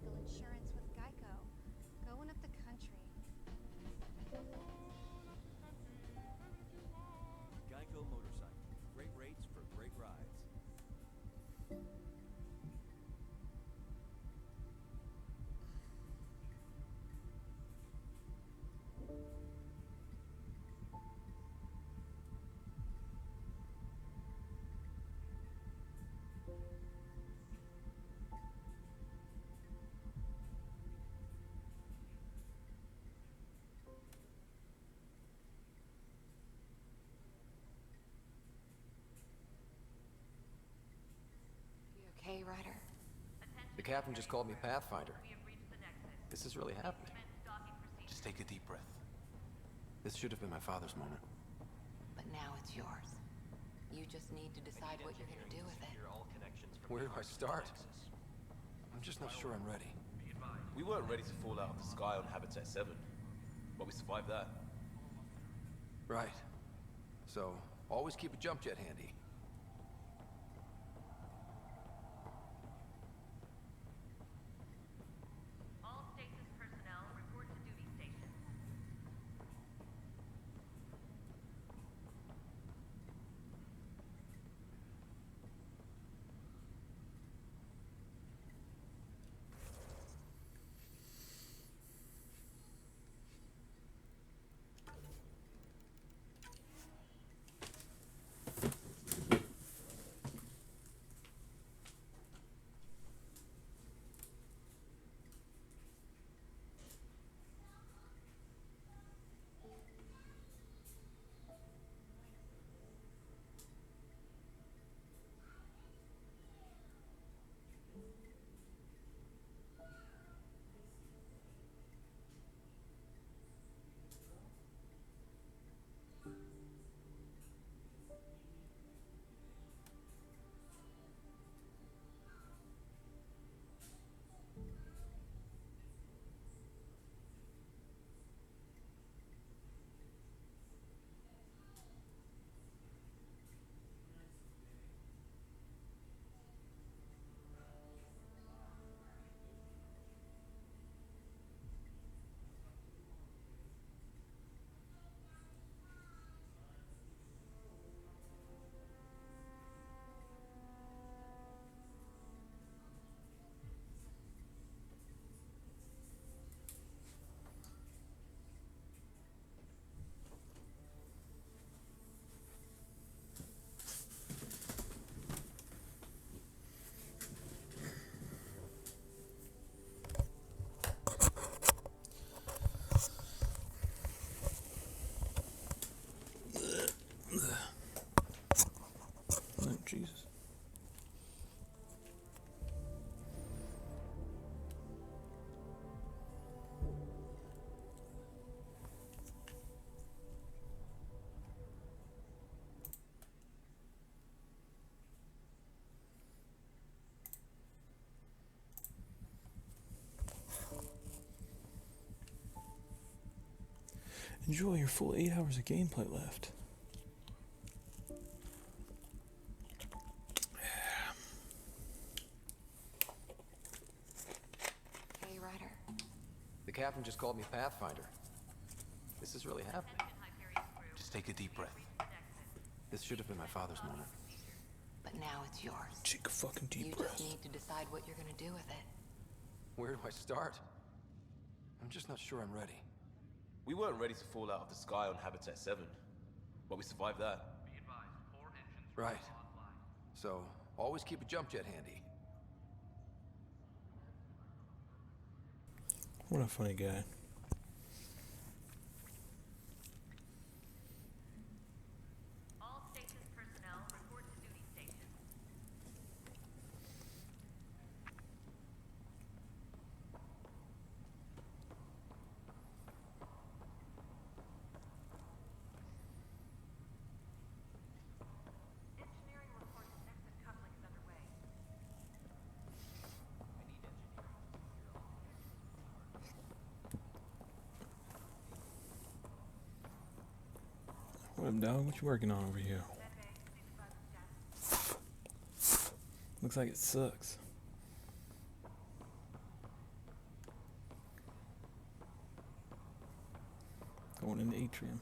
motorcycle insurance with Geico. Going up the country. Geico Motorcycle. Great rates for great rides. Okay, Ryder? The captain just called me Pathfinder. This is really happening. Just take a deep breath. This should have been my father's moment. But now it's yours. You just need to decide what you're gonna do with it. Where do I start? I'm just not sure I'm ready. We weren't ready to fall out of the sky on Habitat 7, but we survived that. Right. So, always keep a jump jet handy. All stasis personnel report to duty stations. Oh, Jesus. Enjoy your full 8 hours of gameplay left. Hey, Ryder? The captain just called me Pathfinder. This is really happening. Just take a deep breath. This should have been my father's moment. But now it's yours. Take a fucking You deep breath. just need to decide what you're gonna do with it. Where do I start? I'm just not sure I'm ready. We weren't ready to fall out of the sky on Habitat 7, but we survived that. Right. So, always keep a jump jet handy. What a funny guy. All stasis personnel report to duty stations. Engineering reports exit coupling is underway. What up, dog? What you working on over here? Looks like it sucks. Going in the atrium.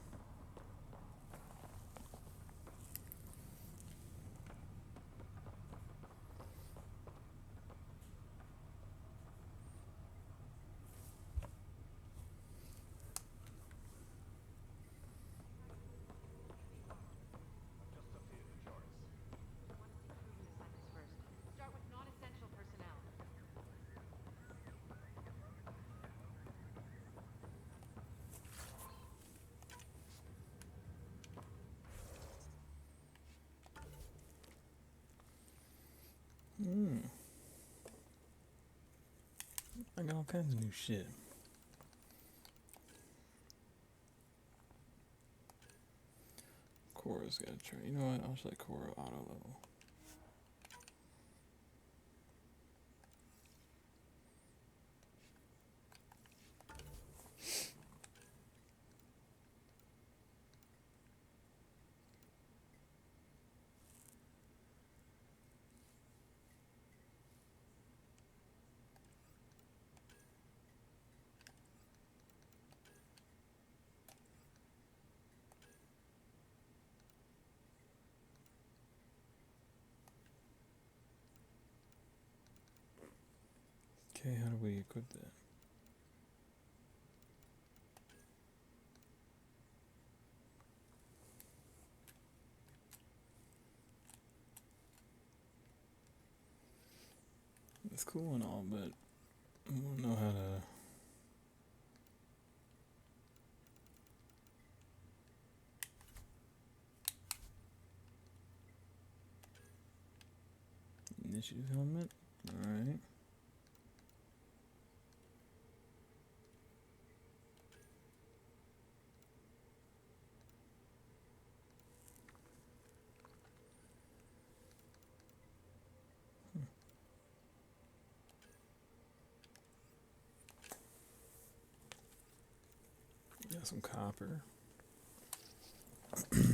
Start with non-essential personnel. I got all kinds of new shit. Cora's got to try. You know what? I'll just let Cora auto level. Okay, how do we equip that? It's cool and all, but I don't know how to. Initiative helmet? Alright. Got some copper. Alright,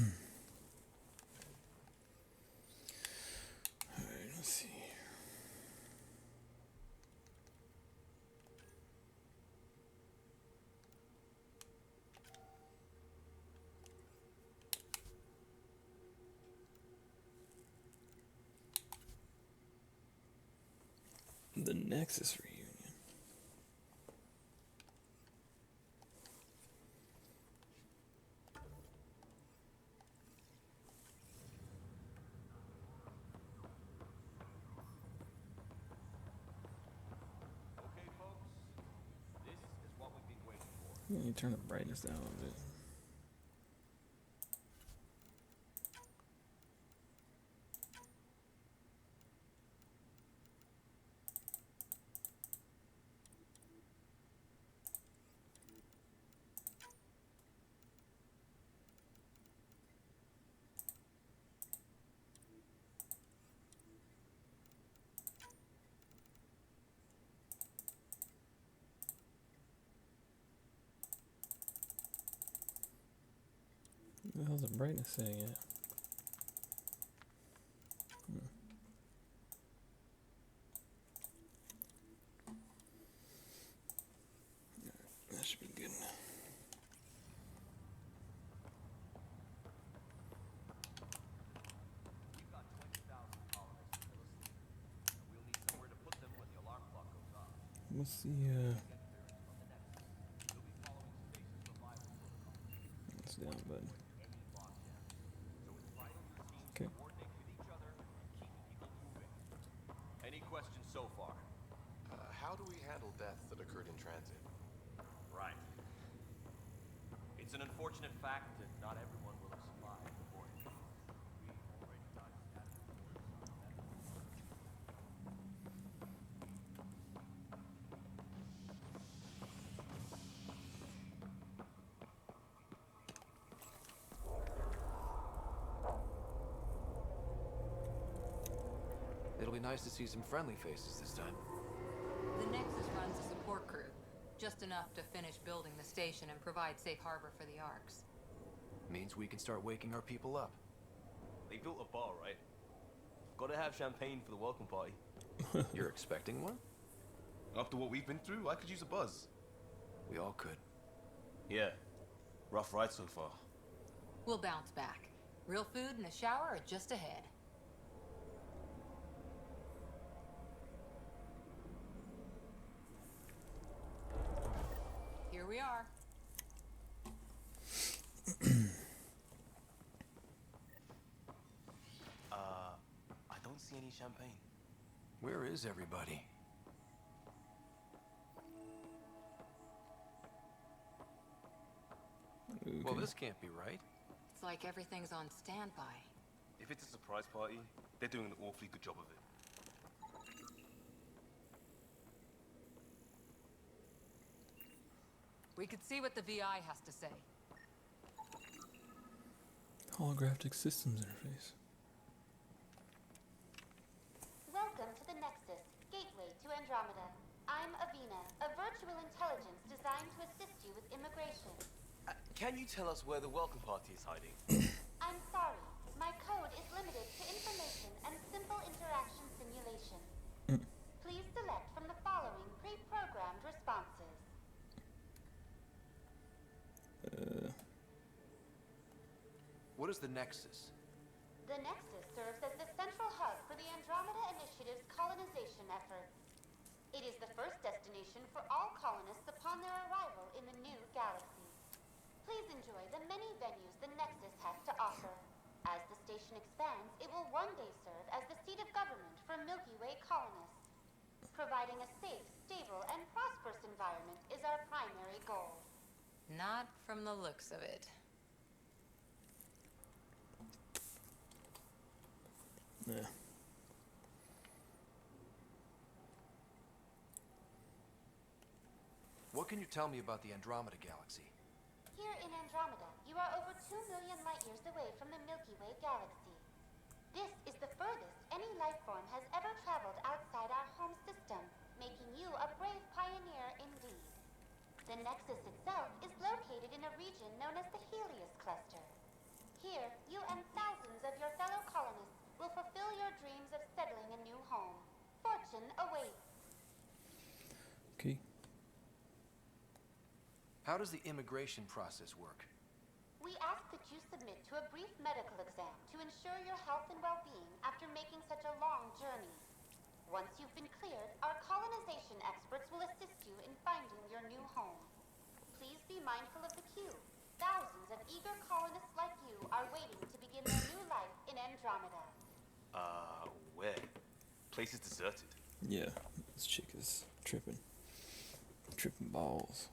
let's see. The Nexus reunion. Okay, folks. This is what we've been waiting for. Yeah, you turn the brightness down a little bit. What the hell's the brightness saying at? That should be good. We've got 20,000 colonists still asleep. We'll need somewhere to put them when the alarm clock goes off. What's the Get clearance from the Nexus. We'll be following stasis survival protocol. It's down button. Any logjam. So it's vital your teams Okay. coordinate with each other and keep people moving. Any questions so far? How do we handle deaths that occurred in transit? Right. It's an unfortunate fact that not everyone will have survived the voyage. We've already got status reports on that. It'll be nice to see some friendly faces this time. The Nexus runs a support crew, just enough to finish building the station and provide safe harbor for the Arks. Means we can start waking our people up. They built a bar, right? Gotta have champagne for the welcome party. You're expecting one? After what we've been through, I could use a buzz. We all could. Yeah. Rough ride so far. We'll bounce back. Real food and a shower are just ahead. Here we are. I don't see any champagne. Where is everybody? Well, this can't be right. It's like everything's on standby. If it's a surprise party, they're doing an awfully good job of it. We could see what the VI has to say. Holographic systems interface. Welcome to the Nexus, gateway to Andromeda. I'm Avina, a virtual intelligence designed to assist you with immigration. Can you tell us where the welcome party is hiding? I'm sorry, my code is limited to information and simple interaction simulation. Please select from the following pre-programmed responses. What is the Nexus? The Nexus serves as the central hub for the Andromeda Initiative's colonization efforts. It is the first destination for all colonists upon their arrival in the new galaxy. Please enjoy the many venues the Nexus has to offer. As the station expands, it will one day serve as the seat of government for Milky Way colonists. Providing a safe, stable, and prosperous environment is our primary goal. Not from the looks of it. Yeah. What can you tell me about the Andromeda Galaxy? Here in Andromeda, you are over 2 million light-years away from the Milky Way galaxy. This is the furthest any life form has ever traveled outside our home system, making you a brave pioneer indeed. The Nexus itself is located in a region known as the Helios Cluster. Here, you and thousands of your fellow colonists will fulfill your dreams of settling a new home. Fortune awaits. Okay. How does the immigration process work? We ask that you submit to a brief medical exam to ensure your health and well-being after making such a long journey. Once you've been cleared, our colonization experts will assist you in finding your new home. Please be mindful of the queue. Thousands of eager colonists like you are waiting to begin their new life in Andromeda. Where? Place is deserted. Yeah, this chick is tripping. Tripping balls.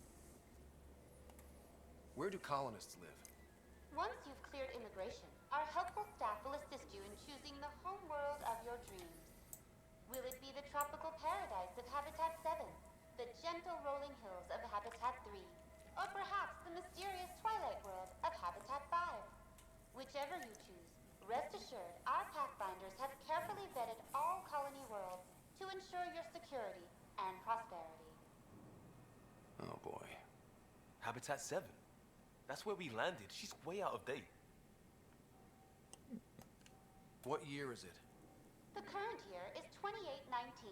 Where do colonists live? Once you've cleared immigration, our helpful staff will assist you in choosing the home world of your dreams. Will it be the tropical paradise of Habitat 7, the gentle rolling hills of Habitat 3, or perhaps the mysterious twilight world of Habitat 5? Whichever you choose, rest assured our Pathfinders have carefully vetted all colony worlds to ensure your security and prosperity. Oh boy. Habitat 7. That's where we landed. She's way out of date. What year is it? The current year is 2819.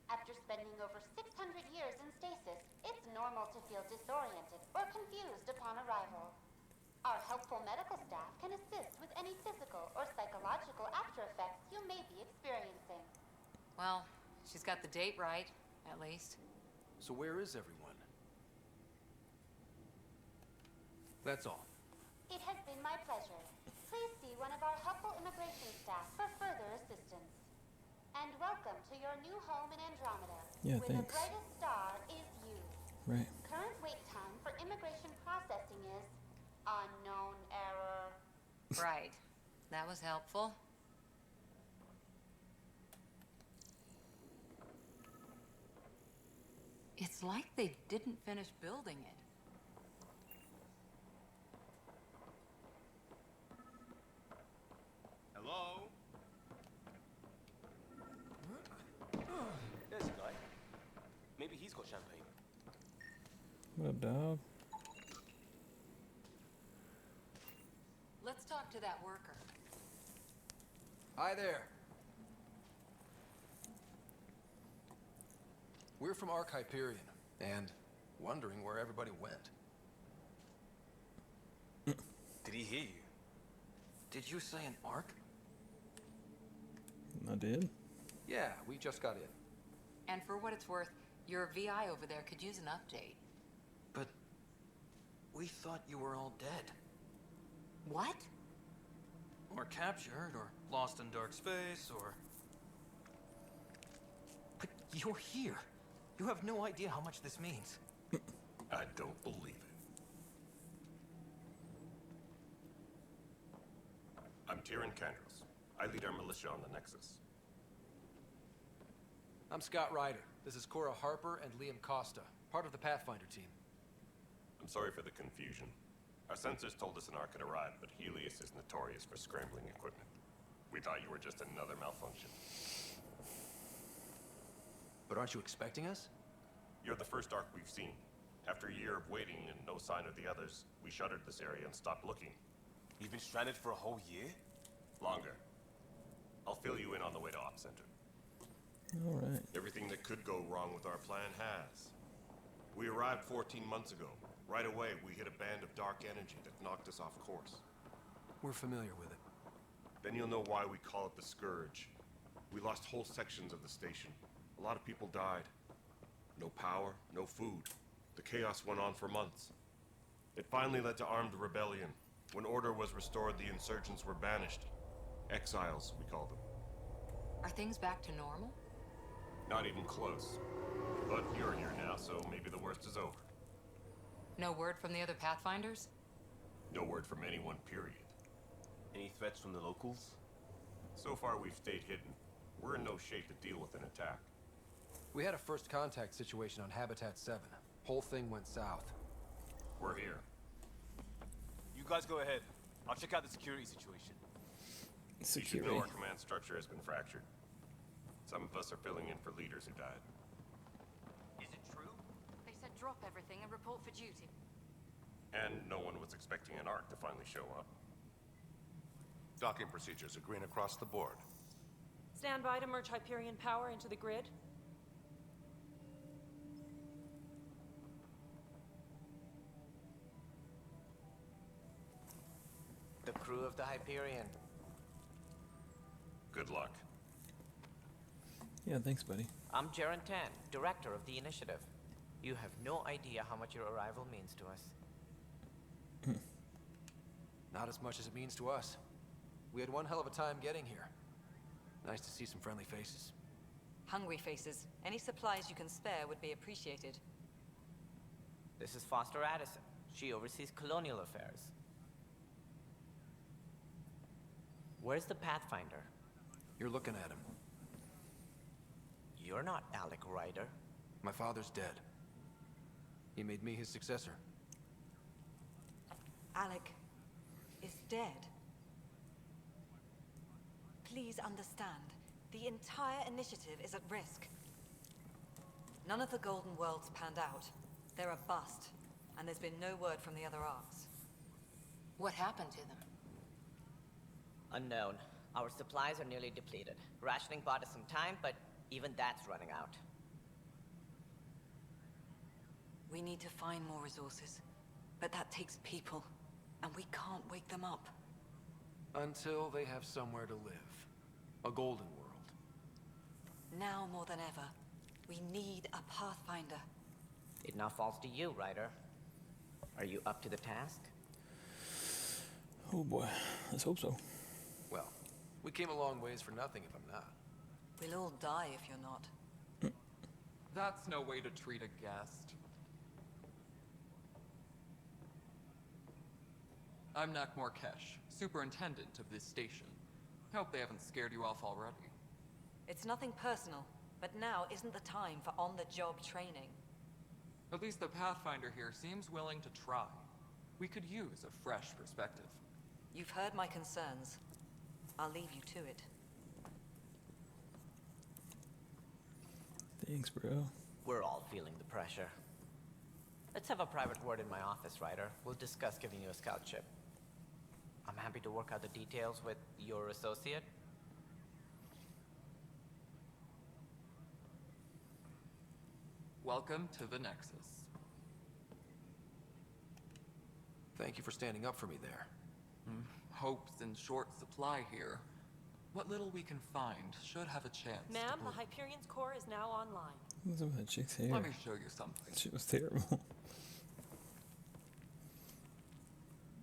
After spending over 600 years in stasis, it's normal to feel disoriented or confused upon arrival. Our helpful medical staff can assist with any physical or psychological after effects you may be experiencing. Well, she's got the date right, at least. So where is everyone? That's all. It has been my pleasure. Please see one of our helpful immigration staff for further assistance. And welcome to your new home in Andromeda, Yeah, where thanks. the brightest star is you. Right. Current wait time for immigration processing is unknown error. Right. That was helpful. It's like they didn't finish building it. Hello? There's a guy. Maybe he's got champagne. What up, dog? Let's talk to that worker. Hi there. We're from Arch Hyperion, and wondering where everybody went. Did he hear you? Did you say an Ark? I did. Yeah, we just got in. And for what it's worth, your VI over there could use an update. But we thought you were all dead. What? Or captured, or lost in dark space, or... But you're here. You have no idea how much this means. I don't believe it. I'm Tyrion Candros. I lead our militia on the Nexus. I'm Scott Ryder. This is Cora Harper and Liam Costa, part of the Pathfinder team. I'm sorry for the confusion. Our sensors told us an Ark had arrived, but Helios is notorious for scrambling equipment. We thought you were just another malfunction. But aren't you expecting us? You're the first Ark we've seen. After a year of waiting and no sign of the others, we shuttered this area and stopped looking. You've been stranded for a whole year? Longer. I'll fill you in on the way to Op Center. All right. Everything that could go wrong with our plan has. We arrived 14 months ago. Right away, we hit a band of dark energy that knocked us off course. We're familiar with it. Then you'll know why we call it the Scourge. We lost whole sections of the station. A lot of people died. No power, no food. The chaos went on for months. It finally led to armed rebellion. When order was restored, the insurgents were banished. Exiles, we call them. Are things back to normal? Not even close. But you're here now, so maybe the worst is over. No word from the other Pathfinders? No word from anyone, period. Any threats from the locals? So far, we've stayed hidden. We're in no shape to deal with an attack. We had a first contact situation on Habitat 7. Whole thing went south. We're here. You guys go ahead. I'll check out the security situation. You should Security. know our command structure has been fractured. Some of us are filling in for leaders who died. Is it true? They said drop everything and report for duty. And no one was expecting an Ark to finally show up. Docking procedures are green across the board. Stand by to merge Hyperion power into the grid. The crew of the Hyperion. Good luck. Yeah, thanks, buddy. I'm Jaren Tan, director of the initiative. You have no idea how much your arrival means to us. Not as much as it means to us. We had one hell of a time getting here. Nice to see some friendly faces. Hungry faces. Any supplies you can spare would be appreciated. This is Foster Addison. She oversees colonial affairs. Where's the Pathfinder? You're looking at him. You're not Alec Ryder. My father's dead. He made me his successor. Alec is dead. Please understand, the entire initiative is at risk. None of the Golden Worlds panned out. They're a bust, and there's been no word from the other arcs. What happened to them? Unknown. Our supplies are nearly depleted. Rationing bought us some time, but even that's running out. We need to find more resources, but that takes people, and we can't wake them up. Until they have somewhere to live. A golden world. Now more than ever, we need a Pathfinder. It now falls to you, Ryder. Are you up to the task? Oh boy, let's hope so. Well, we came a long ways for nothing if I'm not. We'll all die if you're not. That's no way to treat a guest. I'm Nak Morkesh, superintendent of this station. Hope they haven't scared you off already. It's nothing personal, but now isn't the time for on-the-job training. At least the Pathfinder here seems willing to try. We could use a fresh perspective. You've heard my concerns. I'll leave you to it. Thanks, bro. We're all feeling the pressure. Let's have a private word in my office, Ryder. We'll discuss giving you a scout ship. I'm happy to work out the details with your associate. Welcome to the Nexus. Thank you for standing up for me there. hopes in short supply here. What little we can find should have a chance. Ma'am, the Hyperion's core is now online. What's up with that chick's hair? Let me show you something. She was terrible.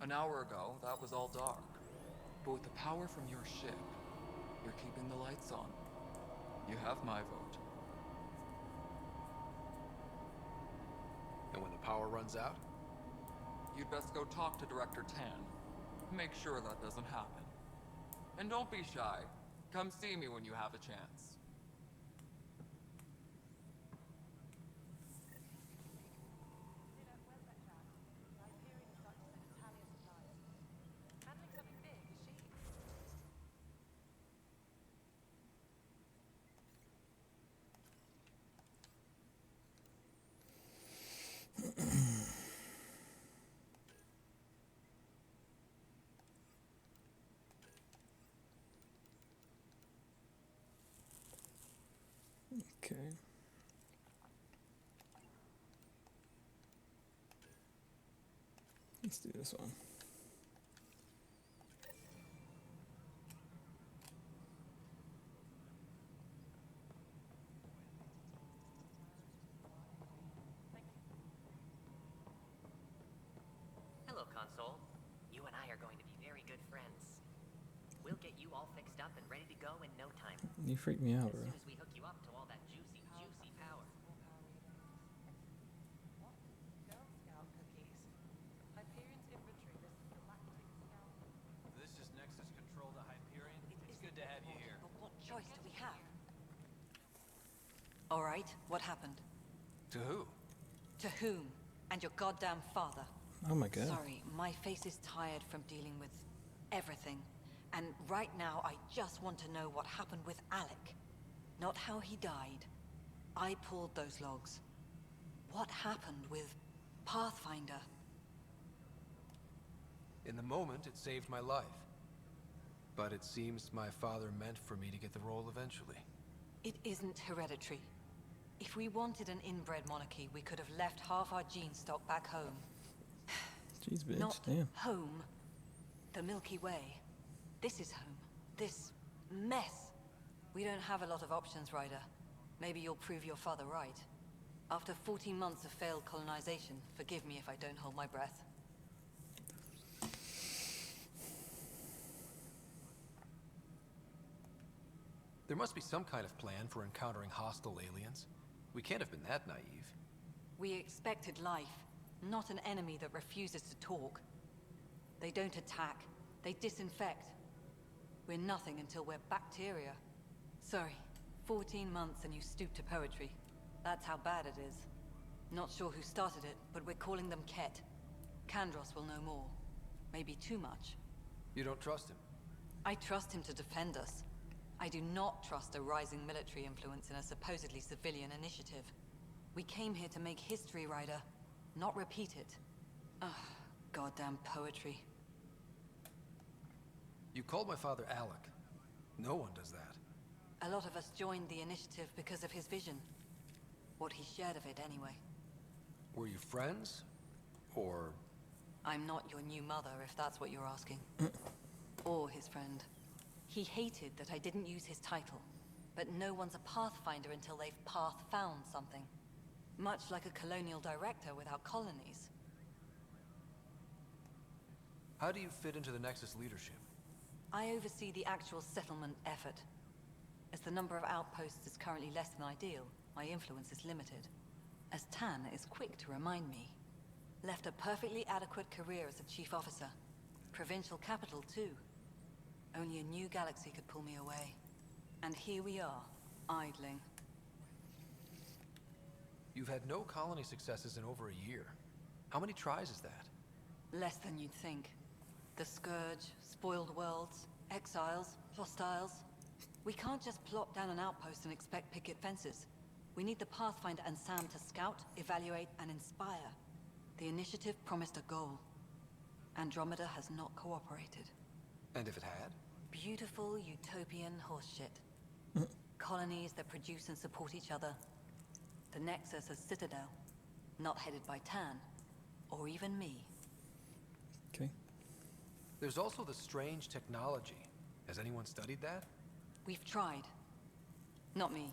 An hour ago, that was all dark. But with the power from your ship, you're keeping the lights on. You have my vote. And when the power runs out? You'd best go talk to Director Tan. Make sure that doesn't happen. And don't be shy. Come see me when you have a chance. Okay. Let's do this one. Hello, Console. You and I are going to be very good friends. We'll get you all fixed up and ready to go in no time. You freaked me out, As bro. soon as we hook you up to all that juicy, juicy power. This is Nexus Control to Hyperion. It's good to have you here. But what choice do we have? All right, what happened? To who? To whom? And your goddamn father. Oh my god. Sorry, my face is tired from dealing with everything. And right now, I just want to know what happened with Alec. Not how he died. I pulled those logs. What happened with Pathfinder? In the moment, it saved my life. But it seems my father meant for me to get the role eventually. It isn't hereditary. If we wanted an inbred monarchy, we could have left half our gene stock back home. Jeez, bitch. Not Damn. home. The Milky Way. This is home. This mess. We don't have a lot of options, Ryder. Maybe you'll prove your father right. After 14 months of failed colonization, forgive me if I don't hold my breath. There must be some kind of plan for encountering hostile aliens. We can't have been that naive. We expected life, not an enemy that refuses to talk. They don't attack. They disinfect. We're nothing until we're bacteria. Sorry, 14 months and you stoop to poetry. That's how bad it is. Not sure who started it, but we're calling them Ket. Kandros will know more. Maybe too much. You don't trust him? I trust him to defend us. I do not trust a rising military influence in a supposedly civilian initiative. We came here to make history, Ryder, not repeat it. Ugh, goddamn poetry. You called my father Alec. No one does that. A lot of us joined the initiative because of his vision. What he shared of it, anyway. Were you friends? Or... I'm not your new mother, if that's what you're asking. Or his friend. He hated that I didn't use his title. But no one's a Pathfinder until they've path-found something. Much like a colonial director without colonies. How do you fit into the Nexus leadership? I oversee the actual settlement effort. As the number of outposts is currently less than ideal, my influence is limited. As Tan is quick to remind me. Left a perfectly adequate career as a chief officer. Provincial capital, too. Only a new galaxy could pull me away. And here we are, idling. You've had no colony successes in over a year. How many tries is that? Less than you'd think. The Scourge, spoiled worlds, exiles, hostiles. We can't just plop down an outpost and expect picket fences. We need the Pathfinder and Sam to scout, evaluate, and inspire. The initiative promised a goal. Andromeda has not cooperated. And if it had? Beautiful utopian horseshit. Colonies that produce and support each other. The Nexus as Citadel. Not headed by Tan. Or even me. Okay. There's also the strange technology. Has anyone studied that? We've tried. Not me.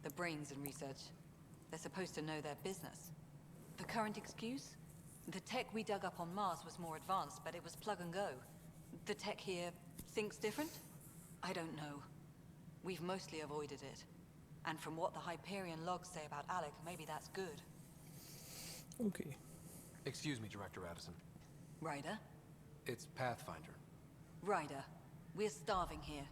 The brains in research. They're supposed to know their business. The current excuse? The tech we dug up on Mars was more advanced, but it was plug and go. The tech here thinks different? I don't know. We've mostly avoided it. And from what the Hyperion logs say about Alec, maybe that's good. Okay. Excuse me, Director Addison. Ryder? It's Pathfinder. Ryder, we're starving here.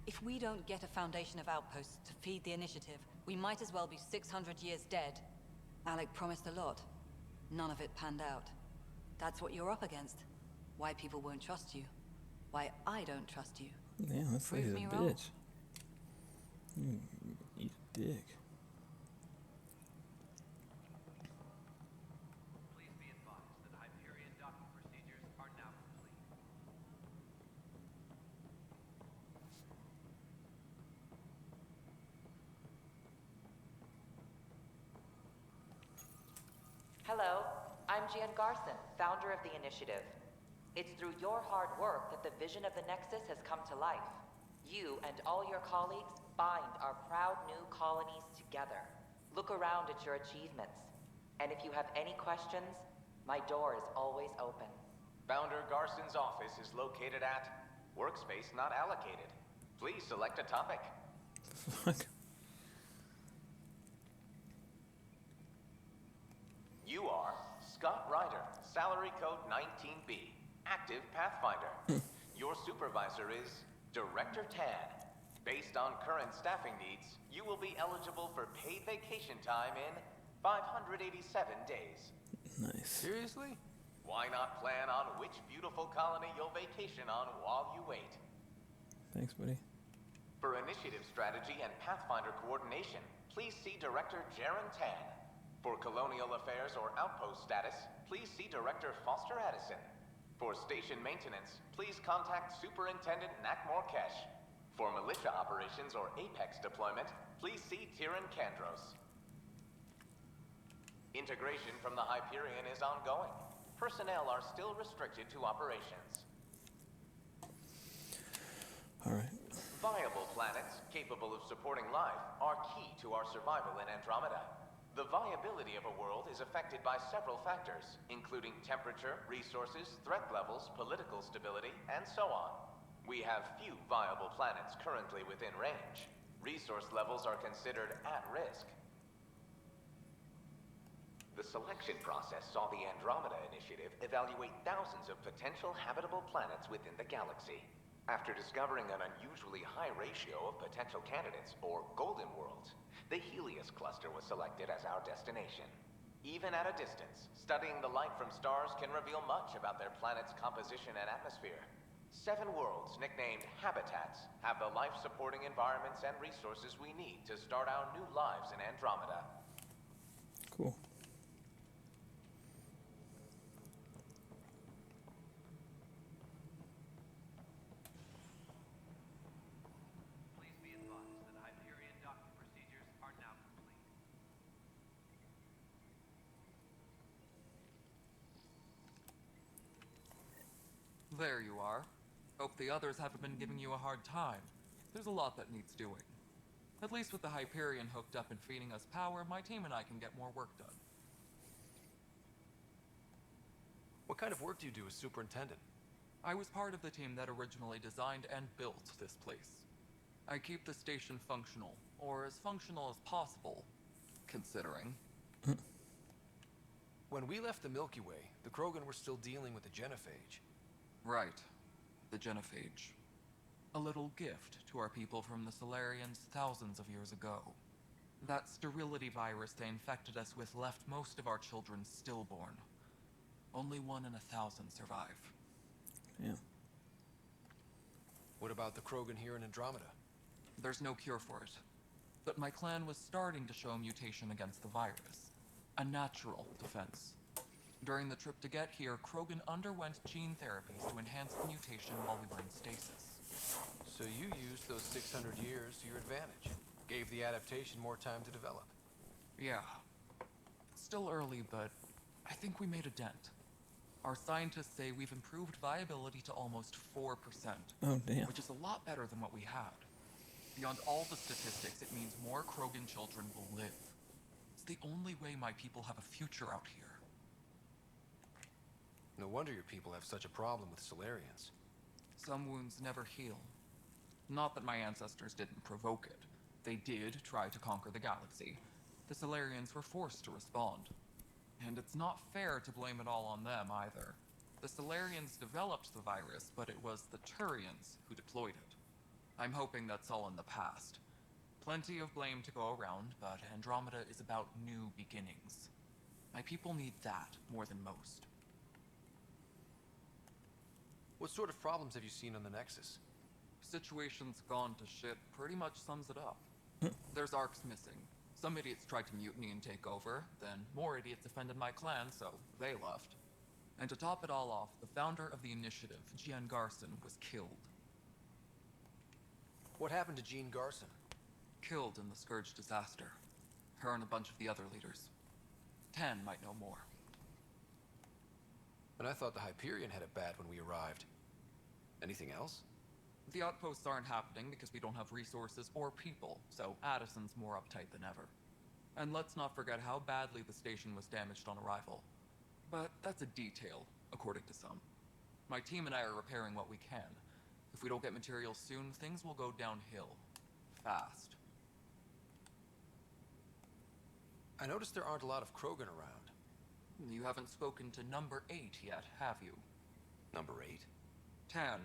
If we don't get a foundation of outposts to feed the initiative, we might as well be 600 years dead. Alec promised a lot. None of it panned out. That's what you're up against. Why people won't trust you. Why I don't trust you. Yeah, that's like Prove a me wrong. bitch. Eat a dick. Please be advised that Hyperion docking procedures are now complete. Hello, I'm Gian Garson, founder of the Initiative. It's through your hard work that the vision of the Nexus has come to life. You and all your colleagues bind our proud new colonies together. Look around at your achievements. And if you have any questions, my door is always open. Founder Garson's office is located at Workspace Not Allocated. Please select a topic. Fuck. You are Scott Ryder, salary code 19B, active Pathfinder. Your supervisor is Director Tan. Based on current staffing needs, you will be eligible for paid vacation time in 587 days. Nice. Seriously? Why not plan on which beautiful colony you'll vacation on while you wait? Thanks, buddy. For initiative strategy and Pathfinder coordination, please see Director Jaren Tan. For colonial affairs or outpost status, please see Director Foster Addison. For station maintenance, please contact Superintendent Nak Morkesh. For militia operations or Apex deployment, please see Tyran Kandros. Integration from the Hyperion is ongoing. Personnel are still restricted to operations. Alright. Viable planets capable of supporting life are key to our survival in Andromeda. The viability of a world is affected by several factors, including temperature, resources, threat levels, political stability, and so on. We have few viable planets currently within range. Resource levels are considered at risk. The selection process saw the Andromeda Initiative evaluate thousands of potential habitable planets within the galaxy. After discovering an unusually high ratio of potential candidates, or golden worlds, the Helios cluster was selected as our destination. Even at a distance, studying the light from stars can reveal much about their planet's composition and atmosphere. 7 worlds, nicknamed habitats, have the life-supporting environments and resources we need to start our new lives in Andromeda. Cool. Please be advised that Hyperion docking procedures are now complete. There you are. Hope the others haven't been giving you a hard time. There's a lot that needs doing. At least with the Hyperion hooked up and feeding us power, my team and I can get more work done. What kind of work do you do as superintendent? I was part of the team that originally designed and built this place. I keep the station functional, or as functional as possible, considering. When we left the Milky Way, the Krogan were still dealing with the genophage. Right. The genophage. A little gift to our people from the Solarians thousands of years ago. That sterility virus they infected us with left most of our children stillborn. Only 1 in 1,000 survive. Yeah. What about the Krogan here in Andromeda? There's no cure for it. But my clan was starting to show a mutation against the virus. A natural defense. During the trip to get here, Krogan underwent gene therapies to enhance the mutation while we were in stasis. So you used those 600 years to your advantage. Gave the adaptation more time to develop. Yeah. Still early, but I think we made a dent. Our scientists say we've improved viability to almost 4%. Oh, damn. Which is a lot better than what we had. Beyond all the statistics, it means more Krogan children will live. It's the only way my people have a future out here. No wonder your people have such a problem with Solarians. Some wounds never heal. Not that my ancestors didn't provoke it. They did try to conquer the galaxy. The Solarians were forced to respond. And it's not fair to blame it all on them, either. The Solarians developed the virus, but it was the Turians who deployed it. I'm hoping that's all in the past. Plenty of blame to go around, but Andromeda is about new beginnings. My people need that more than most. What sort of problems have you seen on the Nexus? Situation's gone to shit pretty much sums it up. There's Arcs missing. Some idiots tried to mutiny and take over, then more idiots offended my clan, so they left. And to top it all off, the founder of the initiative, Jean Garson, was killed. What happened to Jean Garson? Killed in the Scourge disaster. Her and a bunch of the other leaders. Tan might know more. And I thought the Hyperion had it bad when we arrived. Anything else? The outposts aren't happening because we don't have resources or people, so Addison's more uptight than ever. And let's not forget how badly the station was damaged on arrival. But that's a detail, according to some. My team and I are repairing what we can. If we don't get materials soon, things will go downhill. Fast. I noticed there aren't a lot of Krogan around. You haven't spoken to number 8 yet, have you? Number 8? Tan.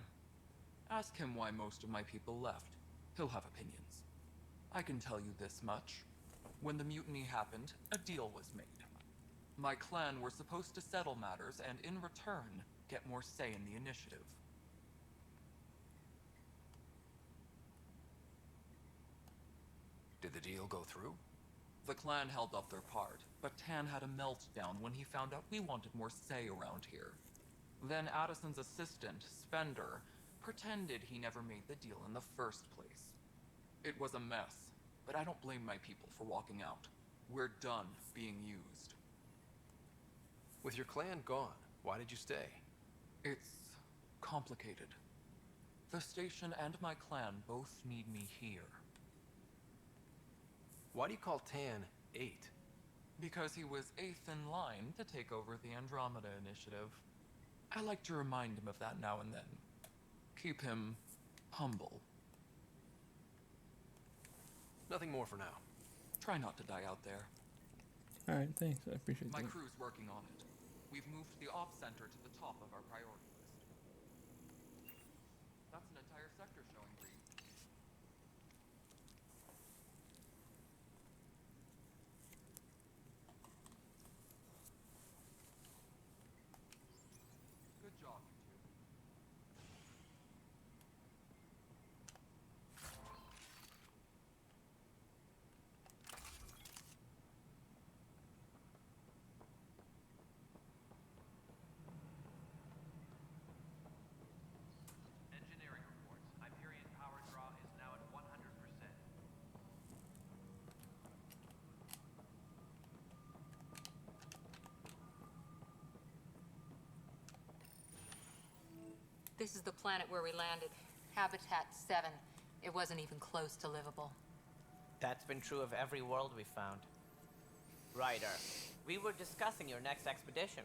Ask him why most of my people left. He'll have opinions. I can tell you this much. When the mutiny happened, a deal was made. My clan were supposed to settle matters and, in return, get more say in the initiative. Did the deal go through? The clan held up their part, but Tan had a meltdown when he found out we wanted more say around here. Then Addison's assistant, Spender, pretended he never made the deal in the first place. It was a mess, but I don't blame my people for walking out. We're done being used. With your clan gone, why did you stay? It's complicated. The station and my clan both need me here. Why do you call Tan 8? Because he was 8th in line to take over the Andromeda Initiative. I like to remind him of that now and then. Keep him humble. Nothing more for now. Try not to die out there. Alright, thanks. I appreciate My that. crew's working on it. We've moved the ops center to the top of our priority list. That's an entire sector showing green. Good job, you two. Engineering reports. Hyperion power draw is now at 100%. This is the planet where we landed. Habitat 7. It wasn't even close to livable. That's been true of every world we found. Ryder, we were discussing your next expedition.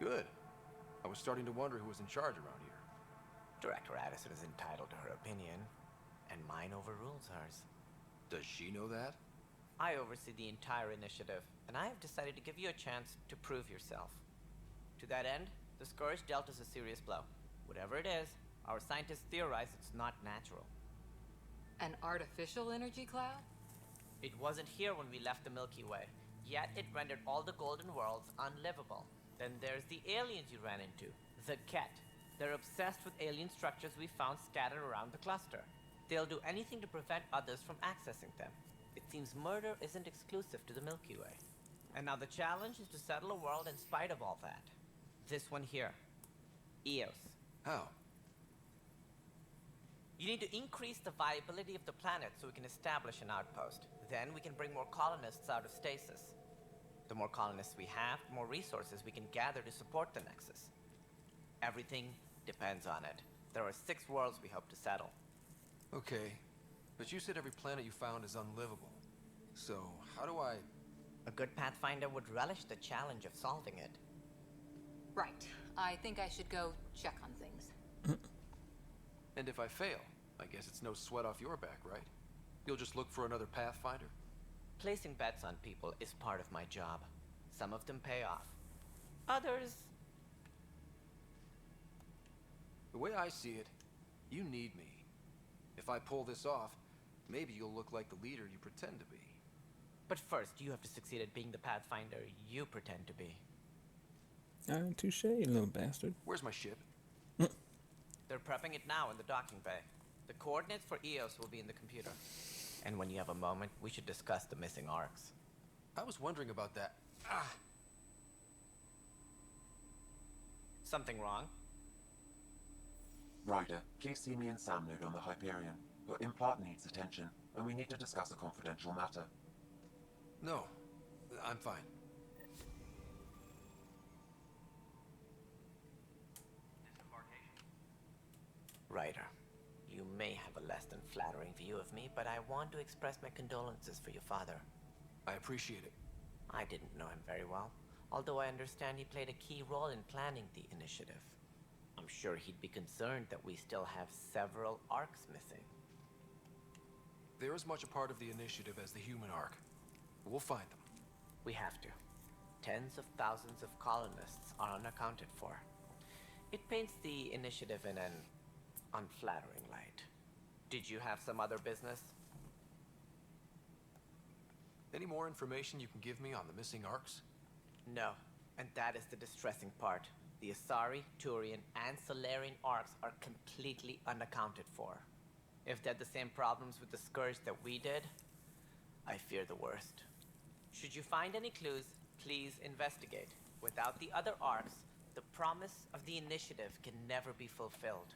Good. I was starting to wonder who was in charge around here. Director Addison is entitled to her opinion, and mine overrules hers. Does she know that? I oversee the entire initiative, and I have decided to give you a chance to prove yourself. To that end, the Scourge dealt us a serious blow. Whatever it is, our scientists theorize it's not natural. An artificial energy cloud? It wasn't here when we left the Milky Way, yet it rendered all the Golden Worlds unlivable. Then there's the aliens you ran into, the Ket. They're obsessed with alien structures we found scattered around the cluster. They'll do anything to prevent others from accessing them. It seems murder isn't exclusive to the Milky Way. And now the challenge is to settle a world in spite of all that. This one here. Eos. How? You need to increase the viability of the planet so we can establish an outpost. Then we can bring more colonists out of stasis. The more colonists we have, the more resources we can gather to support the Nexus. Everything depends on it. There are 6 worlds we hope to settle. Okay, but you said every planet you found is unlivable. So, how do I... A good Pathfinder would relish the challenge of solving it. Right. I think I should go check on things. And if I fail, I guess it's no sweat off your back, right? You'll just look for another Pathfinder? Placing bets on people is part of my job. Some of them pay off. Others... The way I see it, you need me. If I pull this off, maybe you'll look like the leader you pretend to be. But first, you have to succeed at being the Pathfinder you pretend to be. Touche, you little bastard. Where's my ship? They're prepping it now in the docking bay. The coordinates for EOS will be in the computer. And when you have a moment, we should discuss the missing arcs. I was wondering about that. Ah! Something wrong? Ryder, please see me and Sam node on the Hyperion. Your implant needs attention, and we need to discuss a confidential matter. No, I'm fine. Ryder, you may have a less than flattering view of me, but I want to express my condolences for your father. I appreciate it. I didn't know him very well, although I understand he played a key role in planning the initiative. I'm sure he'd be concerned that we still have several arcs missing. They're as much a part of the initiative as the human arc. We'll find them. We have to. Tens of thousands of colonists are unaccounted for. It paints the initiative in an unflattering light. Did you have some other business? Any more information you can give me on the missing arcs? No, and that is the distressing part. The Asari, Turian, and Solarian arcs are completely unaccounted for. If they had the same problems with the Scourge that we did, I fear the worst. Should you find any clues, please investigate. Without the other arcs, the promise of the initiative can never be fulfilled.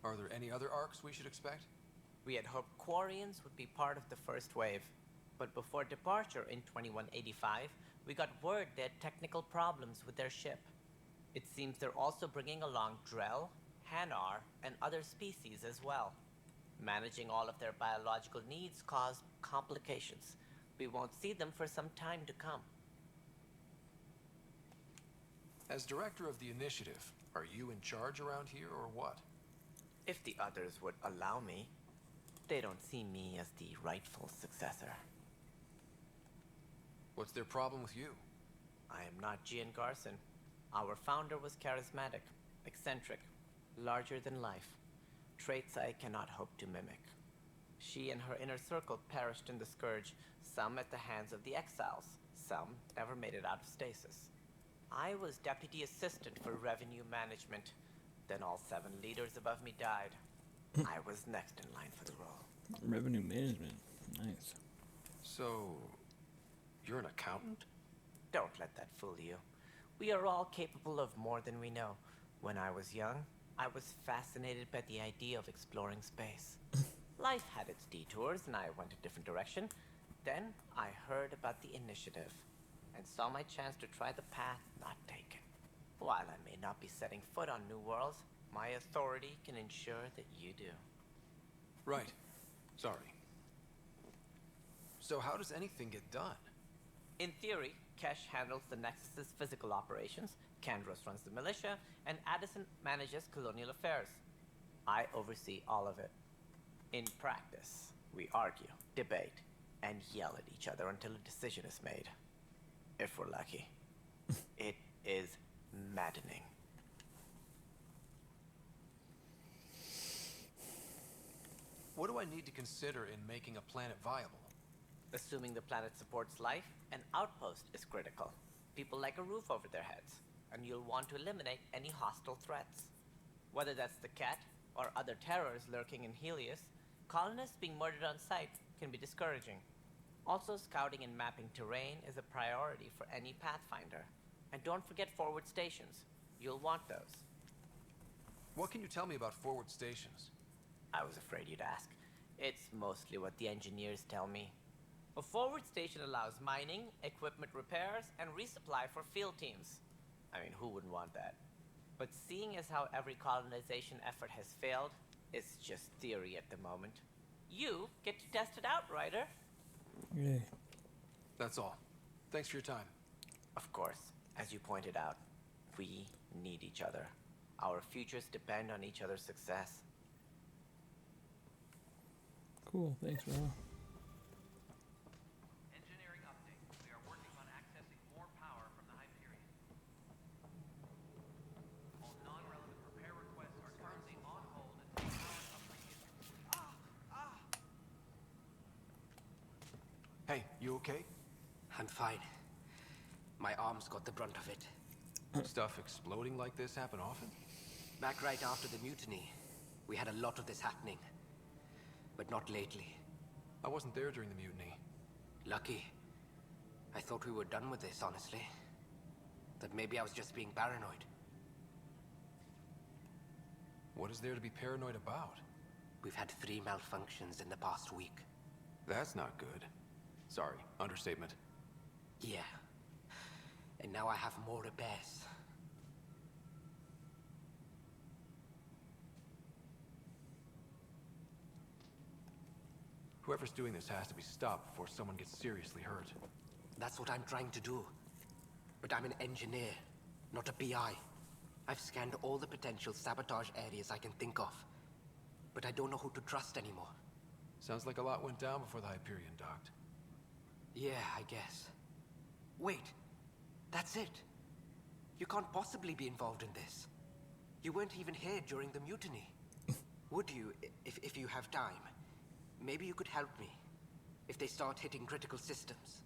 Are there any other arcs we should expect? We had hoped Quarians would be part of the first wave, but before departure in 2185, we got word they had technical problems with their ship. It seems they're also bringing along Drell, Hanar, and other species as well. Managing all of their biological needs caused complications. We won't see them for some time to come. As director of the initiative, are you in charge around here or what? If the others would allow me, they don't see me as the rightful successor. What's their problem with you? I am not Gian Garson. Our founder was charismatic, eccentric, larger than life. Traits I cannot hope to mimic. She and her inner circle perished in the Scourge, some at the hands of the Exiles, some never made it out of stasis. I was deputy assistant for revenue management. Then all 7 leaders above me died. I was next in line for the role. Revenue management. Nice. So, you're an accountant? Don't let that fool you. We are all capable of more than we know. When I was young, I was fascinated by the idea of exploring space. Life had its detours, and I went a different direction. Then I heard about the initiative, and saw my chance to try the path not taken. While I may not be setting foot on new worlds, my authority can ensure that you do. Right. Sorry. So how does anything get done? In theory, Kesh handles the Nexus's physical operations, Kandros runs the militia, and Addison manages colonial affairs. I oversee all of it. In practice, we argue, debate, and yell at each other until a decision is made. If we're lucky. It is maddening. What do I need to consider in making a planet viable? Assuming the planet supports life, an outpost is critical. People like a roof over their heads, and you'll want to eliminate any hostile threats. Whether that's the Cat or other terrors lurking in Helios, colonists being murdered on sight can be discouraging. Also, scouting and mapping terrain is a priority for any Pathfinder. And don't forget forward stations. You'll want those. What can you tell me about forward stations? I was afraid you'd ask. It's mostly what the engineers tell me. A forward station allows mining, equipment repairs, and resupply for field teams. I mean, who wouldn't want that? But seeing as how every colonization effort has failed, it's just theory at the moment. You get to test it out, Ryder. Yay. That's all. Thanks for your time. Of course, as you pointed out, we need each other. Our futures depend on each other's success. Cool, thanks, bro. Engineering update. We are working on accessing more power from the Hyperion. All non-relevant repair requests are currently on hold until power upgrade is... Hey, you okay? I'm fine. My arms got the brunt of it. Stuff exploding like this happen often? Back right after the mutiny, we had a lot of this happening. But not lately. I wasn't there during the mutiny. Lucky. I thought we were done with this, honestly. That maybe I was just being paranoid. What is there to be paranoid about? We've had 3 malfunctions in the past week. That's not good. Sorry, understatement. Yeah. And now I have more repairs. Whoever's doing this has to be stopped before someone gets seriously hurt. That's what I'm trying to do. But I'm an engineer, not a PI. I've scanned all the potential sabotage areas I can think of. But I don't know who to trust anymore. Sounds like a lot went down before the Hyperion docked. Yeah, I guess. Wait. That's it. You can't possibly be involved in this. You weren't even here during the mutiny. Would you, if you have time? Maybe you could help me. If they start hitting critical systems.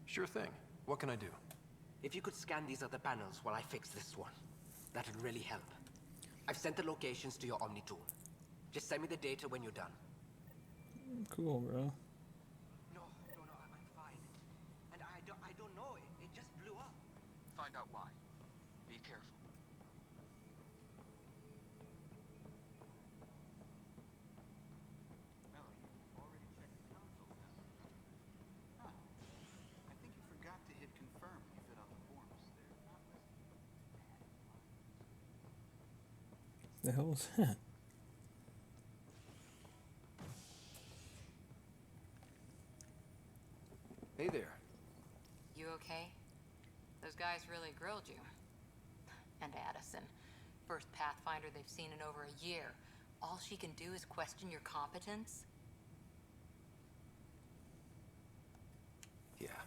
Sure thing. What can I do? If you could scan these other panels while I fix this one, that'd really help. I've sent the locations to your Omni tool. Just send me the data when you're done. Cool, bro. No, I'm fine. And I don't know, it just blew up. Find out why. Be careful. I think you forgot to hit confirm when you fill out the forms. The hell was that? Hey there. You okay? Those guys really grilled you. And Addison. First Pathfinder they've seen in over a year. All she can do is question your competence? Yeah.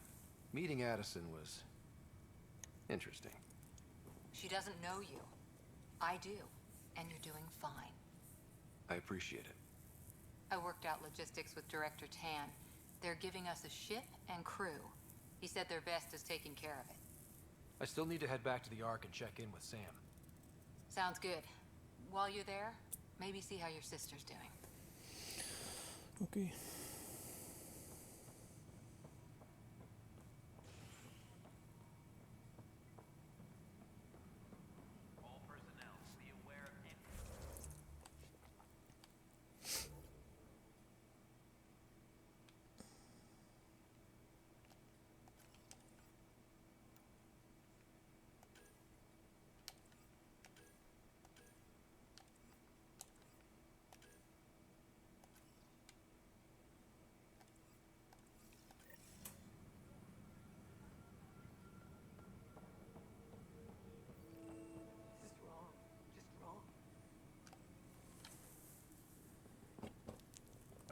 Meeting Addison was interesting. She doesn't know you. I do. And you're doing fine. I appreciate it. I worked out logistics with Director Tan. They're giving us a ship and crew. He said their vest is taking care of it. I still need to head back to the Ark and check in with Sam. Sounds good. While you're there, maybe see how your sister's doing. Okay. All personnel, be aware of any...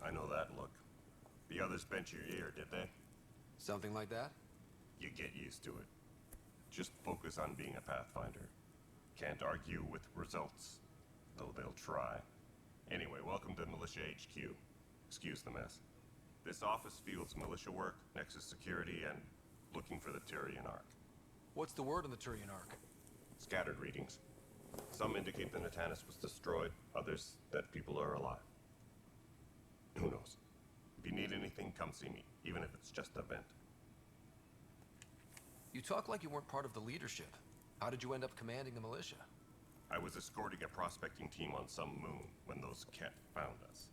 I know that look. The others bent your ear, did they? Something like that? You get used to it. Just focus on being a Pathfinder. Can't argue with results, though they'll try. Anyway, welcome to Militia HQ. Excuse the mess. This office fields militia work, Nexus security, and looking for the Turian Ark. What's the word on the Turian Ark? Scattered readings. Some indicate the Natanus was destroyed, others that people are alive. Who knows? If you need anything, come see me, even if it's just a vent. You talk like you weren't part of the leadership. How did you end up commanding the militia? I was escorting a prospecting team on some moon when those Ket found us.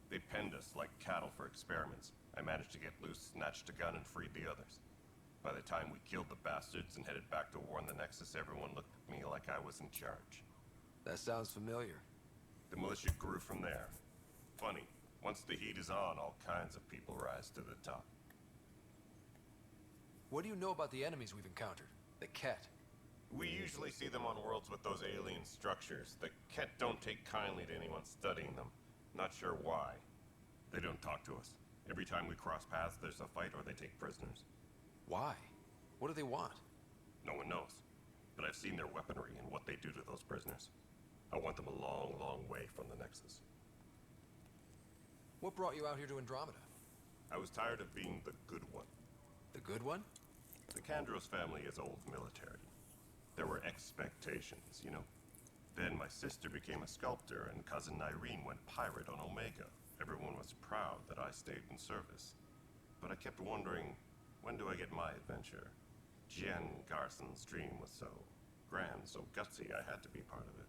They penned us like cattle for experiments. I managed to get loose, snatched a gun, and freed the others. By the time we killed the bastards and headed back to war on the Nexus, everyone looked at me like I was in charge. That sounds familiar. The militia grew from there. Funny, once the heat is on, all kinds of people rise to the top. What do you know about the enemies we've encountered? The Ket? We usually see them on worlds with those alien structures. The Ket don't take kindly to anyone studying them. Not sure why. They don't talk to us. Every time we cross paths, there's a fight or they take prisoners. Why? What do they want? No one knows. But I've seen their weaponry and what they do to those prisoners. I want them a long, long way from the Nexus. What brought you out here to Andromeda? I was tired of being the good one. The good one? The Kandros family is old military. There were expectations, you know. Then my sister became a sculptor and cousin Irene went pirate on Omega. Everyone was proud that I stayed in service. But I kept wondering, when do I get my adventure? Jian Garson's dream was so grand, so gutsy, I had to be part of it.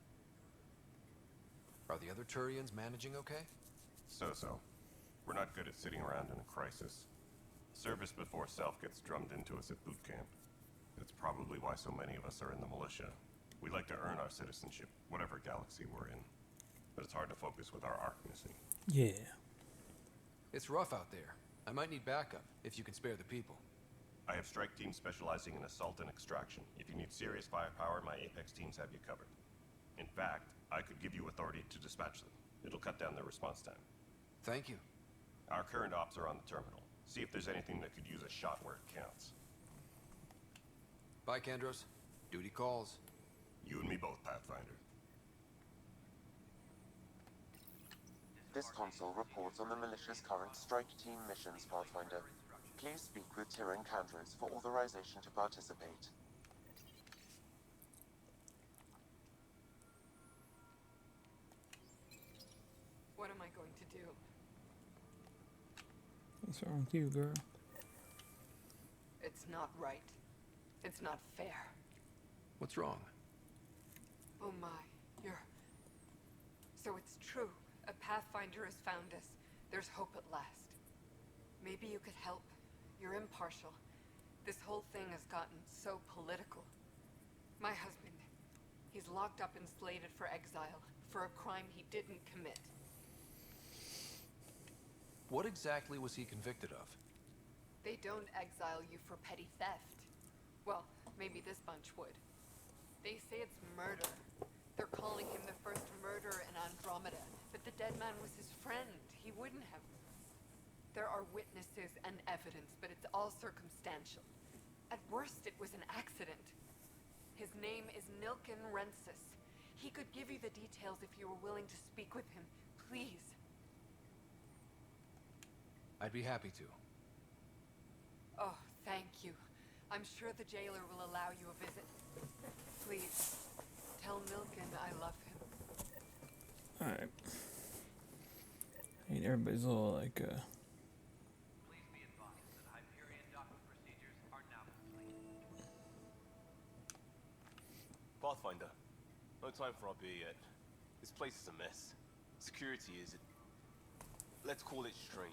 Are the other Turians managing okay? So-so. We're not good at sitting around in a crisis. Service before self gets drummed into us at boot camp. That's probably why so many of us are in the militia. We like to earn our citizenship, whatever galaxy we're in. But it's hard to focus with our arc missing. Yeah. It's rough out there. I might need backup, if you can spare the people. I have strike teams specializing in assault and extraction. If you need serious firepower, my Apex teams have you covered. In fact, I could give you authority to dispatch them. It'll cut down their response time. Thank you. Our current ops are on the terminal. See if there's anything that could use a shot where it counts. Bye, Kandros. Duty calls. You and me both, Pathfinder. This console reports on the militia's current strike team missions, Pathfinder. Please speak with Tyrion Kandros for authorization to participate. What am I going to do? What's wrong with you, girl? It's not right. It's not fair. What's wrong? Oh my, you're... So it's true. A Pathfinder has found us. There's hope at last. Maybe you could help. You're impartial. This whole thing has gotten so political. My husband, he's locked up and slated for exile for a crime he didn't commit. What exactly was he convicted of? They don't exile you for petty theft. Well, maybe this bunch would. They say it's murder. They're calling him the first murderer in Andromeda, but the dead man was his friend. He wouldn't have. There are witnesses and evidence, but it's all circumstantial. At worst, it was an accident. His name is Nilken Rensis. He could give you the details if you were willing to speak with him. Please. I'd be happy to. Oh, thank you. I'm sure the jailer will allow you a visit. Please, tell Nilken I love him. Alright. I mean, everybody's all like, Please be advised that Hyperion docking procedures are now complete. Pathfinder, no time for our beer yet. This place is a mess. Security is, let's call it strained.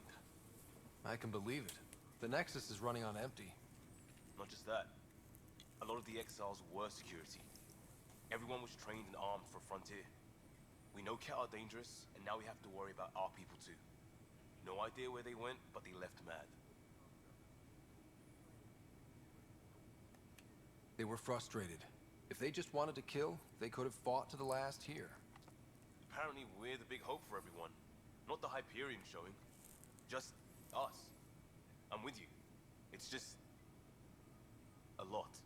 I can believe it. The Nexus is running on empty. Not just that. A lot of the exiles were security. Everyone was trained and armed for Frontier. We know Ket are dangerous, and now we have to worry about our people too. No idea where they went, but they left mad. They were frustrated. If they just wanted to kill, they could have fought to the last here. Apparently we're the big hope for everyone. Not the Hyperion showing. Just us. I'm with you. It's just... a lot.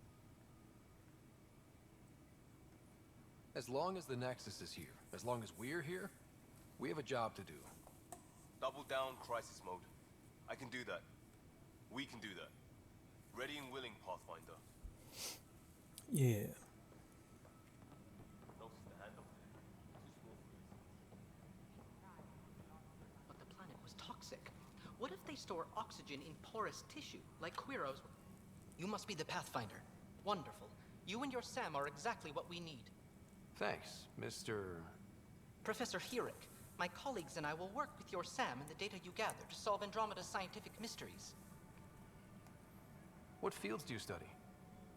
As long as the Nexus is here, as long as we're here, we have a job to do. Double down crisis mode. I can do that. We can do that. Ready and willing, Pathfinder. yeah. Notice the hand up there. Too small for this. But the planet was toxic. What if they store oxygen in porous tissue, like Quiros? You must be the Pathfinder. Wonderful. You and your Sam are exactly what we need. Thanks, Mr... Professor Herrick. My colleagues and I will work with your SAM and the data you gather to solve Andromeda's scientific mysteries. What fields do you study?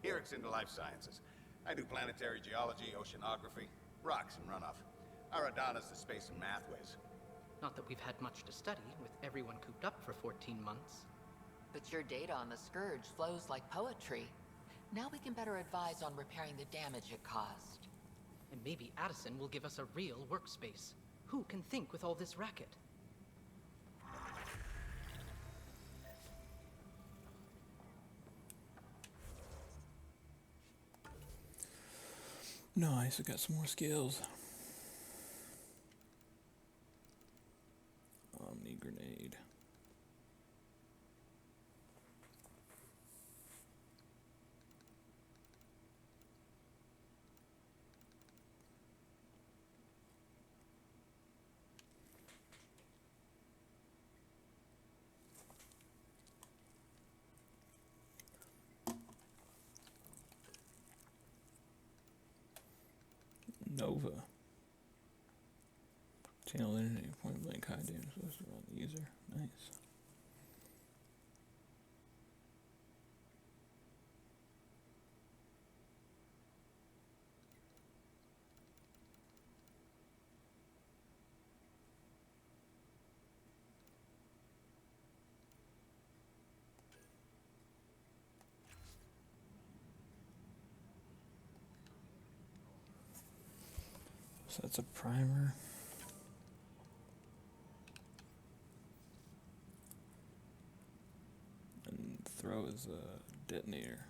Eric's into life sciences. I do planetary geology, oceanography, rocks and runoff. Aradana's the space and math whiz. Not that we've had much to study, with everyone cooped up for 14 months. But your data on the Scourge flows like poetry. Now we can better advise on repairing the damage it caused. And maybe Addison will give us a real workspace. Who can think with all this racket? Nice, I got some more skills. Omni grenade. Nova. Channel energy, point blank high damage on the user. Nice. So that's a primer. And throw is a detonator.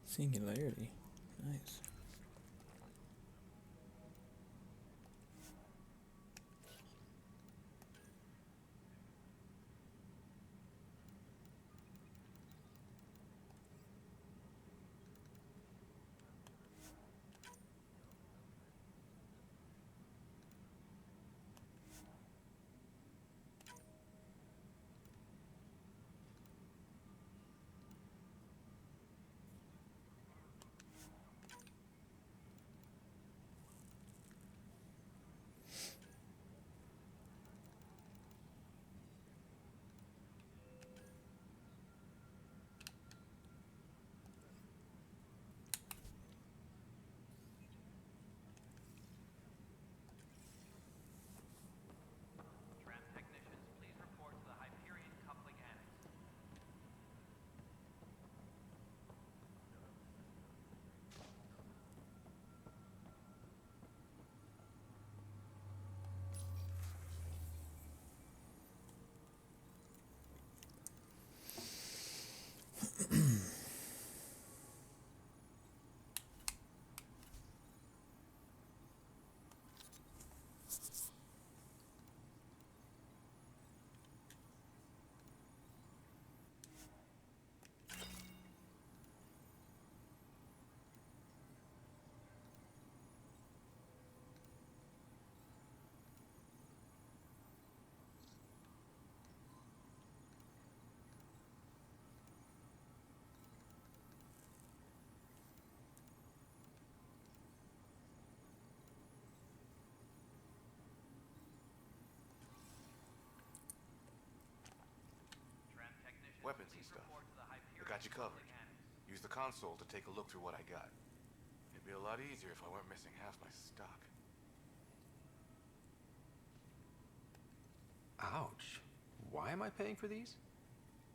Singularity. Nice. Technicians, please report to the Hyperion coupling annex. Weapons and stuff. I got you covered. Use the console to take a look through what I got. It'd be a lot easier if I weren't missing half my stock. Ouch. Why am I paying for these?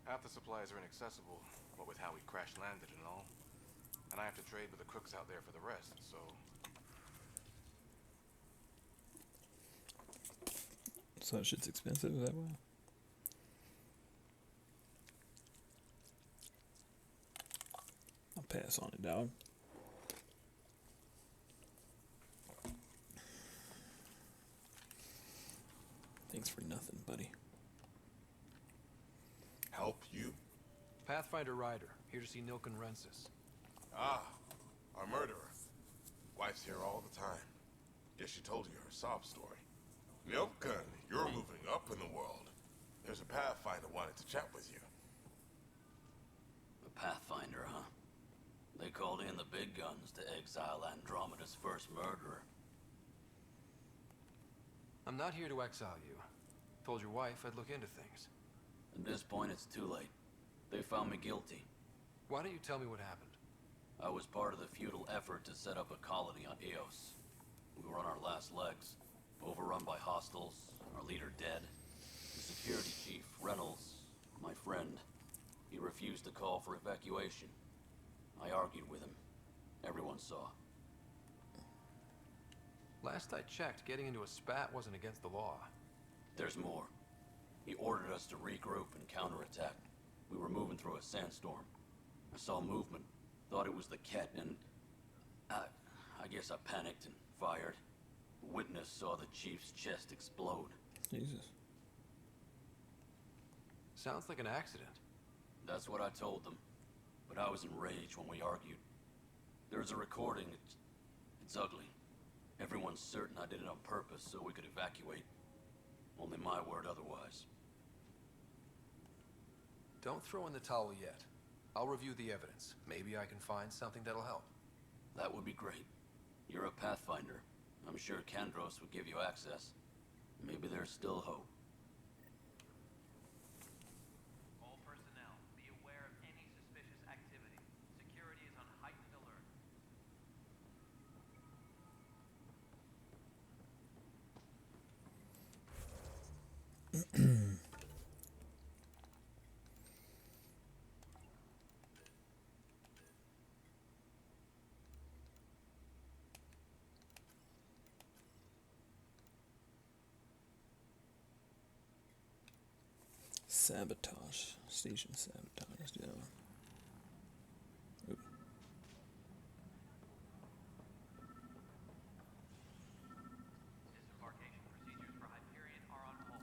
Half the supplies are inaccessible, what with how we crash landed and all. And I have to trade with the crooks out there for the rest, so... So that shit's expensive that way? I'll pass on it, dog. Thanks for nothing, buddy. Help you? Pathfinder Ryder, here to see Nilken Rensis. Ah, our murderer. Wife's here all the time. Guess she told you her sob story. Milken, you're moving up in the world. There's a Pathfinder wanted to chat with you. The Pathfinder, huh? They called in the big guns to exile Andromeda's first murderer. I'm not here to exile you. Told your wife I'd look into things. At this point, it's too late. They found me guilty. Why don't you tell me what happened? I was part of the futile effort to set up a colony on Eos. We were on our last legs, overrun by hostiles, our leader dead. The security chief, Reynolds, my friend, he refused to call for evacuation. I argued with him. Everyone saw. Last I checked, getting into a spat wasn't against the law. There's more. He ordered us to regroup and counterattack. We were moving through a sandstorm. I saw movement, thought it was the Ket, and I guess I panicked and fired. A witness saw the chief's chest explode. Jesus. Sounds like an accident. That's what I told them. But I was enraged when we argued. There's a recording. It's ugly. Everyone's certain I did it on purpose so we could evacuate. Only my word otherwise. Don't throw in the towel yet. I'll review the evidence. Maybe I can find something that'll help. That would be great. You're a Pathfinder. I'm sure Kandros would give you access. Maybe there's still hope. All personnel, be aware of any suspicious activity. Security is on heightened alert. Sabotage. Station sabotage, yeah. Oop. Disembarkation procedures for Hyperion are on hold.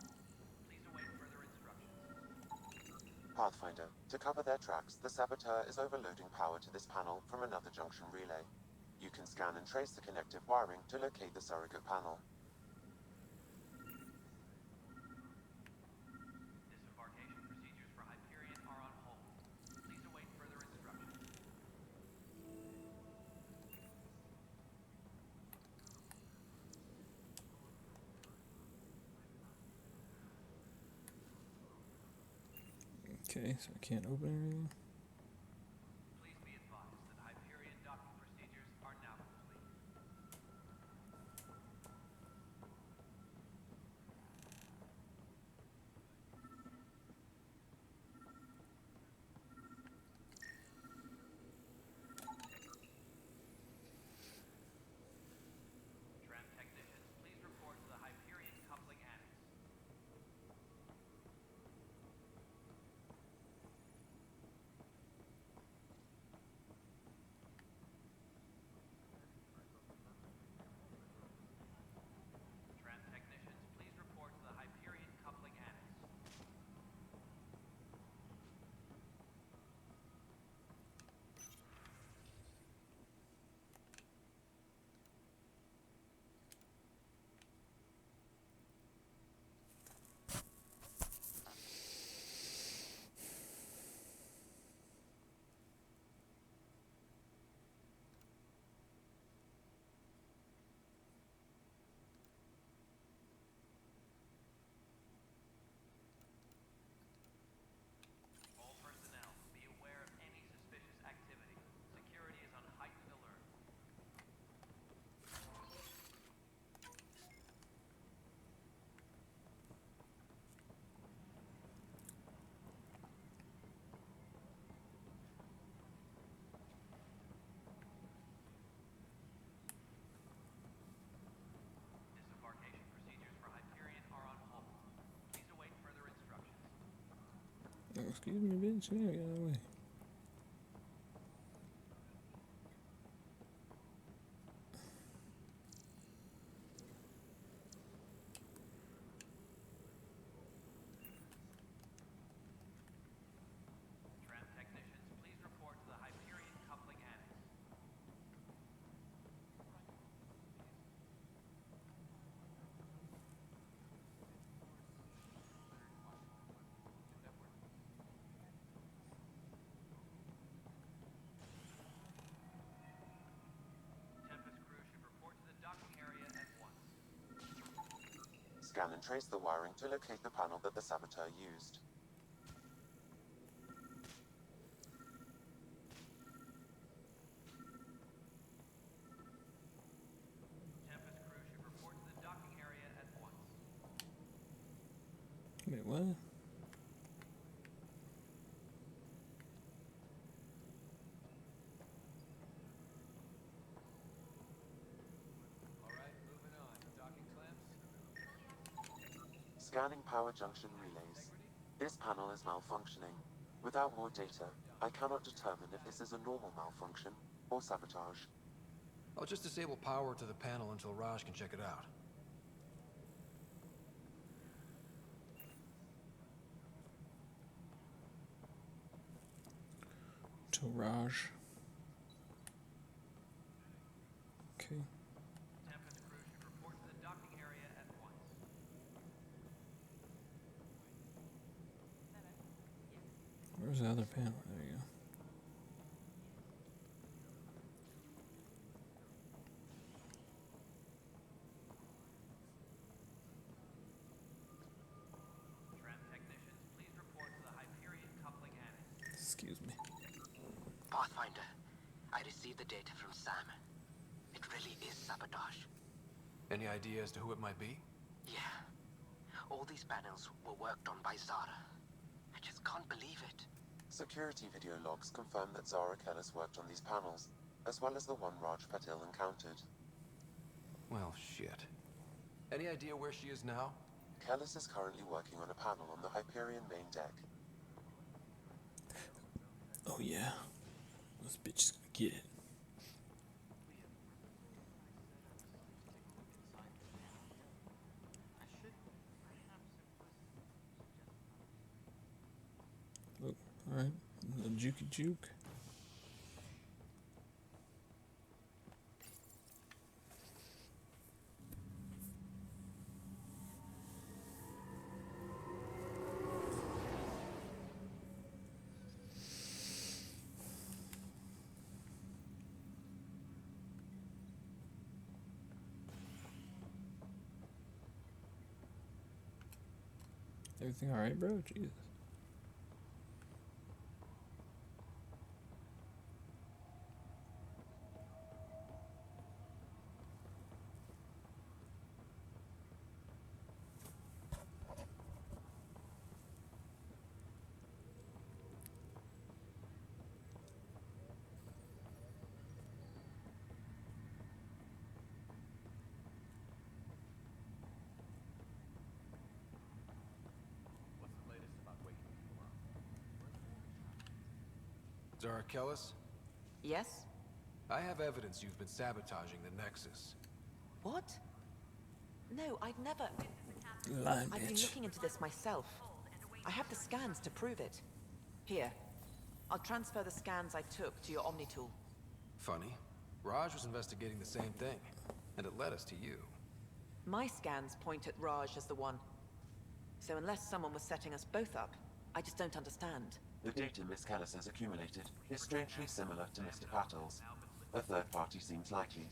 Please await further instructions. Pathfinder, to cover their tracks, the Saboteur is overloading power to this panel from another junction relay. You can scan and trace the connective wiring to locate the surrogate panel. Disembarkation procedures for Hyperion are on hold. Please await further instructions. Okay, so I can't open anything. Please be advised that Hyperion docking procedures are now complete. Tram technicians, please report to the Hyperion coupling annex. Tram technicians, please report to the Hyperion coupling annex. All personnel, be aware of any suspicious activity. Security is on heightened alert. Disembarkation procedures for Hyperion are on hold. Please await further instructions. Oh, excuse me, bitch. Yeah, get out of the way. Tram technicians, please report to the Hyperion coupling annex. scan and trace the wiring to locate the panel that the saboteur used. Tempest crew should report to the docking area at once. Wait, what? Scanning power junction relays. This panel is malfunctioning. Without more data, I cannot determine if this is a normal malfunction or sabotage. I'll just disable power to the panel until Raj can check it out. To Raj. Okay. Tempest crew should report to the docking area at once. Where's the other panel? There you go. Tram technicians, please report to the Hyperion coupling annex. Excuse me. Pathfinder, I received the data from Sam. It really is sabotage. Any idea as to who it might be? Yeah. All these panels were worked on by Zara. I just can't believe it. Security video logs confirm that Zara Kellis worked on these panels, as well as the one Raj Patil encountered. Well, shit. Any idea where she is now? Kellis is currently working on a panel on the Hyperion main deck. Oh yeah. This bitch is gonna get it. Look, alright. The jukey juke. Everything alright, bro? Jesus. What's the latest about waking people up? Zara Kellis? Yes? I have evidence you've been sabotaging the Nexus. What? No, I'd never... Lying I've been bitch. looking into this myself. I have the scans to prove it. Here. I'll transfer the scans I took to your Omni tool. Funny. Raj was investigating the same thing, and it led us to you. My scans point at Raj as the one. So unless someone was setting us both up, I just don't understand. The data Miss Kellis has accumulated is strangely similar to Mr. Patil's. A third party seems likely.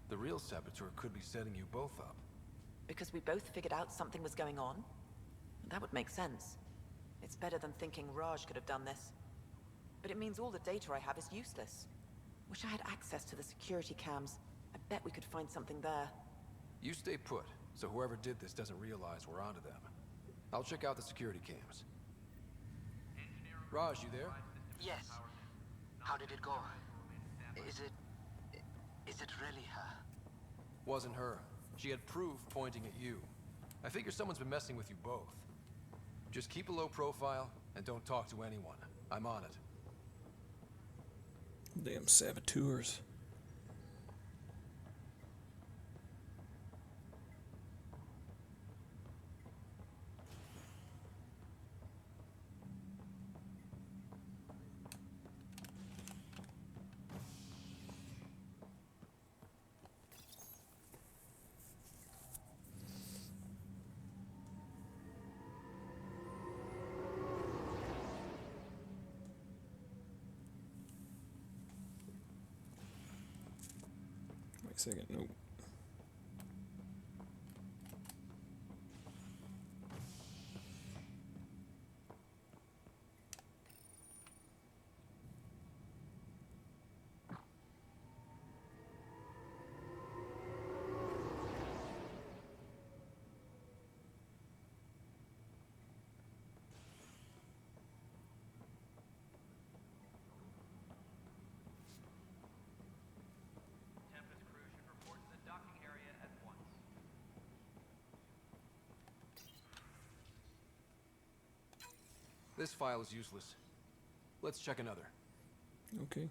The real saboteur could be setting you both up. Because we both figured out something was going on? That would make sense. It's better than thinking Raj could have done this. But it means all the data I have is useless. Wish I had access to the security cams. I bet we could find something there. You stay put, so whoever did this doesn't realize we're onto them. I'll check out the security cams. Raj, you there? Yes. How did it go? Is it really her? Wasn't her. She had proof pointing at you. I figure someone's been messing with you both. Just keep a low profile and don't talk to anyone. I'm on it. Damn saboteurs. Wait a second, nope. This file is useless. Let's check another. Okay.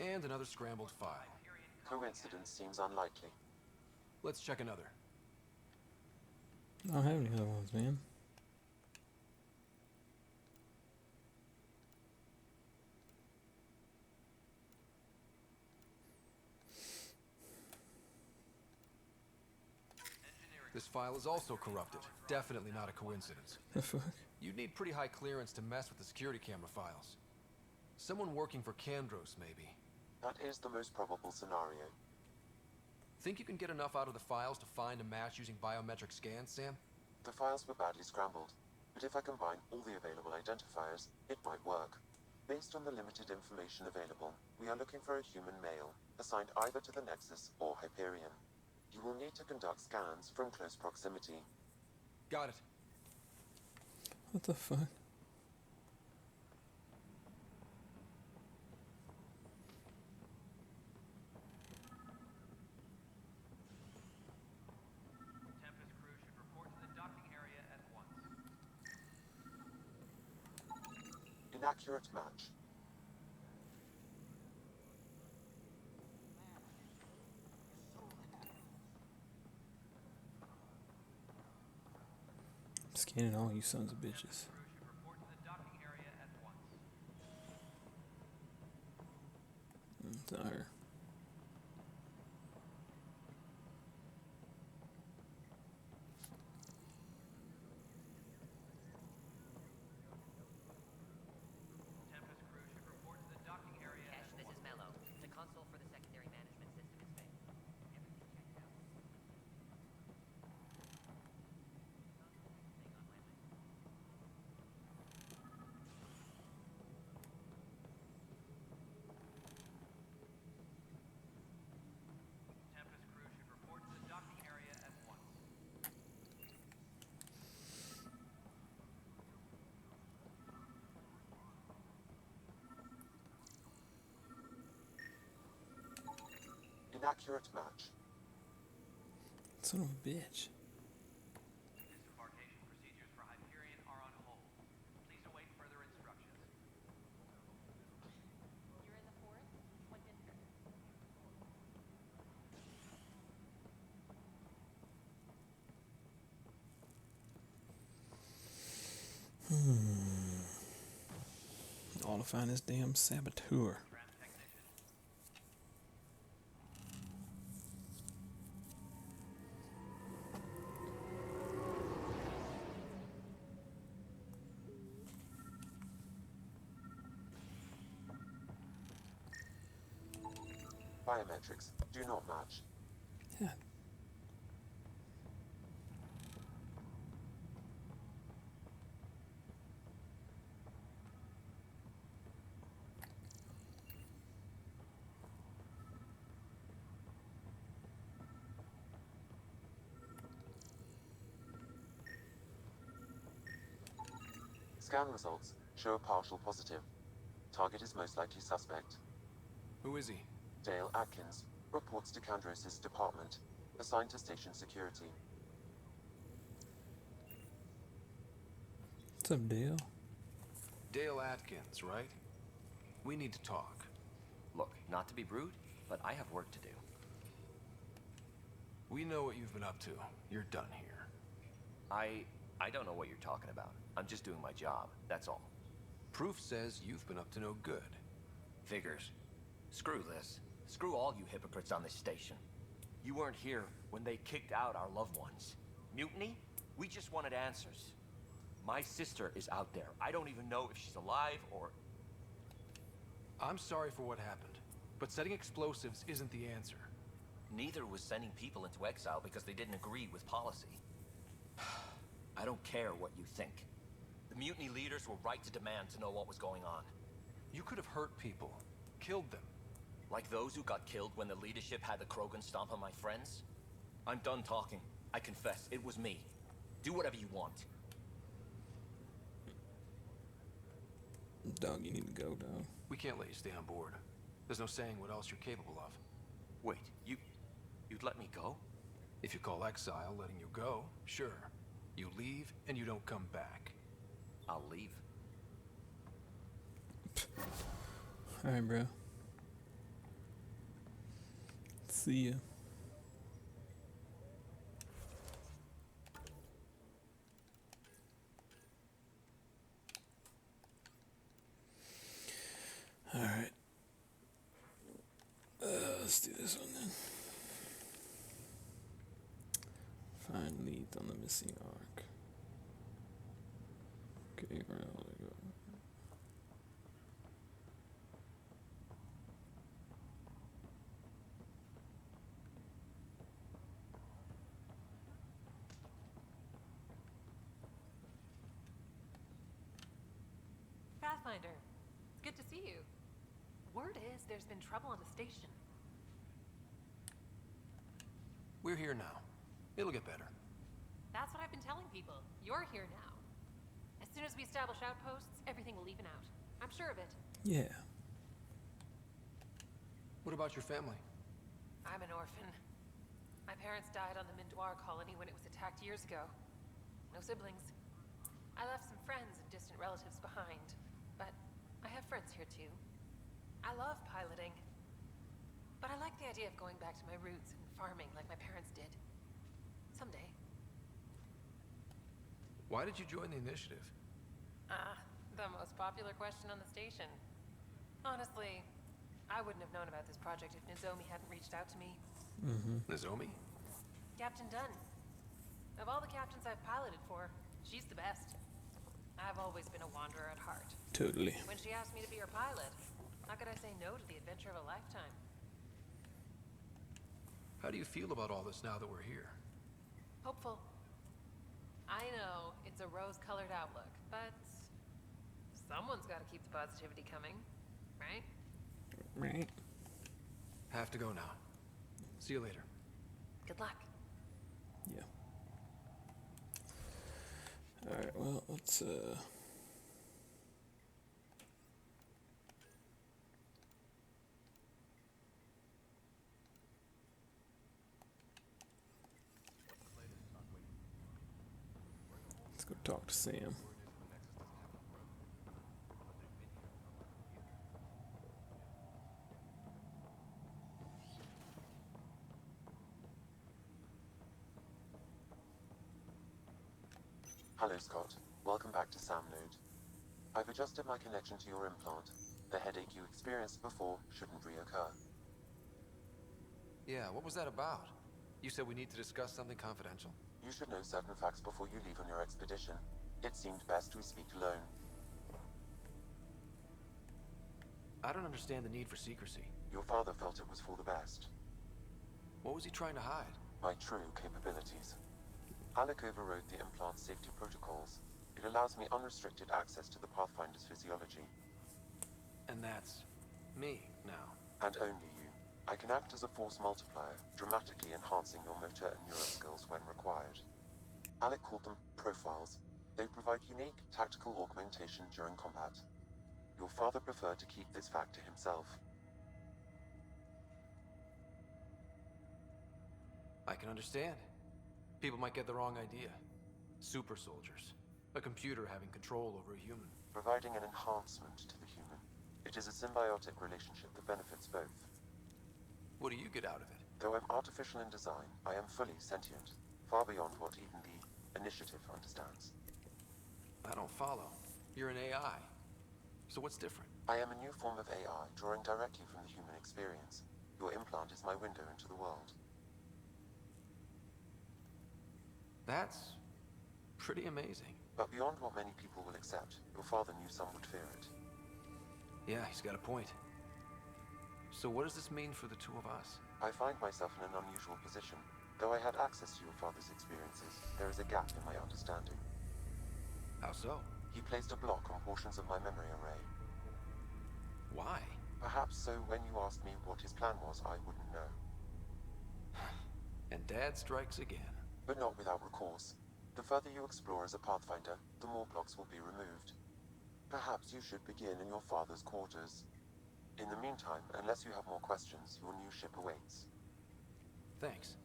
And another scrambled file. Coincidence seems unlikely. Let's check another. I don't have any other ones, man. This file is also corrupted. Definitely not a coincidence. The fuck? You'd need pretty high clearance to mess with the security camera files. Someone working for Kandros, maybe. That is the most probable scenario. Think you can get enough out of the files to find a match using biometric scans, Sam? The files were badly scrambled, but if I combine all the available identifiers, it might work. Based on the limited information available, we are looking for a human male, assigned either to the Nexus or Hyperion. You will need to conduct scans from close proximity. Got it. What the fuck? Tempest crew should report to the docking area at once. Inaccurate match. Scanning all you sons of bitches. Report to the docking area at once. It's not her. Tempest crew should report to the docking area at This once. is Mello. The console for the secondary management system is fixed. Everything checked out. Tempest crew should report to the docking area at once. Inaccurate match. Son of a bitch. Disembarkation procedures for Hyperion are on hold. Please await further instructions. You're in the forest? What district? All to find this damn saboteur. Biometrics do not match. Yeah. Scan results show a partial positive. Target is most likely suspect. Who is he? Dale Atkins reports to Kandros' department, assigned to station security. What's up, Dale? Dale Atkins, right? We need to talk. Look, not to be rude, but I have work to do. We know what you've been up to. You're done here. I don't know what you're talking about. I'm just doing my job, that's all. Proof says you've been up to no good. Figures. Screw this. Screw all you hypocrites on this station. You weren't here when they kicked out our loved ones. Mutiny? We just wanted answers. My sister is out there. I don't even know if she's alive or... I'm sorry for what happened, but setting explosives isn't the answer. Neither was sending people into exile because they didn't agree with policy. I don't care what you think. The mutiny leaders were right to demand to know what was going on. You could have hurt people, killed them. Like those who got killed when the leadership had the Krogan stomp on my friends? I'm done talking. I confess, it was me. Do whatever you want. Dog, you need to go, dog. We can't let you stay on board. There's no saying what else you're capable of. Wait, you'd let me go? If you call exile letting you go, sure. You leave and you don't come back. I'll leave. Alright, bro. See ya. Alright. Let's do this one then. Find leads on the missing arc. Okay, where the hell did I go? Pathfinder, it's good to see you. Word is there's been trouble on the station. We're here now. It'll get better. That's what I've been telling people. You're here now. As soon as we establish outposts, everything will even out. I'm sure of it. Yeah. What about your family? I'm an orphan. My parents died on the Mindoir colony when it was attacked years ago. No siblings. I left some friends and distant relatives behind, but I have friends here too. I love piloting, but I like the idea of going back to my roots and farming like my parents did. Someday. Why did you join the initiative? The most popular question on the station. Honestly, I wouldn't have known about this project if Nozomi hadn't reached out to me. Nozomi? Captain Dunn. Of all the captains I've piloted for, she's the best. I've always been a wanderer at heart. Totally. When she asked me to be her pilot, how could I say no to the adventure of a lifetime? How do you feel about all this now that we're here? Hopeful. I know it's a rose-colored outlook, but someone's got to keep the positivity coming, right? Right. Have to go now. See you later. Good luck. Yeah. Alright, well, let's go talk to Sam. Hello, Scott. Welcome back to Sam Node. I've adjusted my connection to your implant. The headache you experienced before shouldn't reoccur. Yeah, what was that about? You said we need to discuss something confidential. You should know certain facts before you leave on your expedition. It seemed best we speak alone. I don't understand the need for secrecy. Your father felt it was for the best. What was he trying to hide? My true capabilities. Alec overrode the implant safety protocols. It allows me unrestricted access to the Pathfinder's physiology. And that's me now. And only you. I can act as a force multiplier, dramatically enhancing your motor and neural skills when required. Alec called them profiles. They provide unique tactical augmentation during combat. Your father preferred to keep this fact to himself. I can understand. People might get the wrong idea. Super soldiers. A computer having control over a human. Providing an enhancement to the human. It is a symbiotic relationship that benefits both. What do you get out of it? Though I'm artificial in design, I am fully sentient. Far beyond what even the Initiative understands. I don't follow. You're an AI. So what's different? I am a new form of AI, drawing directly from the human experience. Your implant is my window into the world. That's pretty amazing. But beyond what many people will accept, your father knew some would fear it. Yeah, he's got a point. So what does this mean for the two of us? I find myself in an unusual position. Though I had access to your father's experiences, there is a gap in my understanding. How so? He placed a block on portions of my memory array. Why? Perhaps so when you asked me what his plan was, I wouldn't know. And Dad strikes again. But not without recourse. The further you explore as a Pathfinder, the more blocks will be removed. Perhaps you should begin in your father's quarters. In the meantime, unless you have more questions, your new ship awaits. Thanks.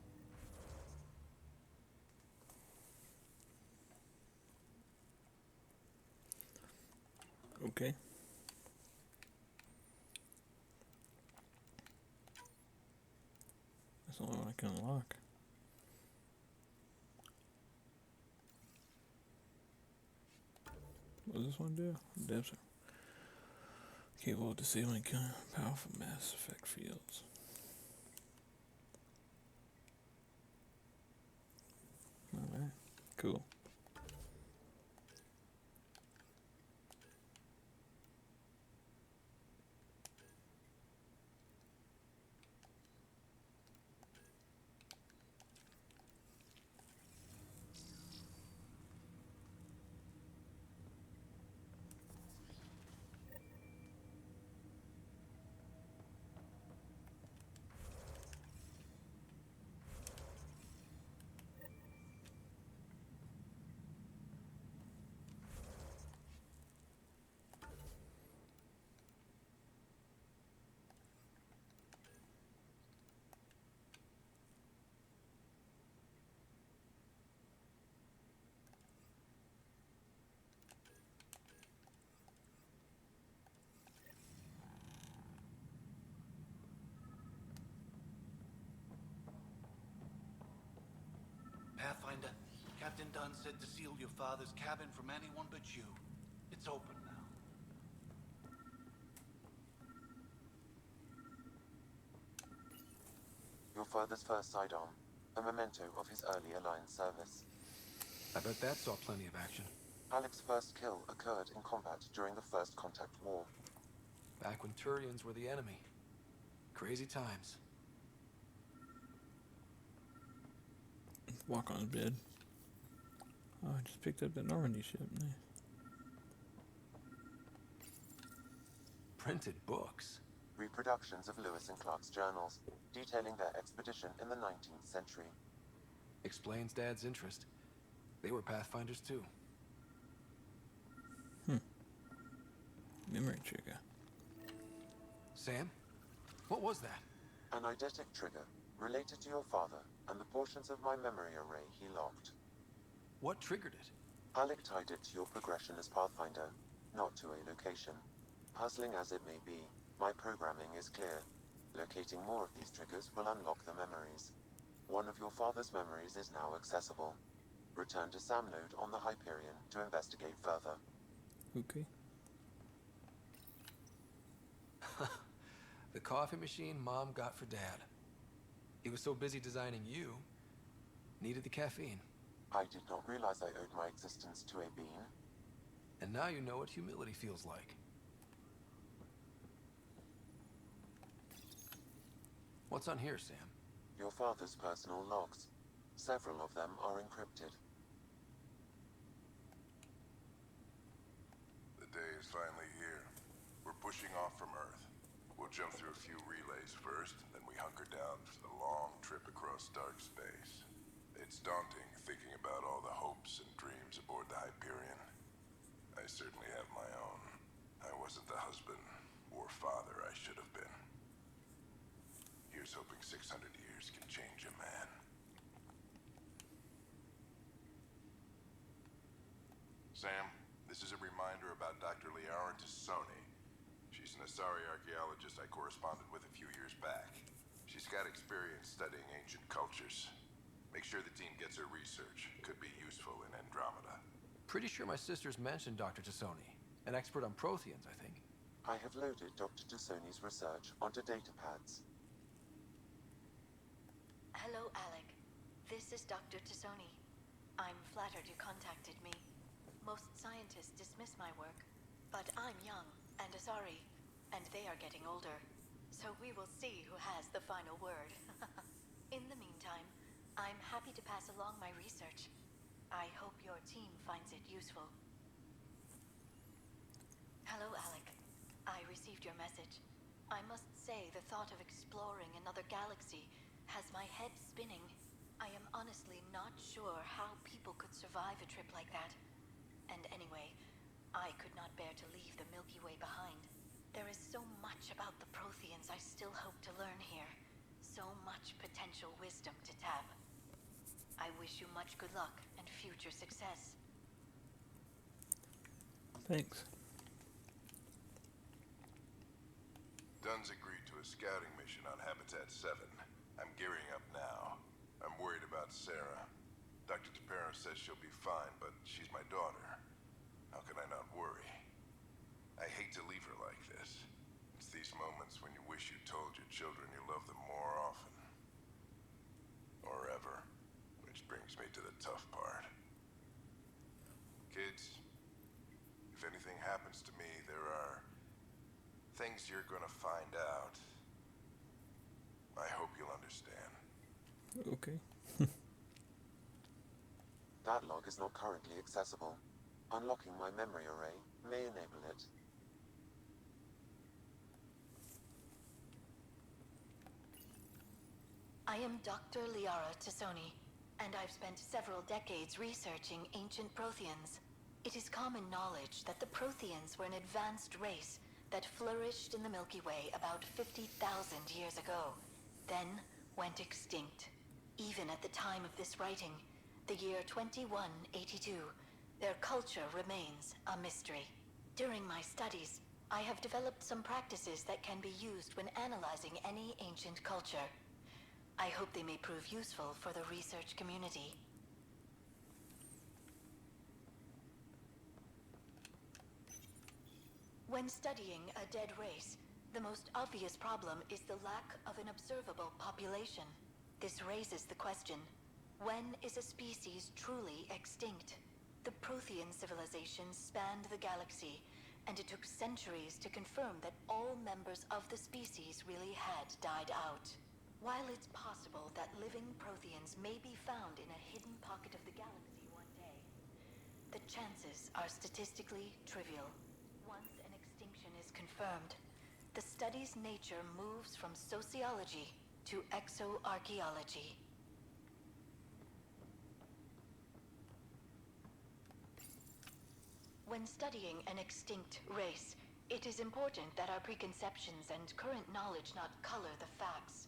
Okay. That's the only one I can unlock. What does this one do? Depths are capable of disabling powerful mass effect fields. Alright, cool. Pathfinder, Captain Dunn said to seal your father's cabin from anyone but you. It's open now. Your father's first sidearm, a memento of his early Alliance service. I bet that saw plenty of action. Alec's first kill occurred in combat during the First Contact War. Back when Turians were the enemy. Crazy times. Walk on his bed. Oh, I just picked up the Normandy ship. Nice. Printed books. Reproductions of Lewis and Clark's journals, detailing their expedition in the 19th century. Explains Dad's interest. They were Pathfinders too. Memory trigger. Sam? What was that? An eidetic trigger, related to your father, and the portions of my memory array he locked. What triggered it? Alec tied it to your progression as Pathfinder, not to a location. Puzzling as it may be, my programming is clear. Locating more of these triggers will unlock the memories. One of your father's memories is now accessible. Return to Sam Node on the Hyperion to investigate further. Okay. The coffee machine Mom got for Dad. He was so busy designing you, needed the caffeine. I did not realize I owed my existence to a being. And now you know what humility feels like. What's on here, Sam? Your father's personal logs. Several of them are encrypted. The day is finally here. We're pushing off from Earth. We'll jump through a few relays first, then we hunker down for the long trip across dark space. It's daunting thinking about all the hopes and dreams aboard the Hyperion. I certainly have my own. I wasn't the husband or father I should have been. Here's hoping 600 years can change a man. Sam, this is a reminder about Dr. Liara Tassoni. She's an Asari archaeologist I corresponded with a few years back. She's got experience studying ancient cultures. Make sure the team gets her research. Could be useful in Andromeda. Pretty sure my sisters mentioned Dr. Tassoni. An expert on Protheans, I think. I have loaded Dr. Tassoni's research onto datapads. Hello, Alec. This is Dr. Tassoni. I'm flattered you contacted me. Most scientists dismiss my work, but I'm young and Asari, and they are getting older. So we will see who has the final word. In the meantime, I'm happy to pass along my research. I hope your team finds it useful. Hello, Alec. I received your message. I must say the thought of exploring another galaxy has my head spinning. I am honestly not sure how people could survive a trip like that. And anyway, I could not bear to leave the Milky Way behind. There is so much about the Protheans I still hope to learn here. So much potential wisdom to tap. I wish you much good luck and future success. Thanks. Dunn's agreed to a scouting mission on Habitat 7. I'm gearing up now. I'm worried about Sarah. Dr. Tapero says she'll be fine, but she's my daughter. How can I not worry? I hate to leave her like this. It's these moments when you wish you told your children you love them more often. Or ever. Which brings me to the tough part. Kids, if anything happens to me, there are things you're gonna find out. I hope you'll understand. Okay. That log is not currently accessible. Unlocking my memory array may enable it. I am Dr. Liara Tassoni, and I've spent several decades researching ancient Protheans. It is common knowledge that the Protheans were an advanced race that flourished in the Milky Way about 50,000 years ago, then went extinct. Even at the time of this writing, the year 2182, their culture remains a mystery. During my studies, I have developed some practices that can be used when analyzing any ancient culture. I hope they may prove useful for the research community. When studying a dead race, the most obvious problem is the lack of an observable population. This raises the question, when is a species truly extinct? The Prothean civilization spanned the galaxy, and it took centuries to confirm that all members of the species really had died out. While it's possible that living Protheans may be found in a hidden pocket of the galaxy one day, the chances are statistically trivial. Once an extinction is confirmed, the study's nature moves from sociology to exoarchaeology. When studying an extinct race, it is important that our preconceptions and current knowledge not color the facts.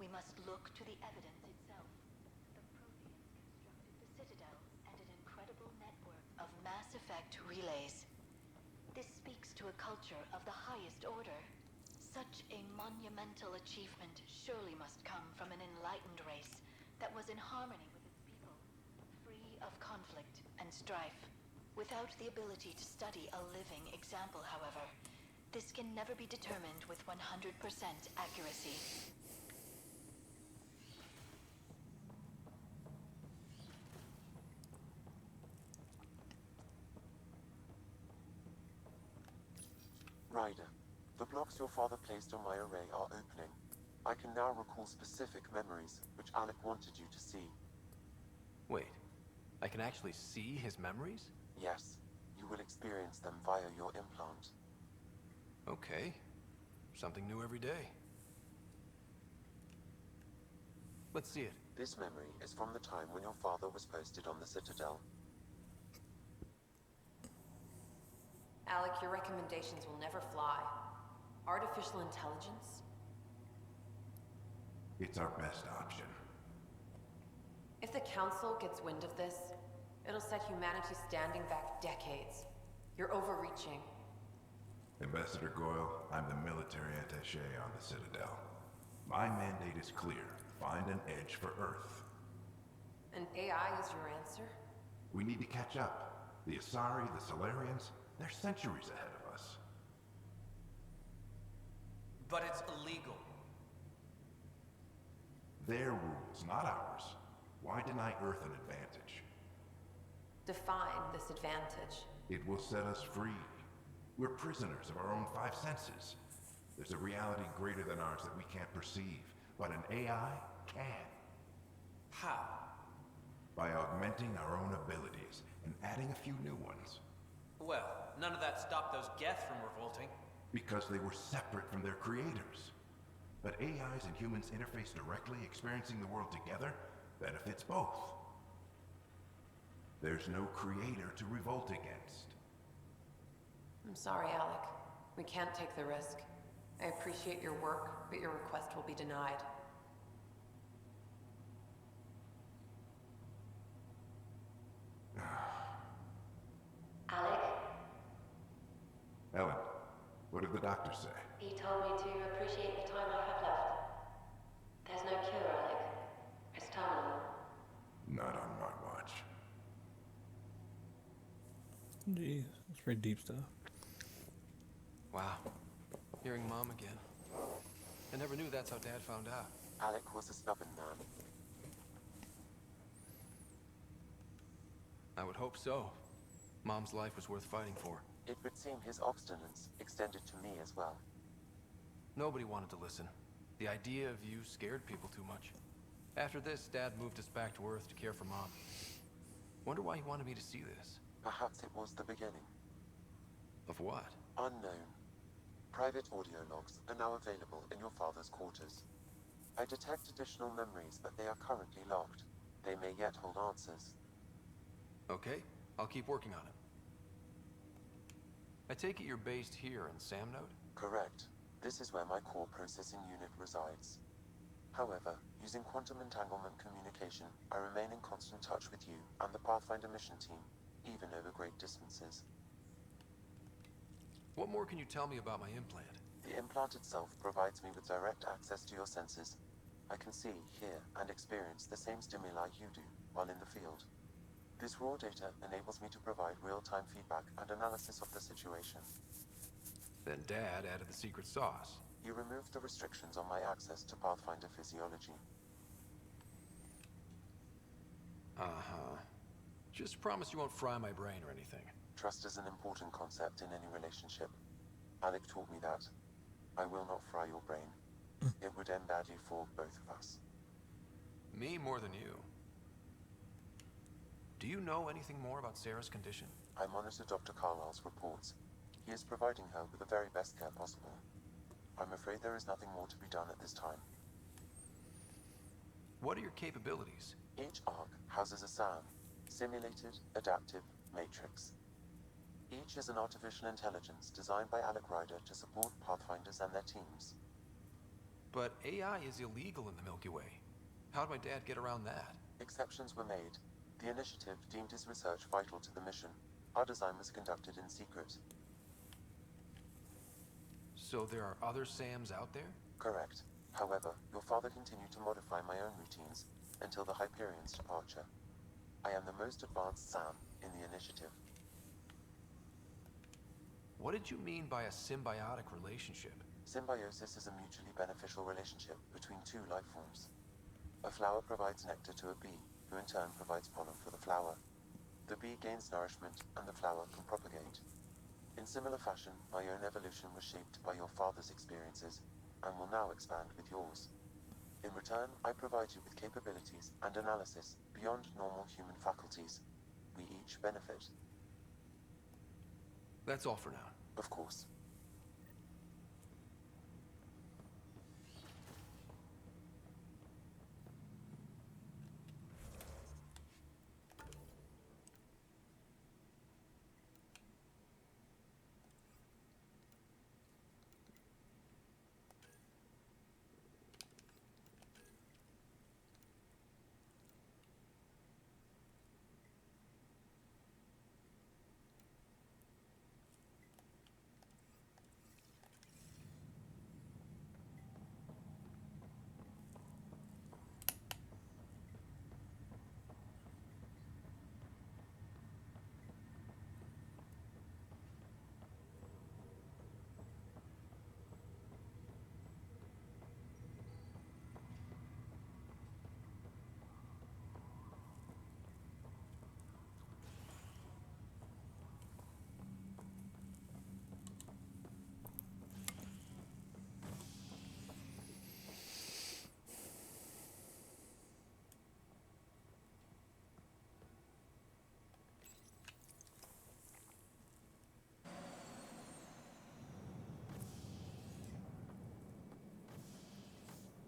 We must look to the evidence itself. The Protheans constructed the Citadel and an incredible network of Mass Effect relays. This speaks to a culture of the highest order. Such a monumental achievement surely must come from an enlightened race that was in harmony with its people, free of conflict and strife. Without the ability to study a living example, however, this can never be determined with 100% accuracy. Ryder, the blocks your father placed on my array are opening. I can now recall specific memories, which Alec wanted you to see. Wait, I can actually see his memories? Yes, you will experience them via your implant. Okay. Something new every day. Let's see it. This memory is from the time when your father was posted on the Citadel. Alec, your recommendations will never fly. Artificial intelligence? It's our best option. If the Council gets wind of this, it'll set humanity standing back decades. You're overreaching. Ambassador Goyle, I'm the military attaché on the Citadel. My mandate is clear. Find an edge for Earth. And AI is your answer? We need to catch up. The Asari, the Solarians, they're centuries ahead of us. But it's illegal. Their rules, not ours. Why deny Earth an advantage? Define this advantage. It will set us free. We're prisoners of our own five senses. There's a reality greater than ours that we can't perceive, but an AI can. How? By augmenting our own abilities and adding a few new ones. Well, none of that stopped those Geth from revolting. Because they were separate from their creators. But AIs and humans interface directly, experiencing the world together, benefits both. There's no creator to revolt against. I'm sorry, Alec. We can't take the risk. I appreciate your work, but your request will be denied. Alec? Ellen, what did the doctor say? He told me to appreciate the time I have left. There's no cure, Alec. It's terminal. Not on my watch. Jeez, that's pretty deep stuff. Wow. Hearing Mom again. I never knew that's how Dad found out. Alec was a stubborn man. I would hope so. Mom's life was worth fighting for. It would seem his obstinance extended to me as well. Nobody wanted to listen. The idea of you scared people too much. After this, Dad moved us back to Earth to care for Mom. Wonder why he wanted me to see this. Perhaps it was the beginning. Of what? Unknown. Private audio logs are now available in your father's quarters. I detect additional memories, but they are currently locked. They may yet hold answers. Okay, I'll keep working on it. I take it you're based here in Samnode? Correct. This is where my core processing unit resides. However, using quantum entanglement communication, I remain in constant touch with you and the Pathfinder mission team, even over great distances. What more can you tell me about my implant? The implant itself provides me with direct access to your senses. I can see, hear, and experience the same stimuli you do while in the field. This raw data enables me to provide real-time feedback and analysis of the situation. Then Dad added the secret sauce. You removed the restrictions on my access to Pathfinder physiology. Uh-huh. Just promise you won't fry my brain or anything. Trust is an important concept in any relationship. Alec taught me that. I will not fry your brain. It would end badly for both of us. Me more than you. Do you know anything more about Sarah's condition? I monitor Dr. Carlisle's reports. He is providing her with the very best care possible. I'm afraid there is nothing more to be done at this time. What are your capabilities? Each ARC houses a SAM, Simulated Adaptive Matrix. Each is an artificial intelligence designed by Alec Ryder to support Pathfinders and their teams. But AI is illegal in the Milky Way. How'd my dad get around that? Exceptions were made. The initiative deemed his research vital to the mission. Our design was conducted in secret. So there are other SAMs out there? Correct. However, your father continued to modify my own routines until the Hyperion's departure. I am the most advanced SAM in the initiative. What did you mean by a symbiotic relationship? Symbiosis is a mutually beneficial relationship between two life forms. A flower provides nectar to a bee, who in turn provides pollen for the flower. The bee gains nourishment, and the flower can propagate. In similar fashion, my own evolution was shaped by your father's experiences, and will now expand with yours. In return, I provide you with capabilities and analysis beyond normal human faculties. We each benefit. That's all for now. Of course.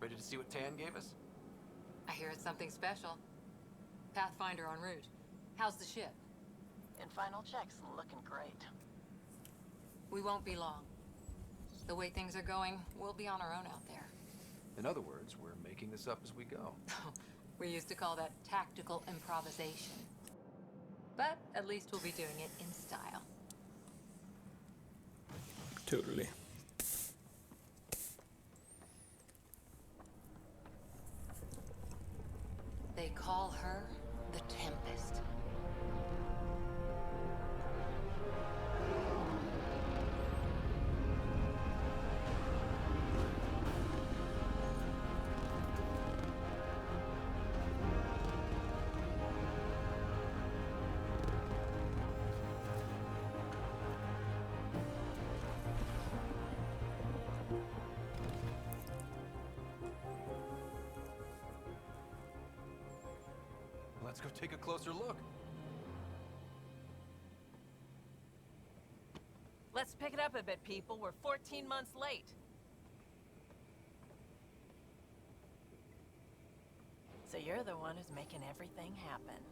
Ready to see what Tan gave us? I hear it's something special. Pathfinder en route. How's the ship? In final checks and looking great. We won't be long. The way things are going, we'll be on our own out there. In other words, we're making this up as we go. We used to call that tactical improvisation. But at least we'll be doing it in style. Totally. They call her the Tempest. Let's go take a closer look. Let's pick it up a bit, people. We're 14 months late. So you're the one who's making everything happen.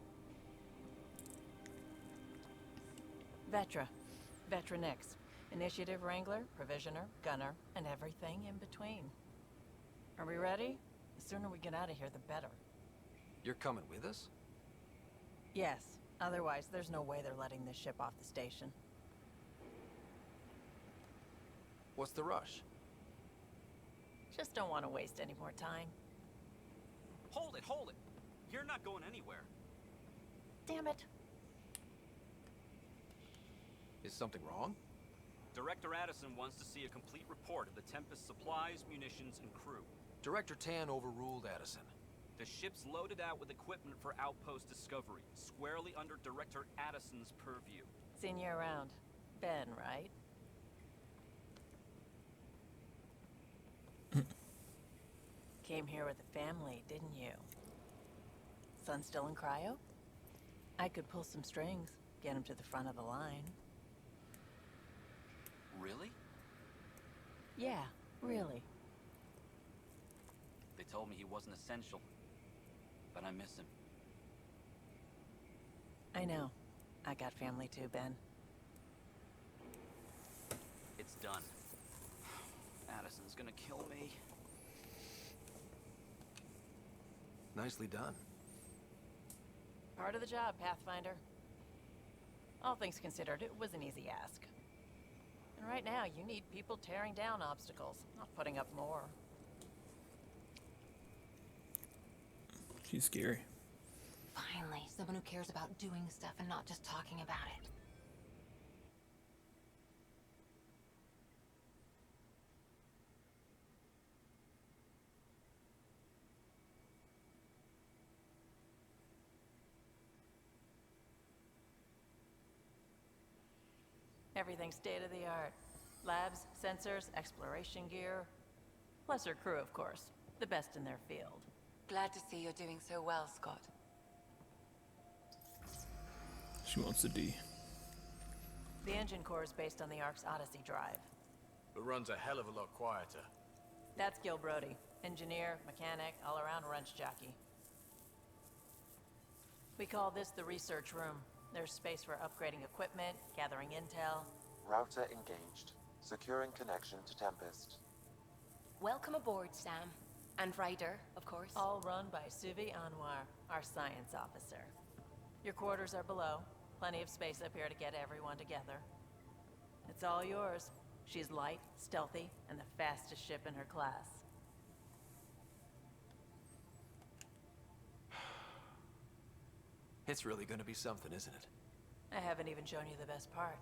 Vetra. Vetra Nix. Initiative Wrangler, Provisioner, Gunner, and everything in between. Are we ready? The sooner we get out of here, the better. You're coming with us? Yes. Otherwise, there's no way they're letting this ship off the station. What's the rush? Just don't want to waste any more time. Hold it, hold it! You're not going anywhere. Damn it. Is something wrong? Director Addison wants to see a complete report of the Tempest supplies, munitions, and crew. Director Tan overruled Addison. The ship's loaded out with equipment for Outpost Discovery, squarely under Director Addison's purview. Seen you around. Ben, right? Came here with a family, didn't you? Son still in cryo? I could pull some strings, get him to the front of the line. Really? Yeah, really. They told me he wasn't essential, but I miss him. I know. I got family too, Ben. It's done. Addison's gonna kill me. Nicely done. Part of the job, Pathfinder. All things considered, it was an easy ask. And right now, you need people tearing down obstacles, not putting up more. She's scary. Finally, someone who cares about doing stuff and not just talking about it. Everything's state-of-the-art. Labs, sensors, exploration gear. Plus her crew, of course. The best in their field. Glad to see you're doing so well, Scott. She wants a D. The engine core is based on the Ark's Odyssey drive. It runs a hell of a lot quieter. That's Gil Brody. Engineer, mechanic, all-around wrench jockey. We call this the research room. There's space for upgrading equipment, gathering intel. Router engaged. Securing connection to Tempest. Welcome aboard, Sam. And Ryder, of course. All run by Suvi Anwar, our science officer. Your quarters are below. Plenty of space up here to get everyone together. It's all yours. She's light, stealthy, and the fastest ship in her class. It's really gonna be something, isn't it? I haven't even shown you the best part.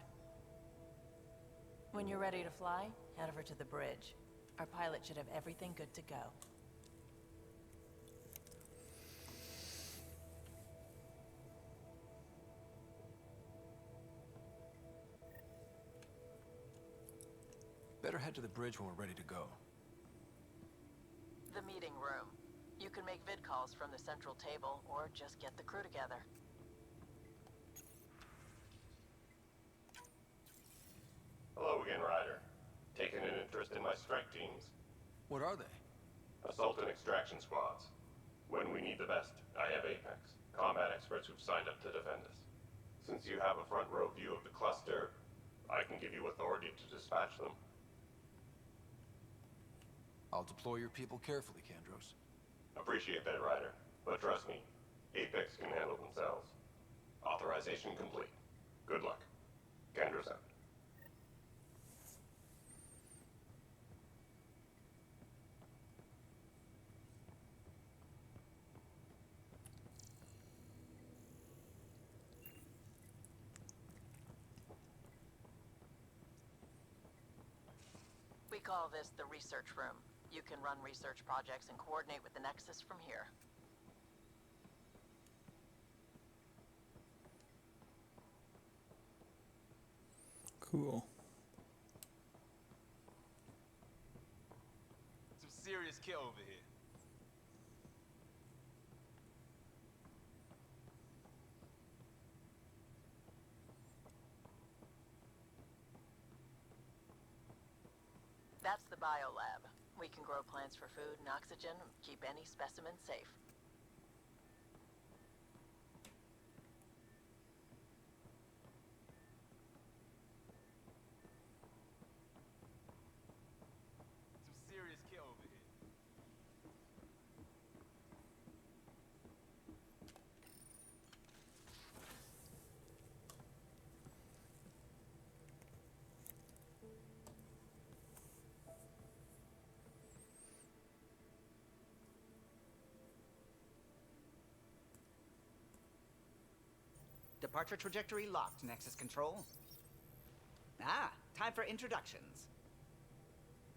When you're ready to fly, head over to the bridge. Our pilot should have everything good to go. Better head to the bridge when we're ready to go. The meeting room. You can make vid calls from the central table, or just get the crew together. Hello again, Ryder. Taking an interest in my strike teams. What are they? Assault and extraction squads. When we need the best, I have Apex, combat experts who've signed up to defend us. Since you have a front row view of the cluster, I can give you authority to dispatch them. I'll deploy your people carefully, Kandros. Appreciate that, Ryder. But trust me, Apex can handle themselves. Authorization complete. Good luck. Kandros out. We call this the research room. You can run research projects and coordinate with the Nexus from here. Cool. Some serious kit over here. That's the biolab. We can grow plants for food and oxygen, keep any specimen safe. Some serious kit over here. Departure trajectory locked, Nexus Control. Ah, time for introductions.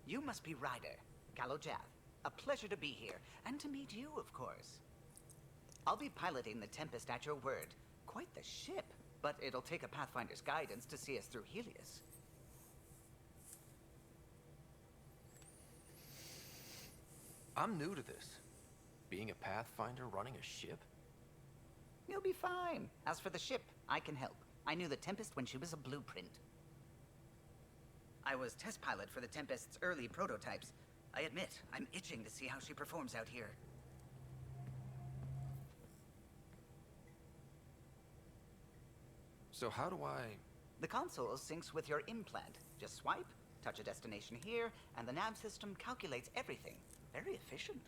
You must be Ryder, Calo Jath. A pleasure to be here, and to meet you, of course. I'll be piloting the Tempest at your word. Quite the ship, but it'll take a Pathfinder's guidance to see us through Helios. I'm new to this. Being a Pathfinder running a ship? You'll be fine. As for the ship, I can help. I knew the Tempest when she was a blueprint. I was test pilot for the Tempest's early prototypes. I admit, I'm itching to see how she performs out here. So how do I... The console syncs with your implant. Just swipe, touch a destination here, and the nav system calculates everything. Very efficient.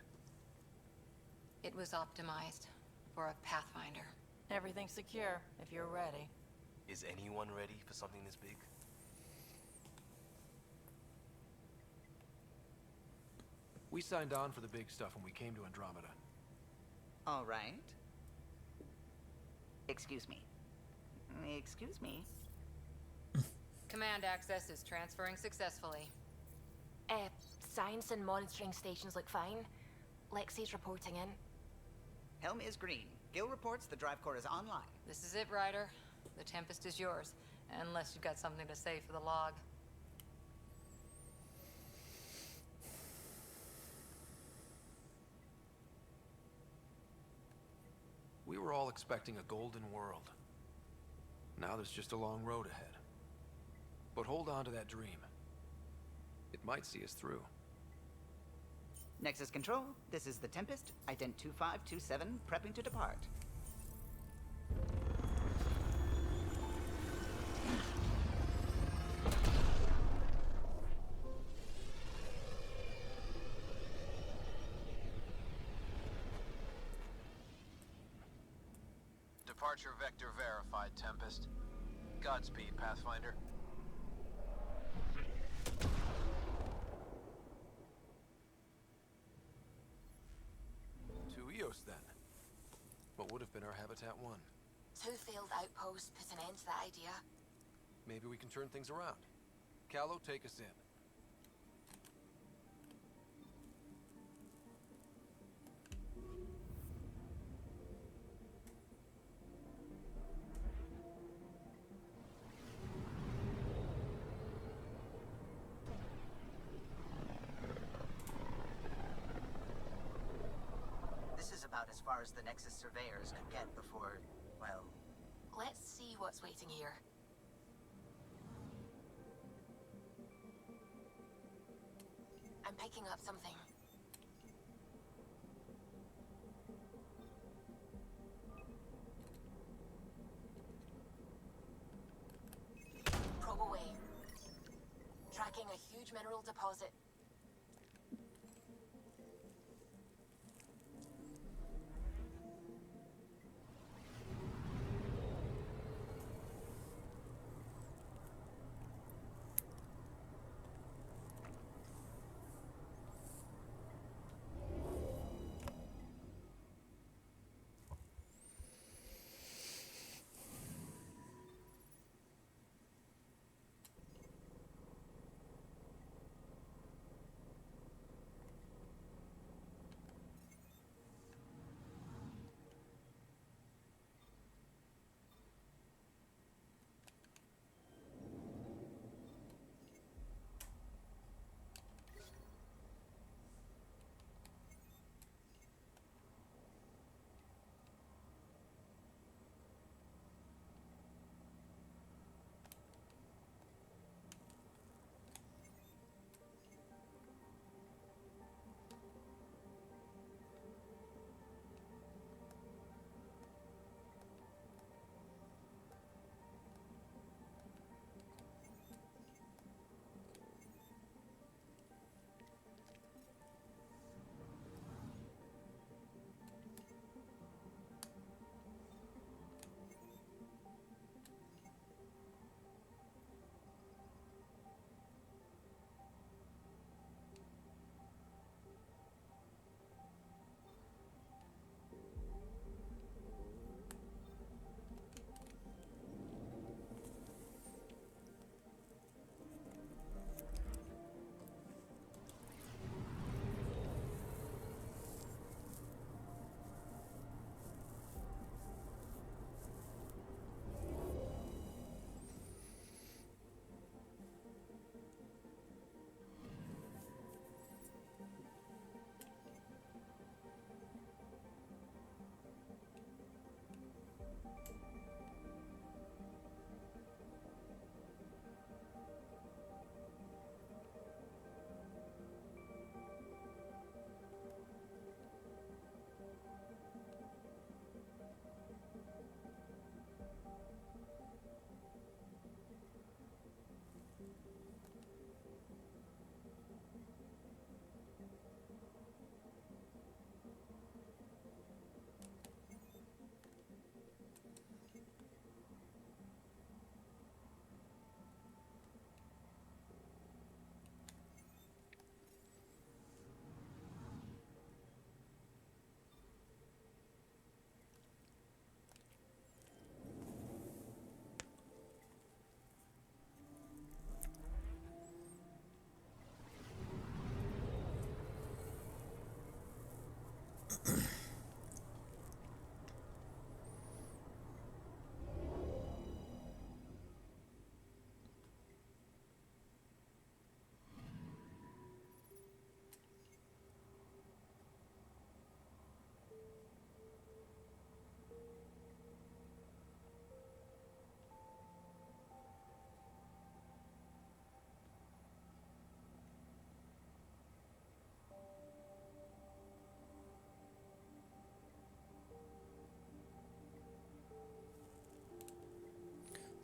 It was optimized for a Pathfinder. Everything's secure, if you're ready. Is anyone ready for something this big? We signed on for the big stuff when we came to Andromeda. All right. Excuse me. Excuse me. Command access is transferring successfully. Science and monitoring stations look fine. Lexi's reporting in. Helm is green. Gil reports the drive core is online. This is it, Ryder. The Tempest is yours. Unless you've got something to say for the log. We were all expecting a golden world. Now there's just a long road ahead. But hold on to that dream. It might see us through. Nexus Control, this is the Tempest. Ident 2527, prepping to depart. Departure vector verified, Tempest. Godspeed, Pathfinder. To Eos, then. What would have been our Habitat 1? Two failed outposts put an end to that idea. Maybe we can turn things around. Calo, take us in. This is about as far as the Nexus surveyors could get before, well... Let's see what's waiting here. I'm picking up something. Probe away. huge mineral deposit.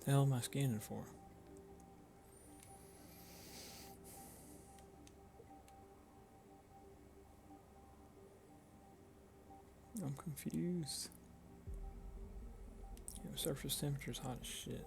The hell am I scanning for? I'm confused. Yeah, surface temperature's hot as shit.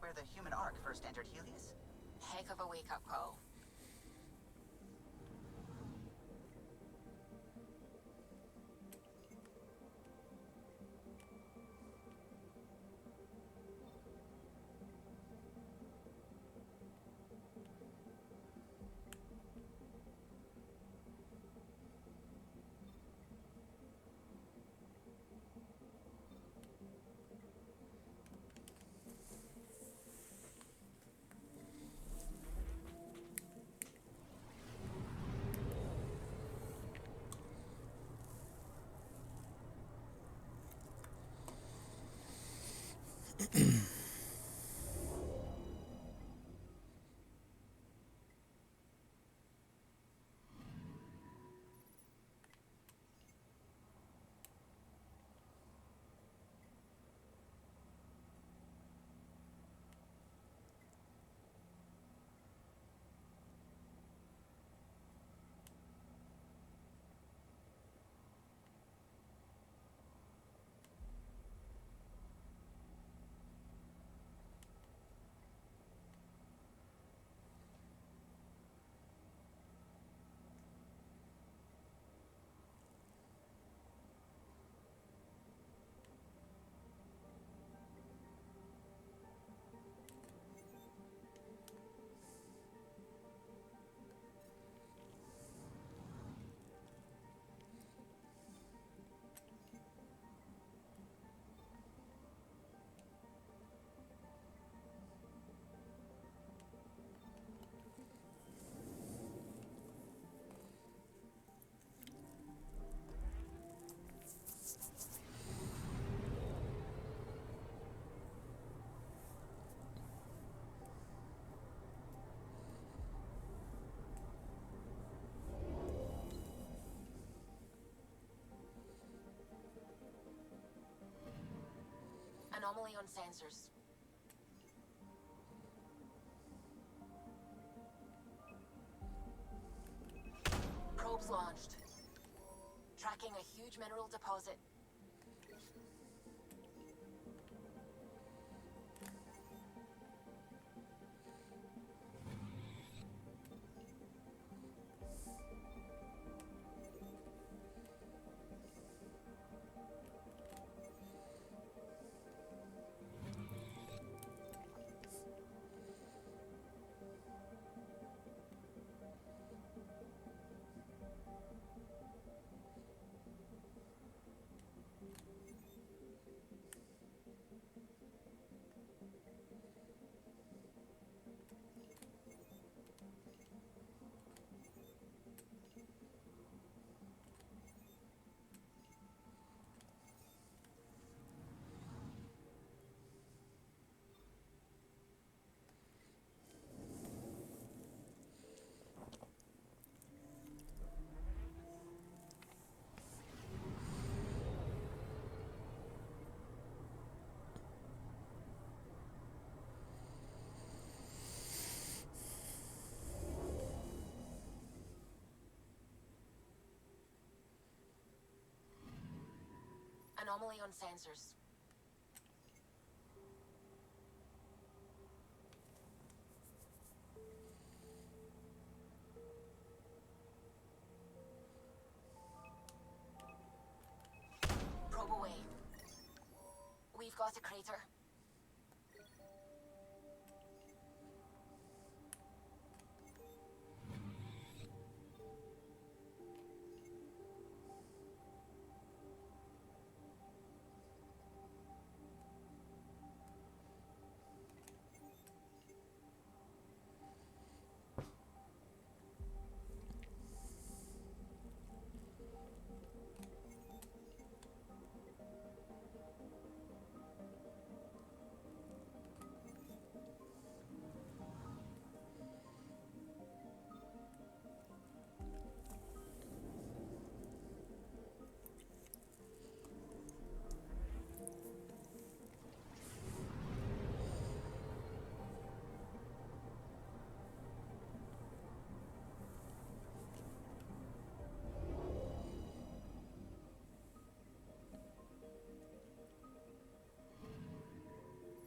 where the human ark first entered Helios? Heck of a wake-up call. Anomaly on sensors. Probes launched. Tracking a huge mineral deposit. Anomaly on sensors. Probe away. We've got a crater.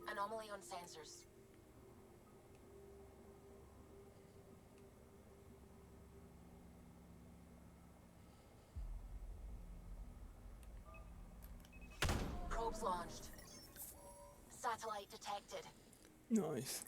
Anomaly on sensors. Probes launched. Satellite detected. Nice.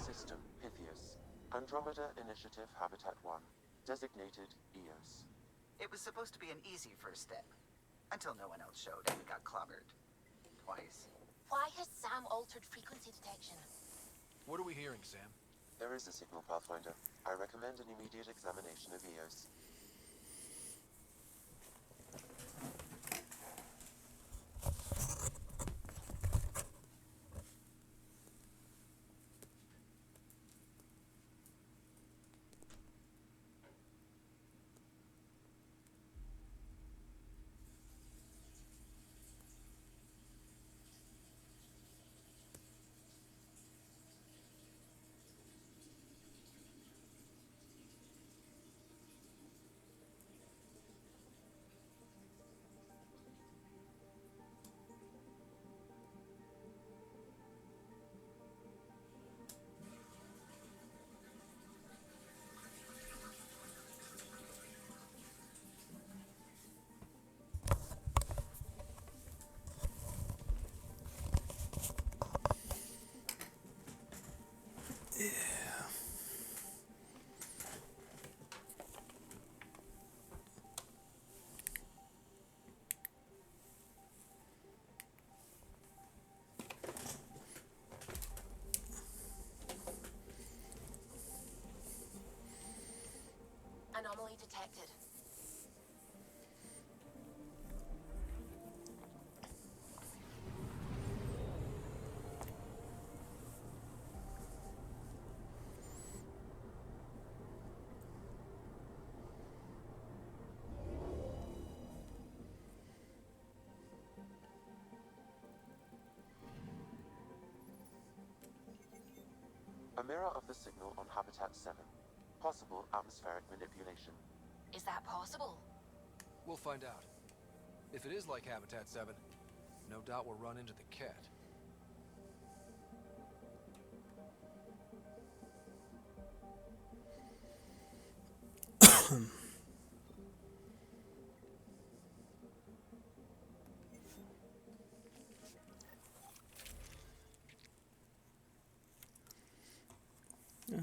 System Pythias. Andromeda Initiative Habitat 1. Designated EOS. It was supposed to be an easy first step. Until no one else showed and we got clobbered. Twice. Why has Sam altered frequency detection? What are we hearing, Sam? There is a signal, Pathfinder. I recommend an immediate examination of EOS. Anomaly detected. A mirror of the signal on Habitat 7. Possible atmospheric manipulation. Is that possible? We'll find out. If it is like Habitat 7, no doubt we'll run into the cat. Yeah.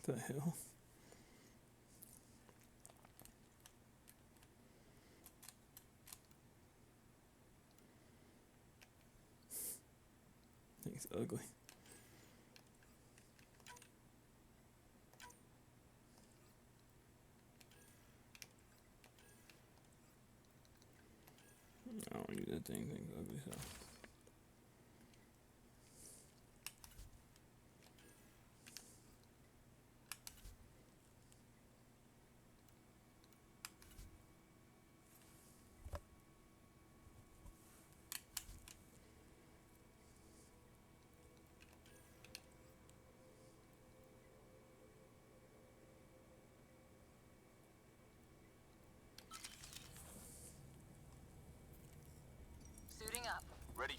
The hell? Thing's ugly. I don't use that thing. Thing's ugly so.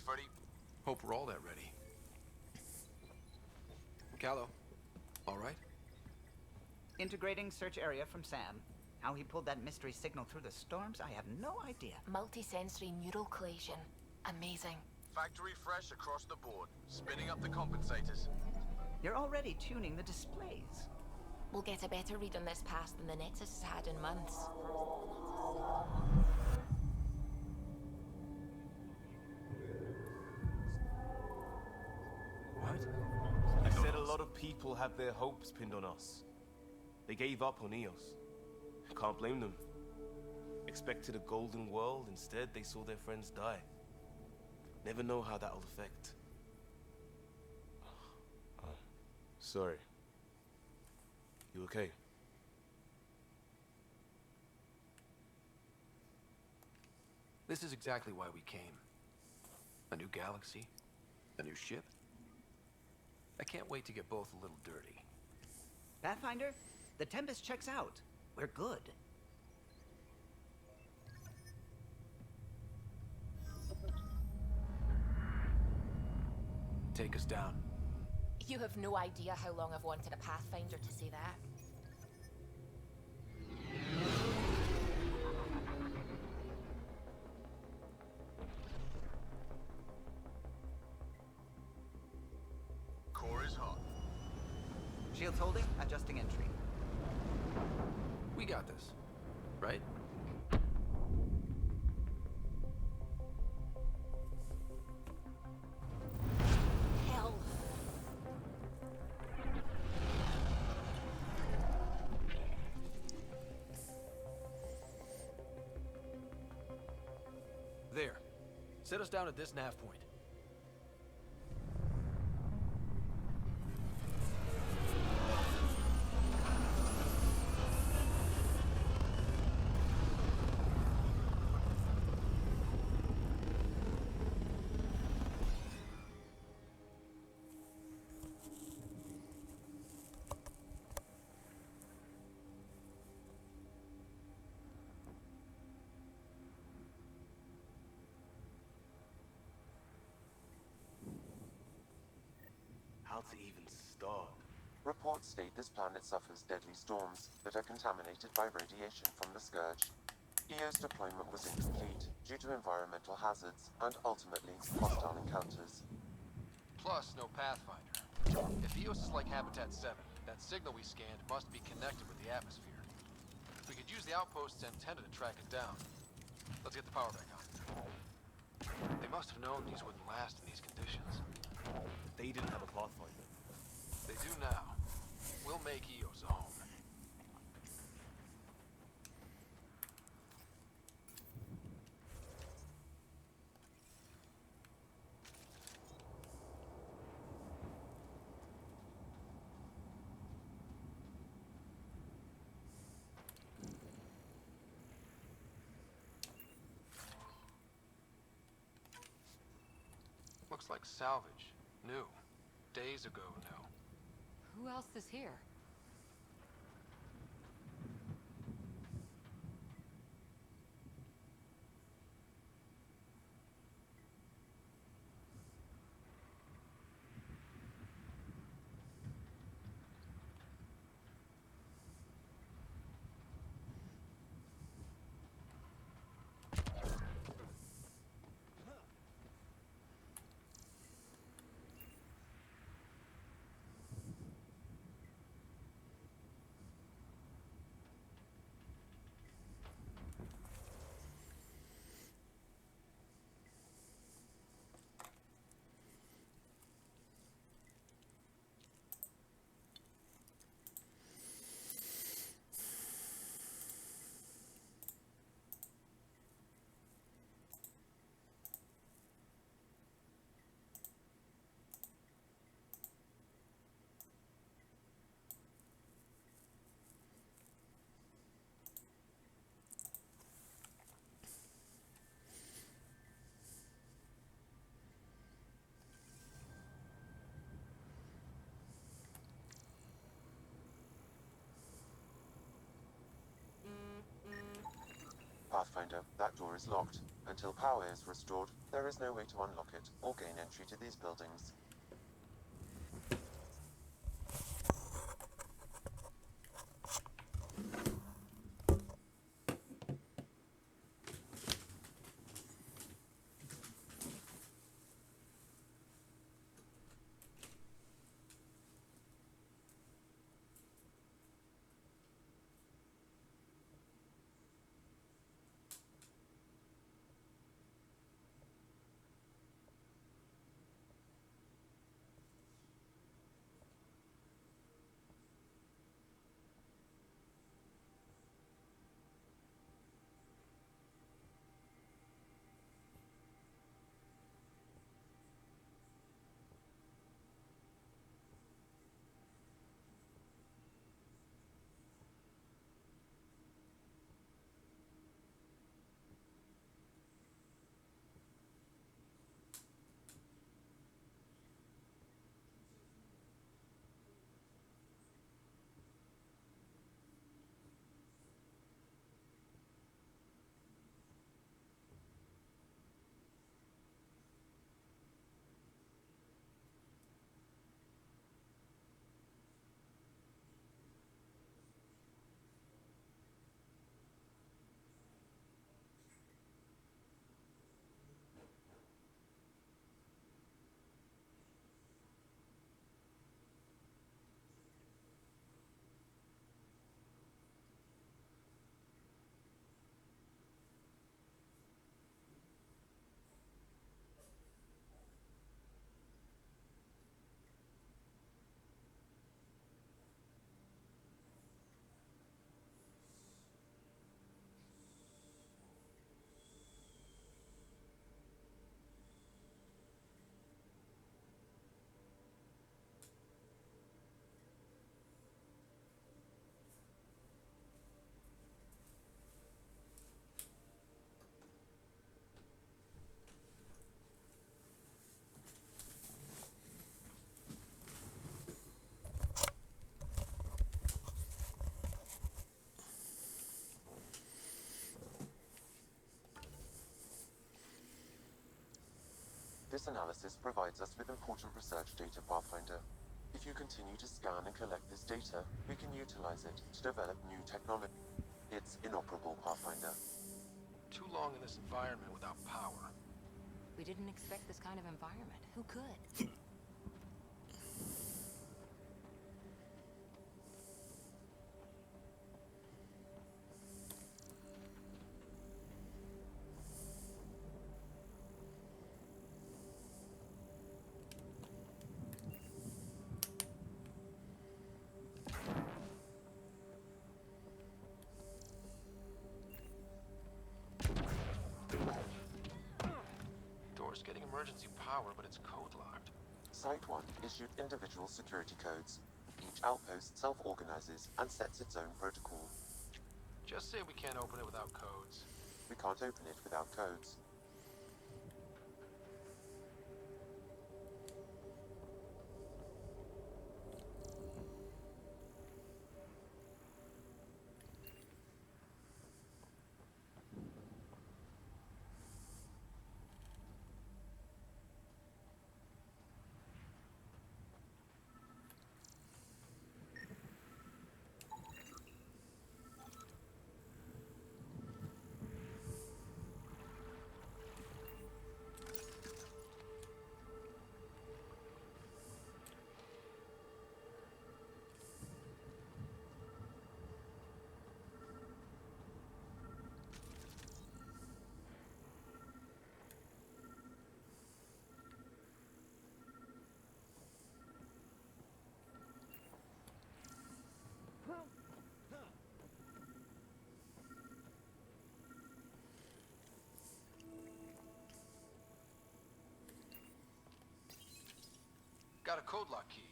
Freddy. Hope we're all that ready. Callow, all right? Integrating search area from Sam. How he pulled that mystery signal through the storms, I have no idea. Multisensory neural collation. Amazing. Factory fresh across the board. Spinning up the compensators. You're already tuning the displays. We'll get a better read on this pass than the Nexus has had in months. What? I said a lot of people have their hopes pinned on us. They gave up on Eos. Can't blame them. Expected a golden world, instead they saw their friends die. Never know how that'll affect. Sorry. You okay? This is exactly why we came. A new galaxy, a new ship. I can't wait to get both a little dirty. Pathfinder, the Tempest checks out. We're good. Take us down. You have no idea how long I've wanted a Pathfinder to say that. Core is hot. Shields holding, adjusting entry. We got this, right? Hell. There. Set us down at this nav point. How to even start? Reports state this planet suffers deadly storms that are contaminated by radiation from the Scourge. EO's deployment was incomplete due to environmental hazards and ultimately hostile encounters. Plus, no Pathfinder. If EOS is like Habitat 7, that signal we scanned must be connected with the atmosphere. We could use the outpost's antenna to track it down. Let's get the power back on. They must have known these wouldn't last in these conditions. They didn't have a Pathfinder. They do now. We'll make EOS a home. Looks like salvage. New. Days ago new. Who else is here? Pathfinder, that door is locked. Until power is restored, there is no way to unlock it or gain entry to these buildings. This analysis provides us with important research data, Pathfinder. If you continue to scan and collect this data, we can utilize it to develop new technology. It's inoperable, Pathfinder. Too long in this environment without power. We didn't expect this kind of environment. Who could? Door's getting emergency power, but it's code locked. Site 1 issued individual security codes. Each outpost self-organizes and sets its own protocol. Just say we can't open it without codes. We can't open it without codes. Got a code lock key.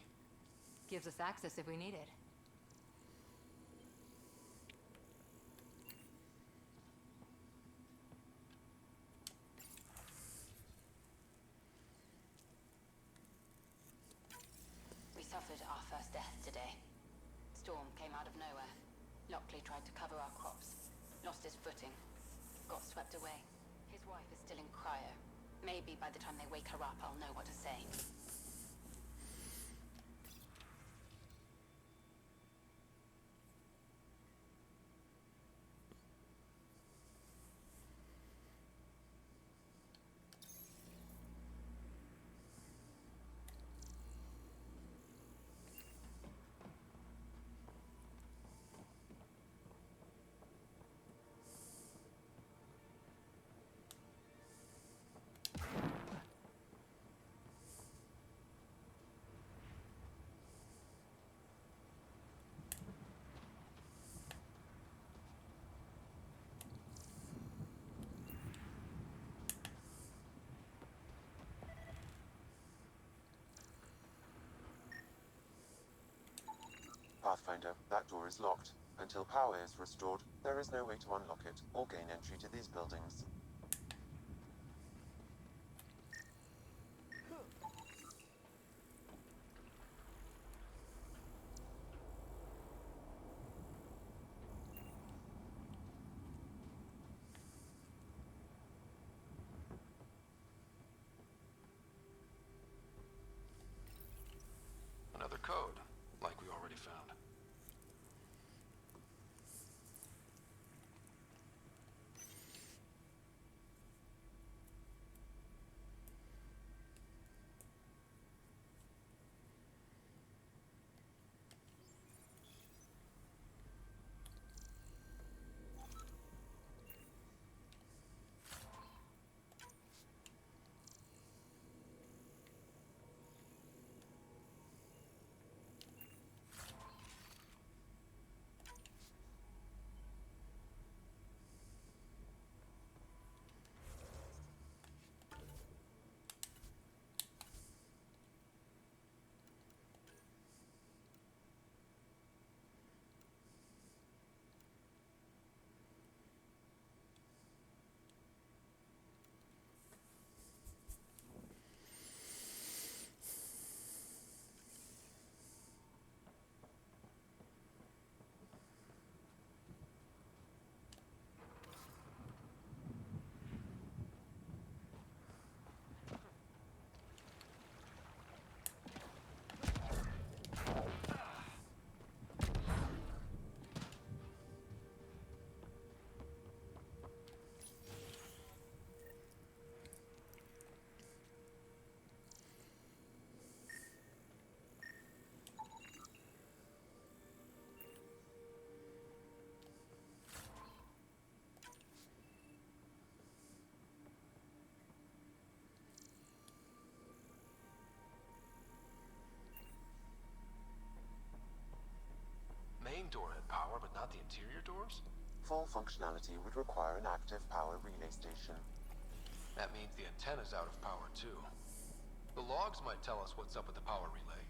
Gives us access if we need it. We suffered our first death today. Storm came out of nowhere. Lockley tried to cover our crops. Lost his footing. Got swept away. His wife is still in cryo. Maybe by the time they wake her up, I'll know what to say. Pathfinder, that door is locked. Until power is restored, there is no way to unlock it or gain entry to these buildings. Another code, like we already found. Main door had power, but not the interior doors? Full functionality would require an active power relay station. That means the antenna's out of power too. The logs might tell us what's up with the power relay.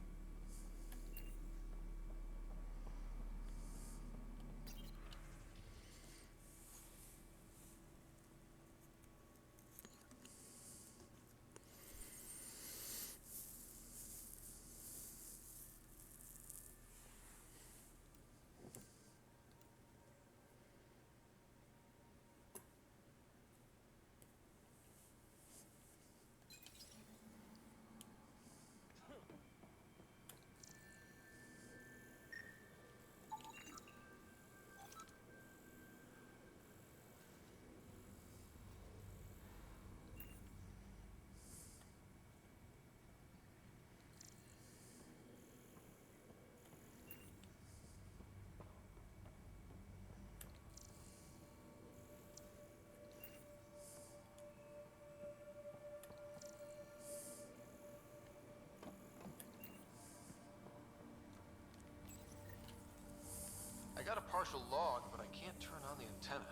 I got a partial log, but I can't turn on the antenna.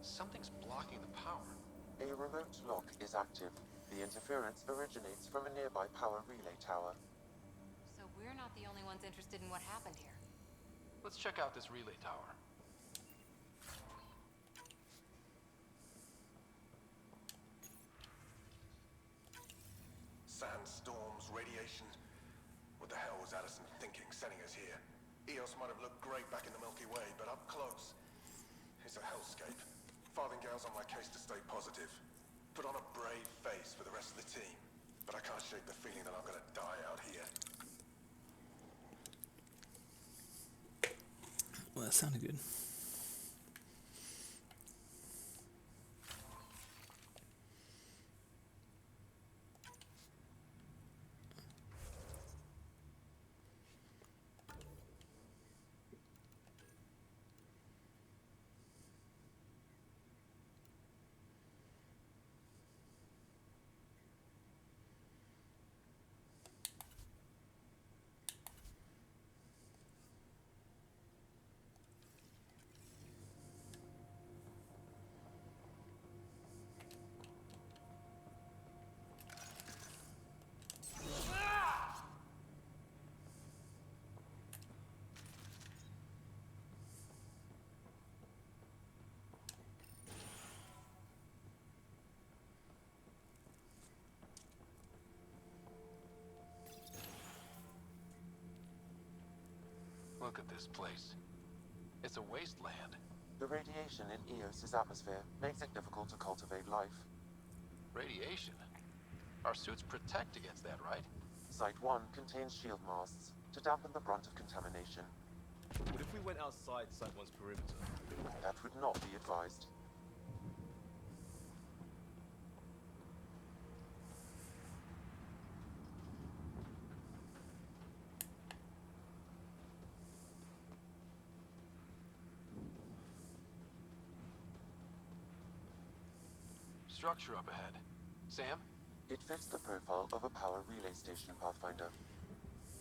Something's blocking the power. A remote lock is active. The interference originates from a nearby power relay tower. So we're not the only ones interested in what happened here. Let's check out this relay tower. Sandstorms, radiation. What the hell was Addison thinking, sending us here? Eos might have looked great back in the Milky Way, but up close, it's a hellscape. Farthingale's on my case to stay positive. Put on a brave face for the rest of the team. But I can't shake the feeling that I'm gonna die out here. Well, that sounded good. Look at this place. It's a wasteland. The radiation in Eos's atmosphere makes it difficult to cultivate life. Radiation? Our suits protect against that, right? Site 1 contains shield masts to dampen the brunt of contamination. What if we went outside Site 1's perimeter? That would not be advised. Structure up ahead. Sam? It fits the profile of a power relay station, Pathfinder.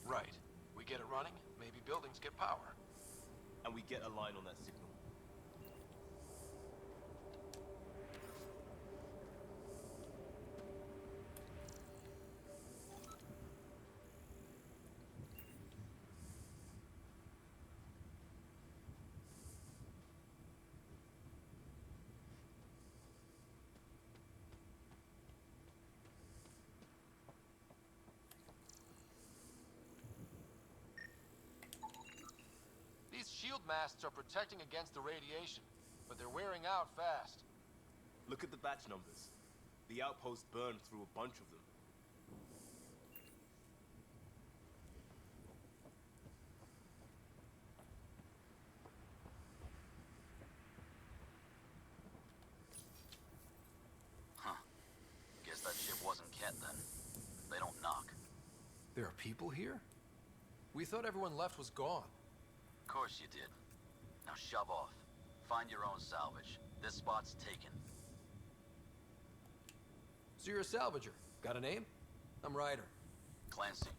Right. We get it running, maybe buildings get power. And we get a line on that signal. These shield masts are protecting against the radiation, but they're wearing out fast. Look at the batch numbers. The outpost burned through a bunch of them. Huh. Guess that ship wasn't Ket then. They don't knock. There are people here? We thought everyone left was gone. Of course you did. Now shove off. Find your own salvage. This spot's taken. So you're a salvager. Got a name? I'm Ryder. Clancy.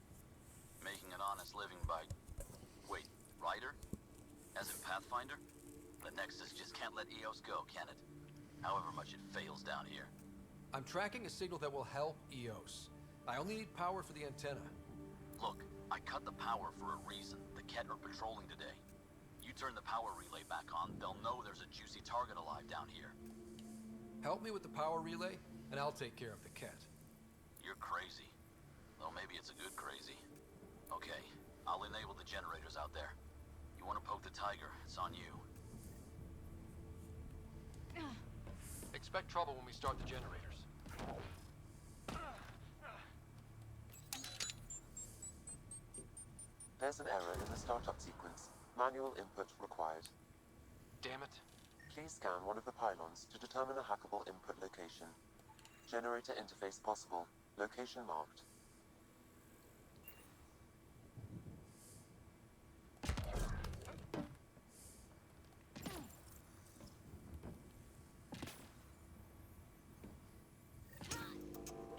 Making an honest living by... Wait, Ryder? As in Pathfinder? The Nexus just can't let Eos go, can it? However much it fails down here. I'm tracking a signal that will help Eos. I only need power for the antenna. Look, I cut the power for a reason. The Ket are patrolling today. You turn the power relay back on, they'll know there's a juicy target alive down here. Help me with the power relay, and I'll take care of the Ket. You're crazy. Though maybe it's a good crazy. Okay, I'll enable the generators out there. You want to poke the tiger, it's on you. Expect trouble when we start the generators. There's an error in the startup sequence. Manual input required. Damn it. Please scan one of the pylons to determine a hackable input location. Generator interface possible. Location marked.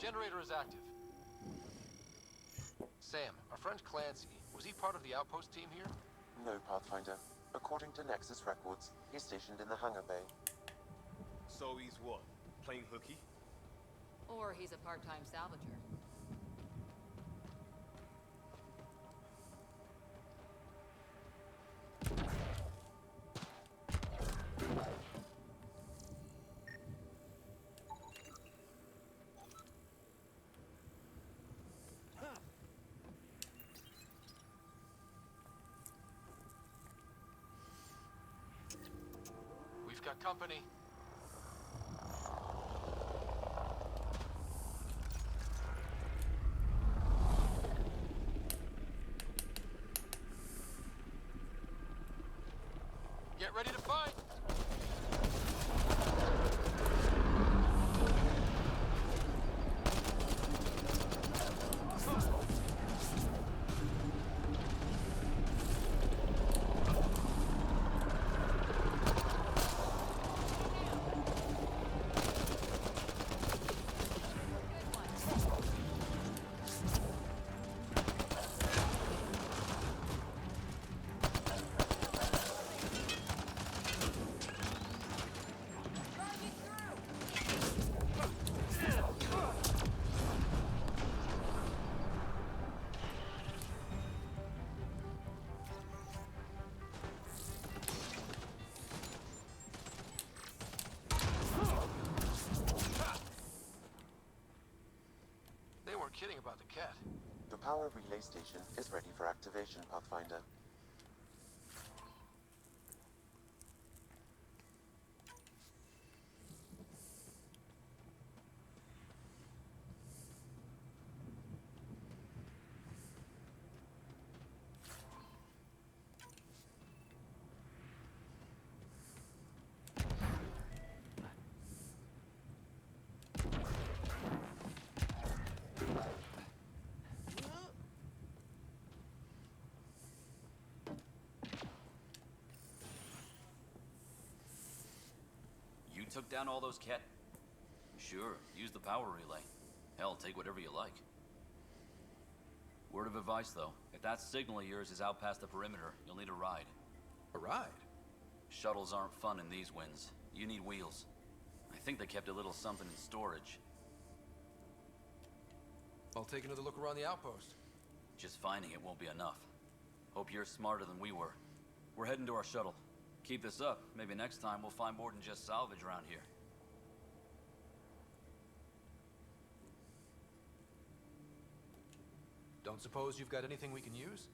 Generator is active. Sam, our friend Clancy, was he part of the outpost team here? No, Pathfinder. According to Nexus records, he's stationed in the hangar bay. So he's what? Playing hooky? Or he's a part-time salvager. We've got company. Get ready to fight! They weren't kidding about the cat. The power relay station is ready for activation, Pathfinder. You took down all those cat... Sure, use the power relay. Hell, take whatever you like. Word of advice, though. If that signal of yours is out past the perimeter, you'll need a ride. A ride? Shuttles aren't fun in these winds. You need wheels. I think they kept a little something in storage. I'll take another look around the outpost. Just finding it won't be enough. Hope you're smarter than we were. We're heading to our shuttle. Keep this up. Maybe next time we'll find more than just salvage around here. Don't suppose you've got anything we can use?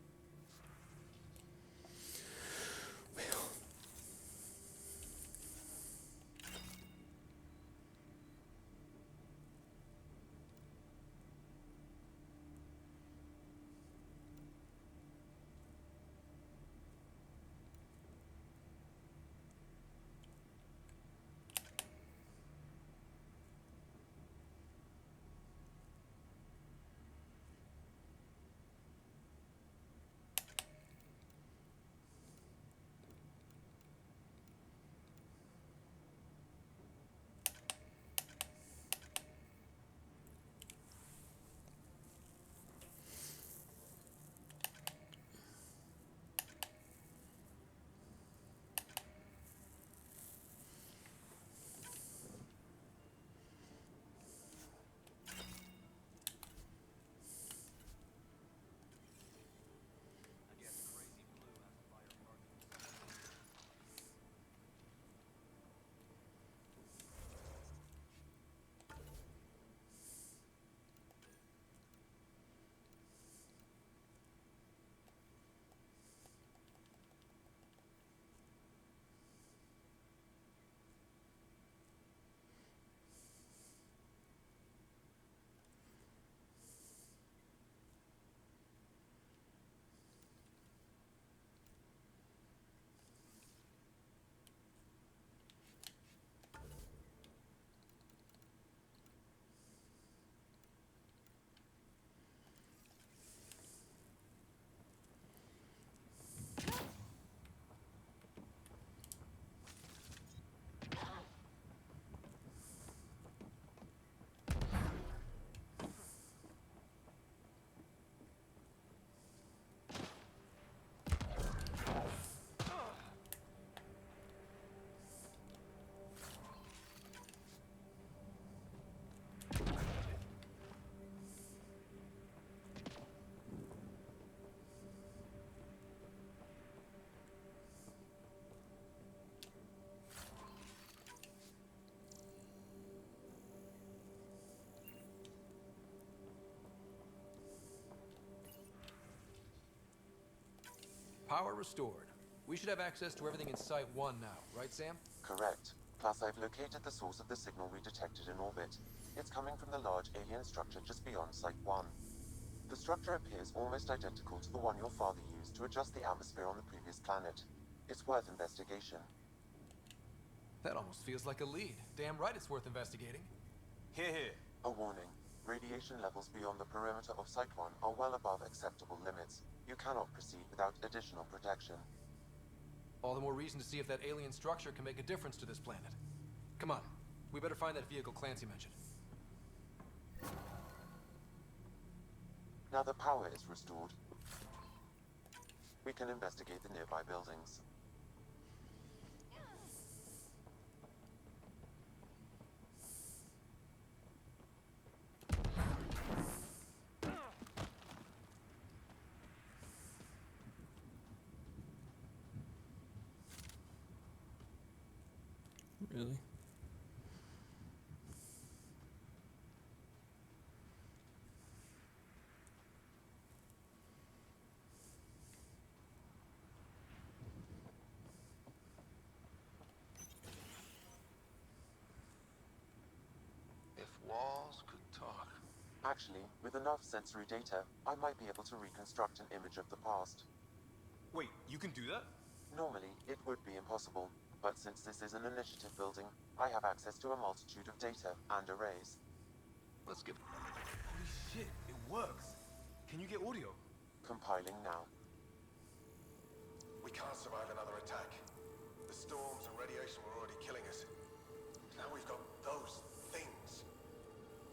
Power restored. We should have access to everything in Site 1 now, right, Sam? Correct. Plus, I've located the source of the signal we detected in orbit. It's coming from the large alien structure just beyond Site 1. The structure appears almost identical to the one your father used to adjust the atmosphere on the previous planet. It's worth investigation. That almost feels like a lead. Damn right it's worth investigating. Here. A warning. Radiation levels beyond the perimeter of Site 1 are well above acceptable limits. You cannot proceed without additional protection. All the more reason to see if that alien structure can make a difference to this planet. Come on, we better find that vehicle Clancy mentioned. Now the power is restored, we can investigate the nearby buildings. Really? If walls could talk. Actually, with enough sensory data, I might be able to reconstruct an image of the past. Wait, you can do that? Normally, it would be impossible, but since this is an initiative building, I have access to a multitude of data and arrays. Let's give... Holy shit, it works. Can you get audio? Compiling now. We can't survive another attack. The storms and radiation were already killing us. Now we've got those things.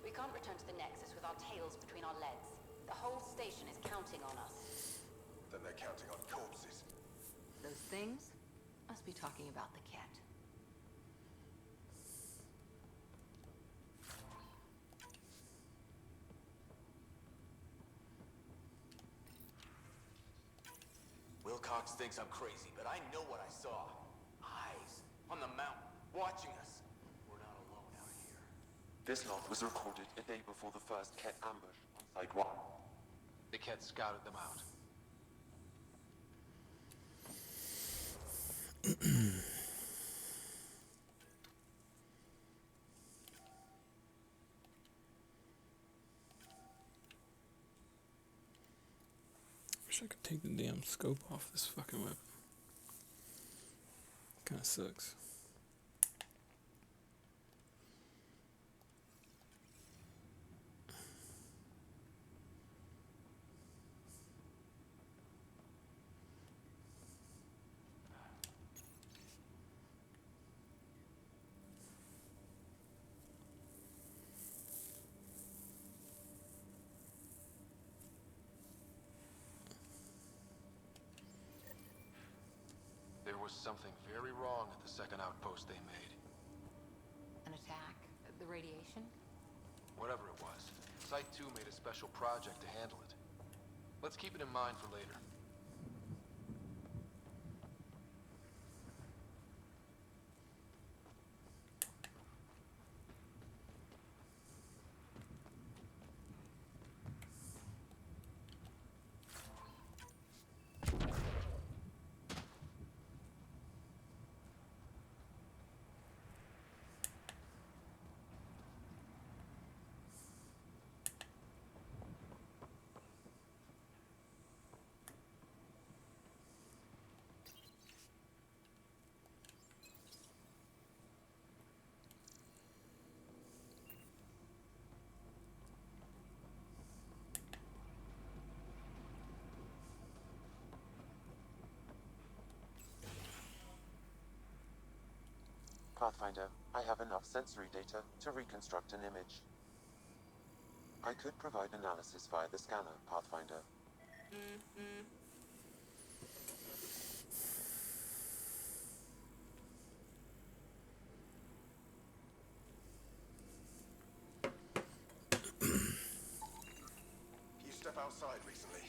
We can't return to the Nexus with our tails between our legs. The whole station is counting on us. Then they're counting on corpses. Those things must be talking about the cat. Wilcox thinks I'm crazy, but I know what I saw. Eyes on the mountain, watching us. We're not alone out here. This log was recorded a day before the first Ket ambush on Site 1. The Ket scouted them out. Wish I could take the damn scope off this fucking weapon. Kinda sucks. There was something very wrong at the second outpost they made. An attack? The radiation? Whatever it was, Site 2 made a special project to handle it. Let's keep it in mind for later. Pathfinder, I have enough sensory data to reconstruct an image. I could provide analysis via the scanner, Pathfinder. You step outside recently.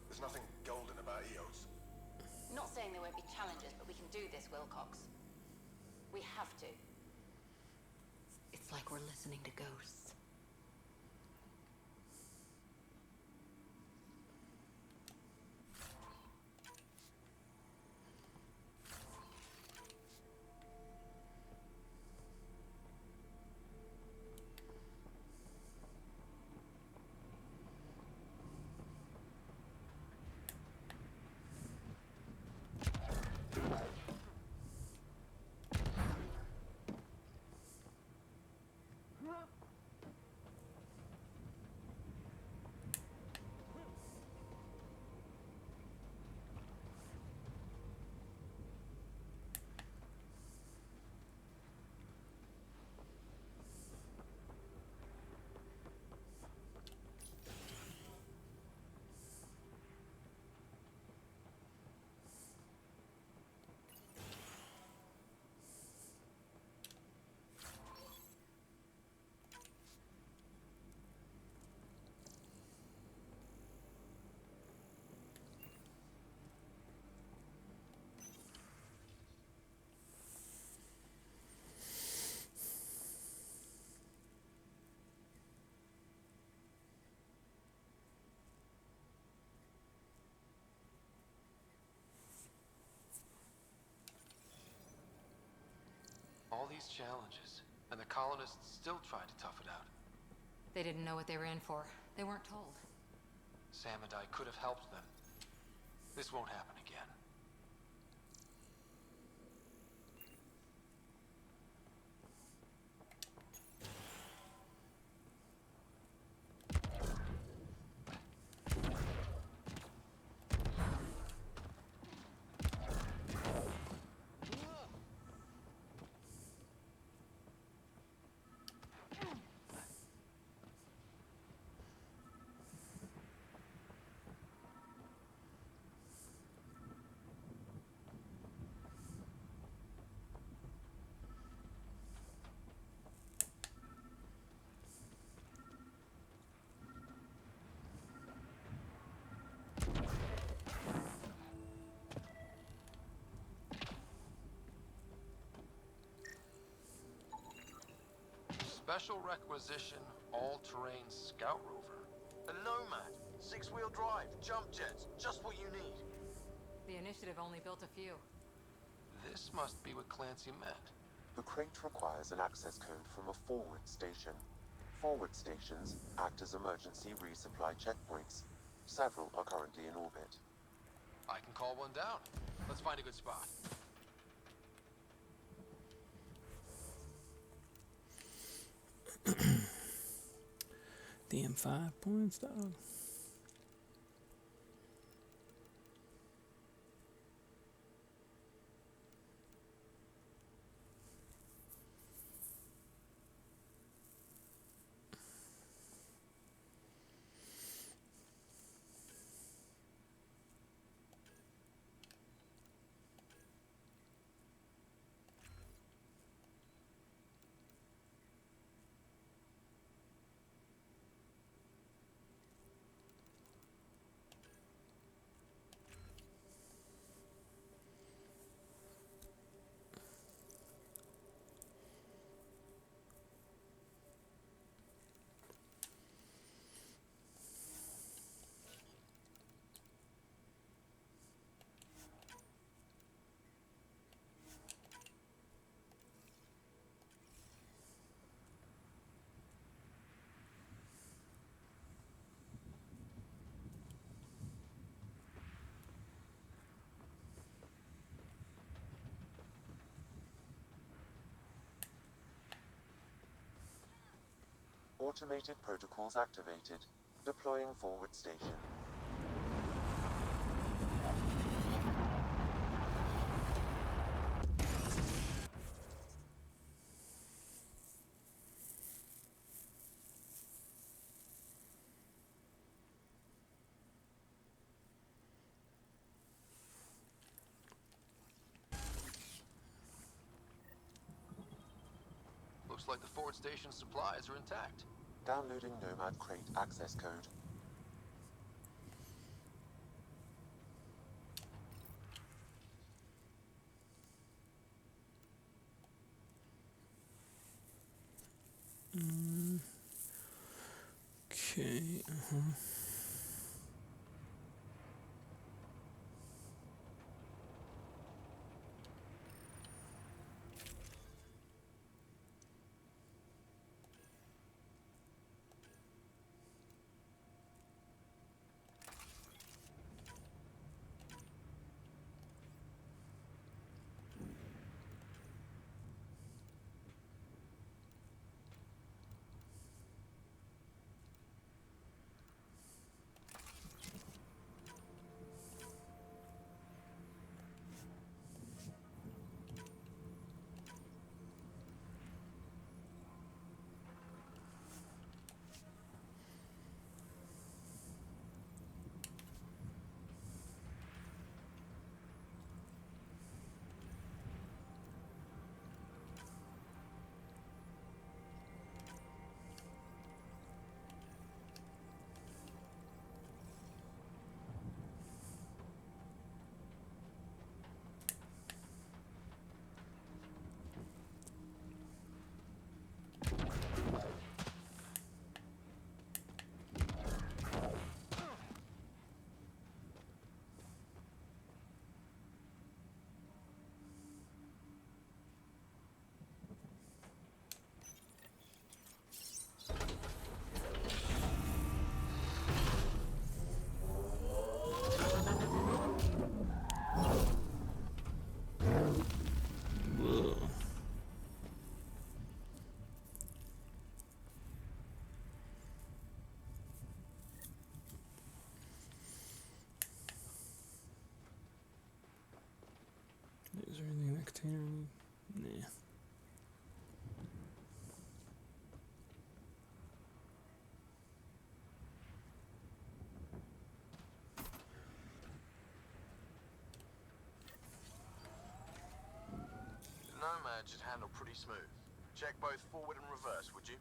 There's nothing golden about EOS. Not saying there won't be challenges, but we can do this, Wilcox. We have to. It's like we're listening to ghosts. All these challenges, and the colonists still tried to tough it out. They didn't know what they were in for. They weren't told. Sam and I could have helped them. This won't happen again. Special requisition, all-terrain scout rover. A Nomad, 6-wheel drive, jump jets, just what you need. The initiative only built a few. This must be what Clancy meant. The crate requires an access code from a forward station. Forward stations act as emergency resupply checkpoints. Several are currently in orbit. I can call one down. Let's find a good spot. Damn, 5 points, dog. Automated protocols activated. Deploying forward station. Looks like the forward station supplies are intact. Downloading Nomad crate access code. Okay, container? Nah. The Nomad should handle pretty smooth. Check both forward and reverse, would you?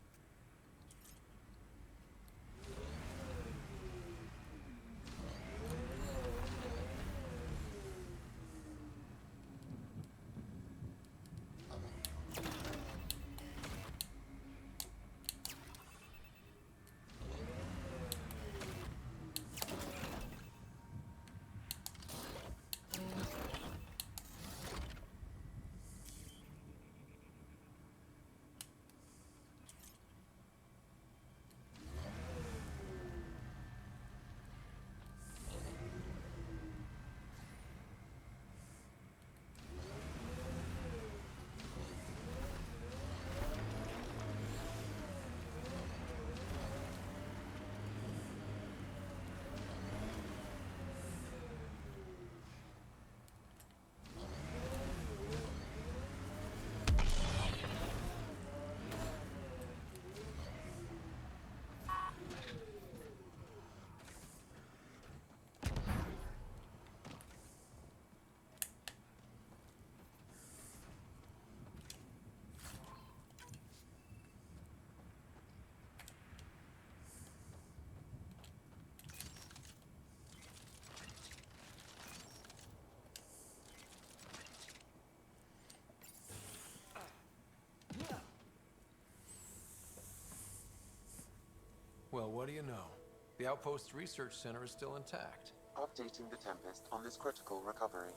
Well, what do you know? The Outpost Research Center is still intact. Updating the Tempest on this critical recovery.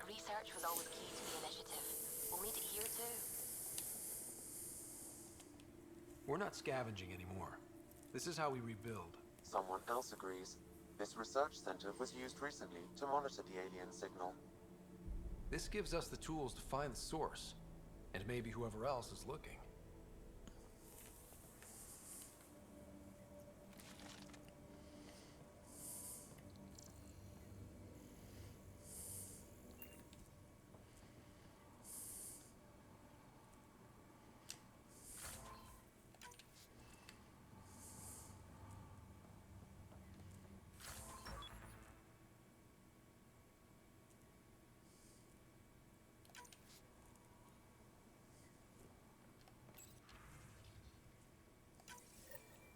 Research was always key to the initiative. We'll need it here too. We're not scavenging anymore. This is how we rebuild. Someone else agrees. This research center was used recently to monitor the alien signal. This gives us the tools to find the source, and maybe whoever else is looking.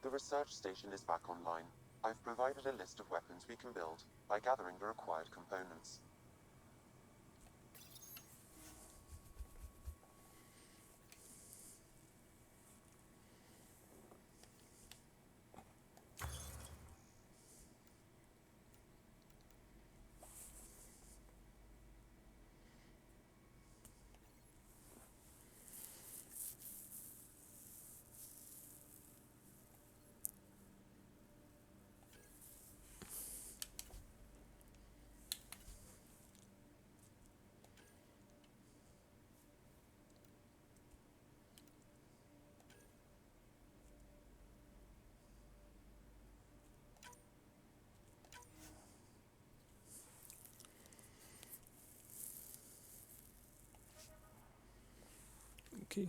The research station is back online. I've provided a list of weapons we can build by gathering the required components. Okay.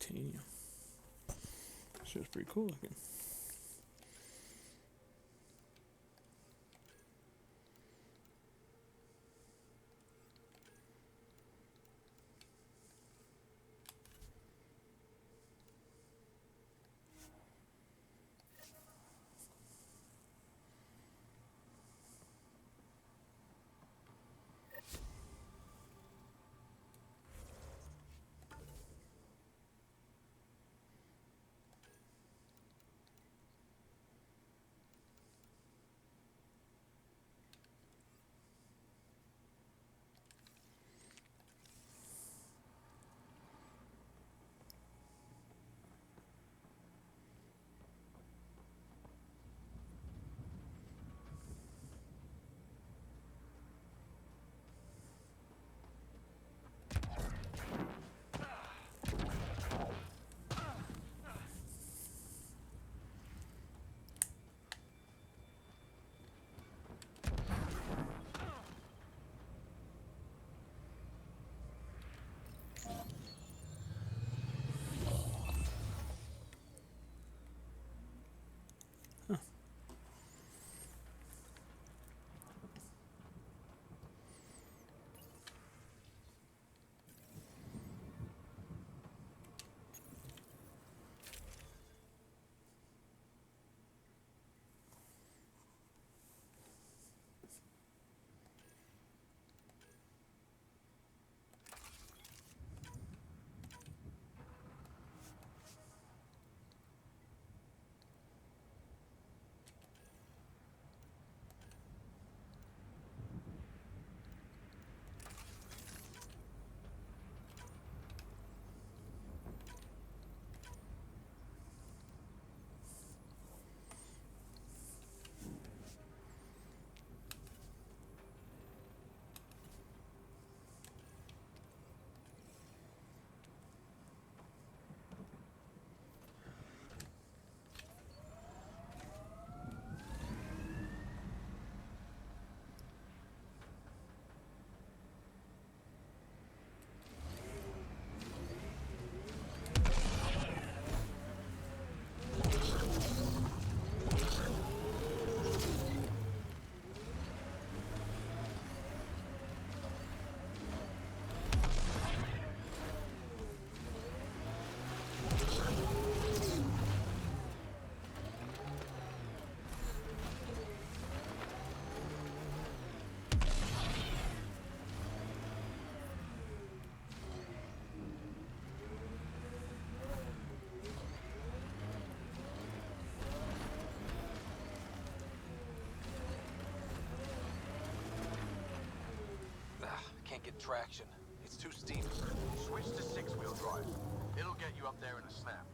titanium. Shit's pretty cool looking. Can't get traction. It's too steep. Switch to six-wheel drive. It'll get you up there in a snap.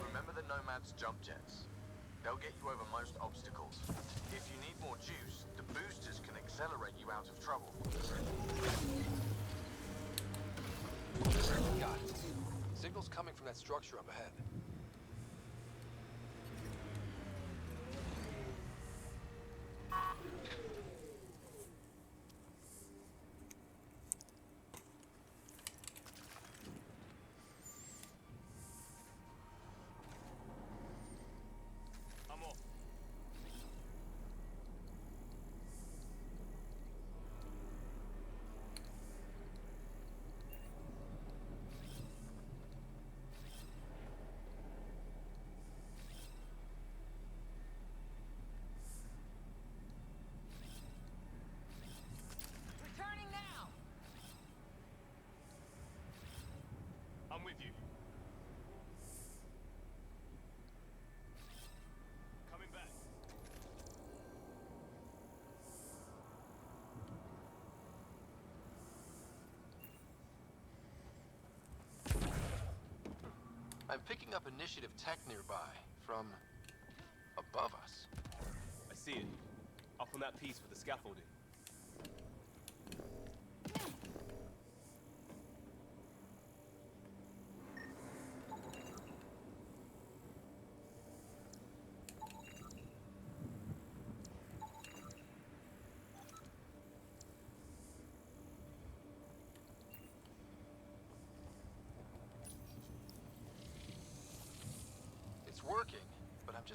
Remember the Nomad's jump jets? They'll get you over most obstacles. If you need more juice, the boosters can accelerate you out of trouble. Got it. Signal's coming from that structure up ahead. Returning now! I'm with you. Coming back. I'm picking up initiative tech nearby, from above us. I see it. Up on that piece with the scaffolding.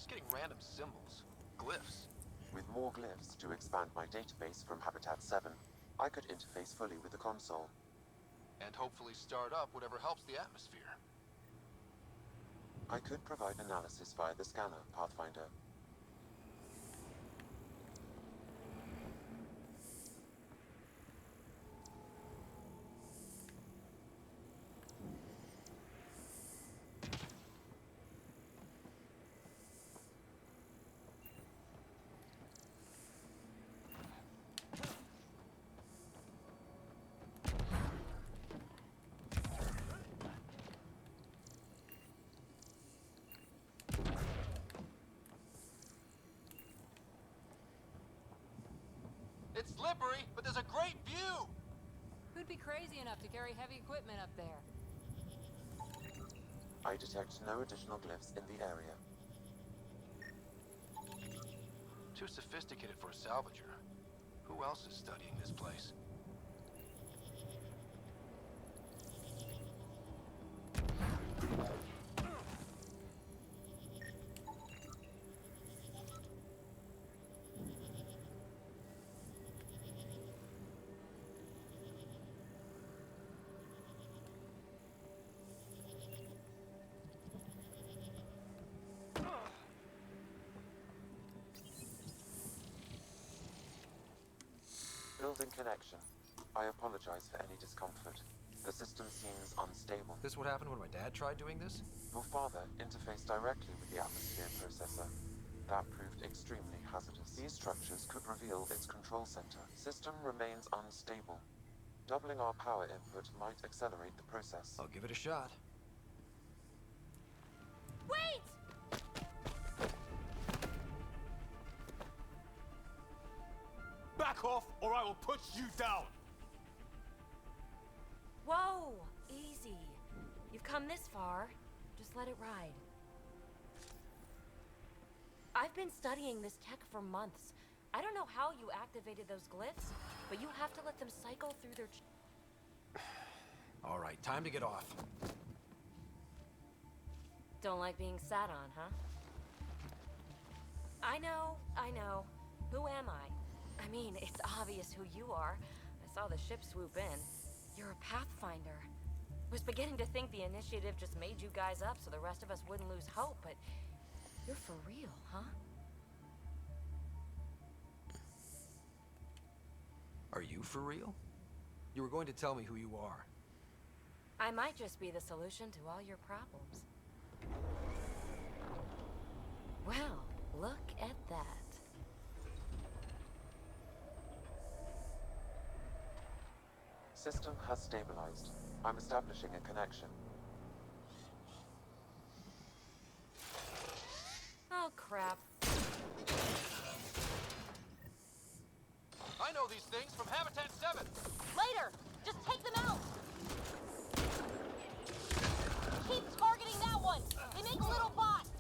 just getting random symbols. Glyphs. With more glyphs to expand my database from Habitat 7, I could interface fully with the console. And hopefully start up whatever helps the atmosphere. I could provide analysis via the scanner, Pathfinder. It's slippery, but there's a great view! Who'd be crazy enough to carry heavy equipment up there? I detect no additional glyphs in the area. Too sophisticated for a salvager. Who else is studying this place? Building connection. I apologize for any discomfort. The system seems unstable. This what happened when my dad tried doing this? Your father interfaced directly with the atmosphere processor. That proved extremely hazardous. These structures could reveal its control center. System remains unstable. Doubling our power input might accelerate the process. I'll give it a shot. Wait! Back off, or I will put you down! Whoa! Easy. You've come this far. Just let it ride. I've been studying this tech for months. I don't know how you activated those glyphs, but you have to let them cycle through their... All right, time to get off. Don't like being sat on, huh? I know. Who am I? I mean, it's obvious who you are. I saw the ship swoop in. You're a Pathfinder. Was beginning to think the initiative just made you guys up so the rest of us wouldn't lose hope, but you're for real, huh? Are you for real? You were going to tell me who you are. I might just be the solution to all your problems. Well, look at that. System has stabilized. I'm establishing a connection. Oh, crap. I know these things from Habitat 7! Later! Just take them out! Keep targeting that one! They make little bots!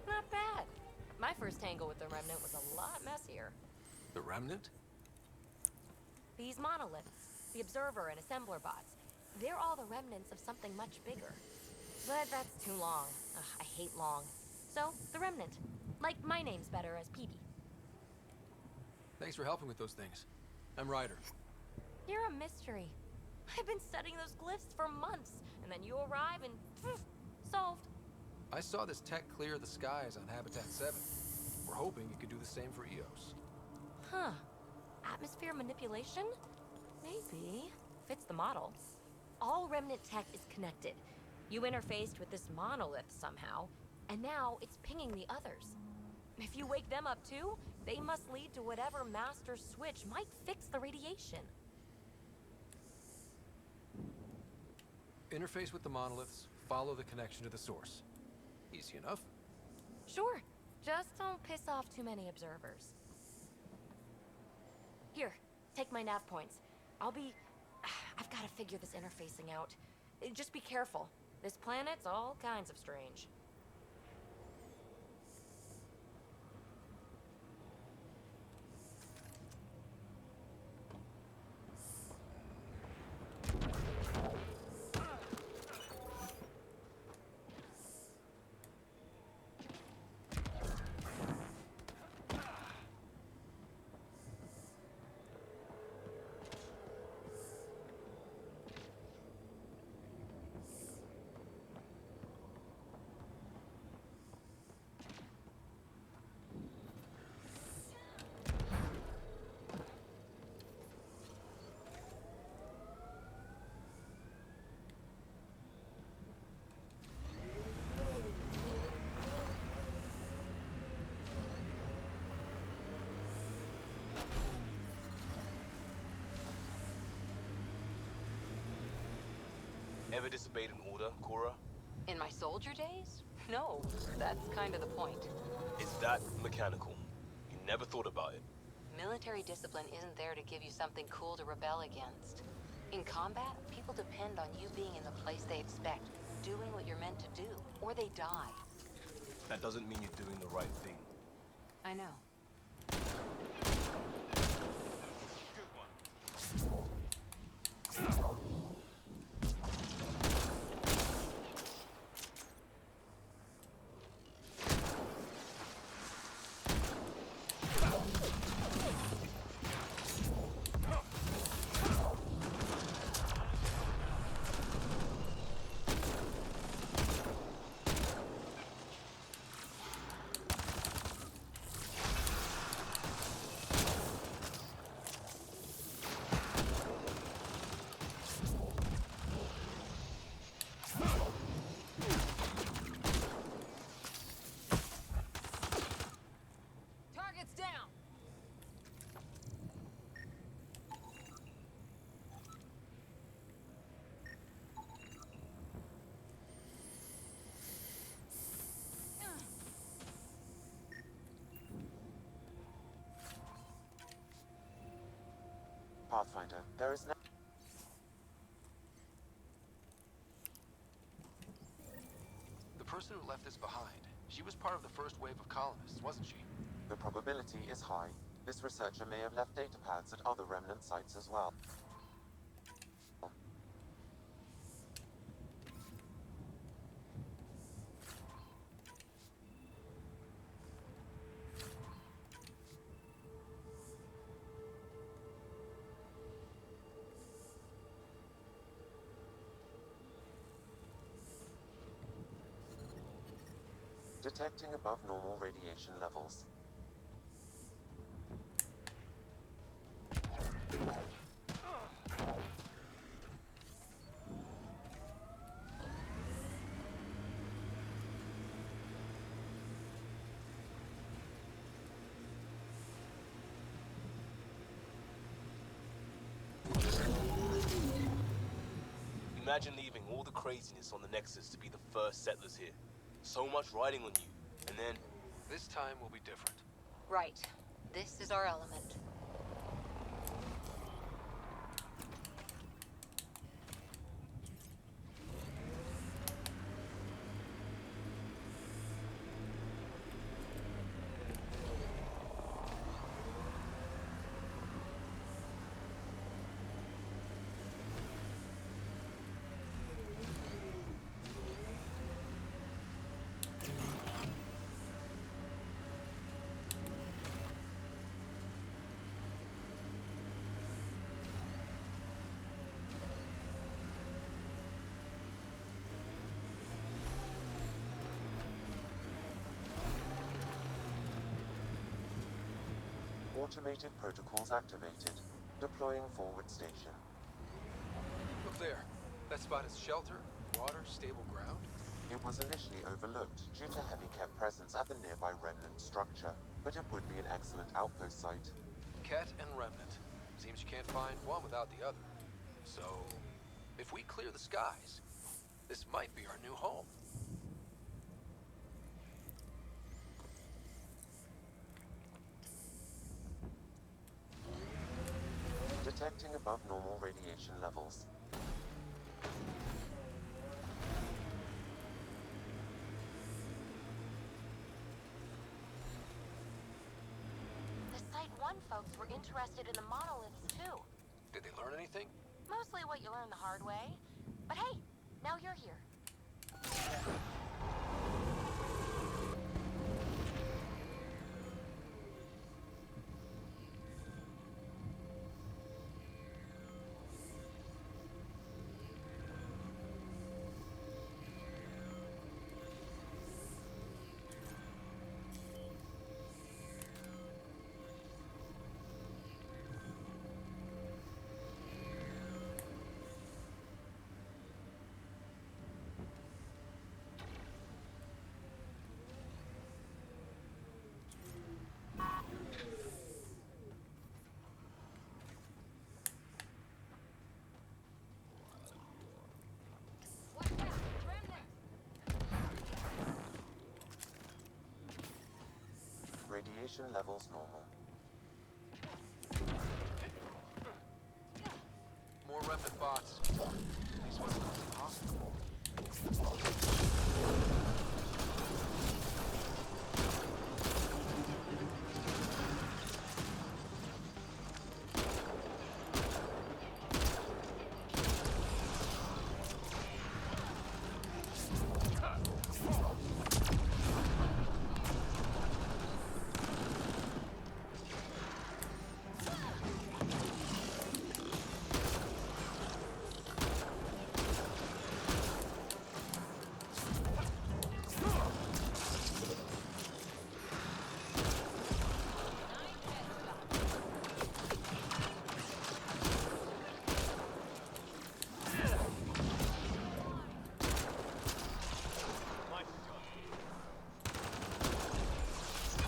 Not bad. My first tangle with the Remnant was a lot messier. The Remnant? These monoliths, the Observer and Assembler bots, they're all the remnants of something much bigger. But that's too long. Ugh, I hate long. So, the Remnant. Like my name's better as Peebee. Thanks for helping with those things. I'm Ryder. You're a mystery. I've been studying those glyphs for months, and then you arrive and solved. I saw this tech clear the skies on Habitat 7. We're hoping you could do the same for EOS. Huh. Atmosphere manipulation? Maybe. Fits the model. All Remnant tech is connected. You interfaced with this monolith somehow, and now it's pinging the others. If you wake them up too, they must lead to whatever master switch might fix the radiation. Interface with the monoliths, follow the connection to the source. Easy enough. take my nav points. I've got to figure this interfacing out. Just be careful. This planet's all kinds of strange. Ever disobeyed an order, Cora? In my soldier days? No, that's kind of the point. Is that mechanical? You never thought about it. Military discipline isn't there to give you something cool to rebel against. In combat, people depend on you being in the place they expect, doing what you're meant to do, or they die. That doesn't mean you're doing the right thing. I know. Target's down! Pathfinder, there is no... The person who left this behind, she was part of the first wave of colonists, wasn't she? The probability is high. This researcher may have left data pads at other remnant sites as well. Detecting above normal radiation levels. Imagine leaving all the craziness on the Nexus to be the first settlers here. So much riding on you, and then... This time will be different. Right. This is our element. Automated protocols activated. Deploying forward station. Look there. That spot is shelter, water, stable ground. It was initially overlooked due to heavy kept presence at the nearby remnant structure, but it would be an excellent outpost site. Ket and remnant. Seems you can't find one without the other. So, if we clear the skies, this might be our new home. detecting above normal radiation levels. The Site 1 folks were interested in the monoliths too. Did they learn anything? Mostly what you learn the hard way. But hey, now you're here. Radiation levels normal. More remnant bots. These ones are impossible.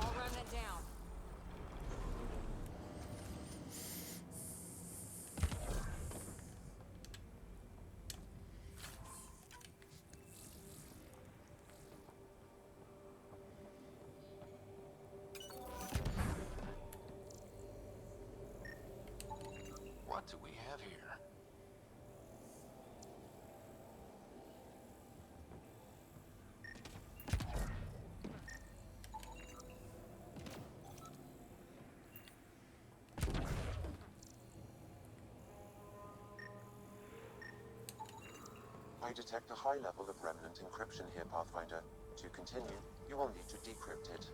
All remnant down. What do we have here? I detect a high level of remnant encryption here, Pathfinder. To continue, you will need to decrypt it.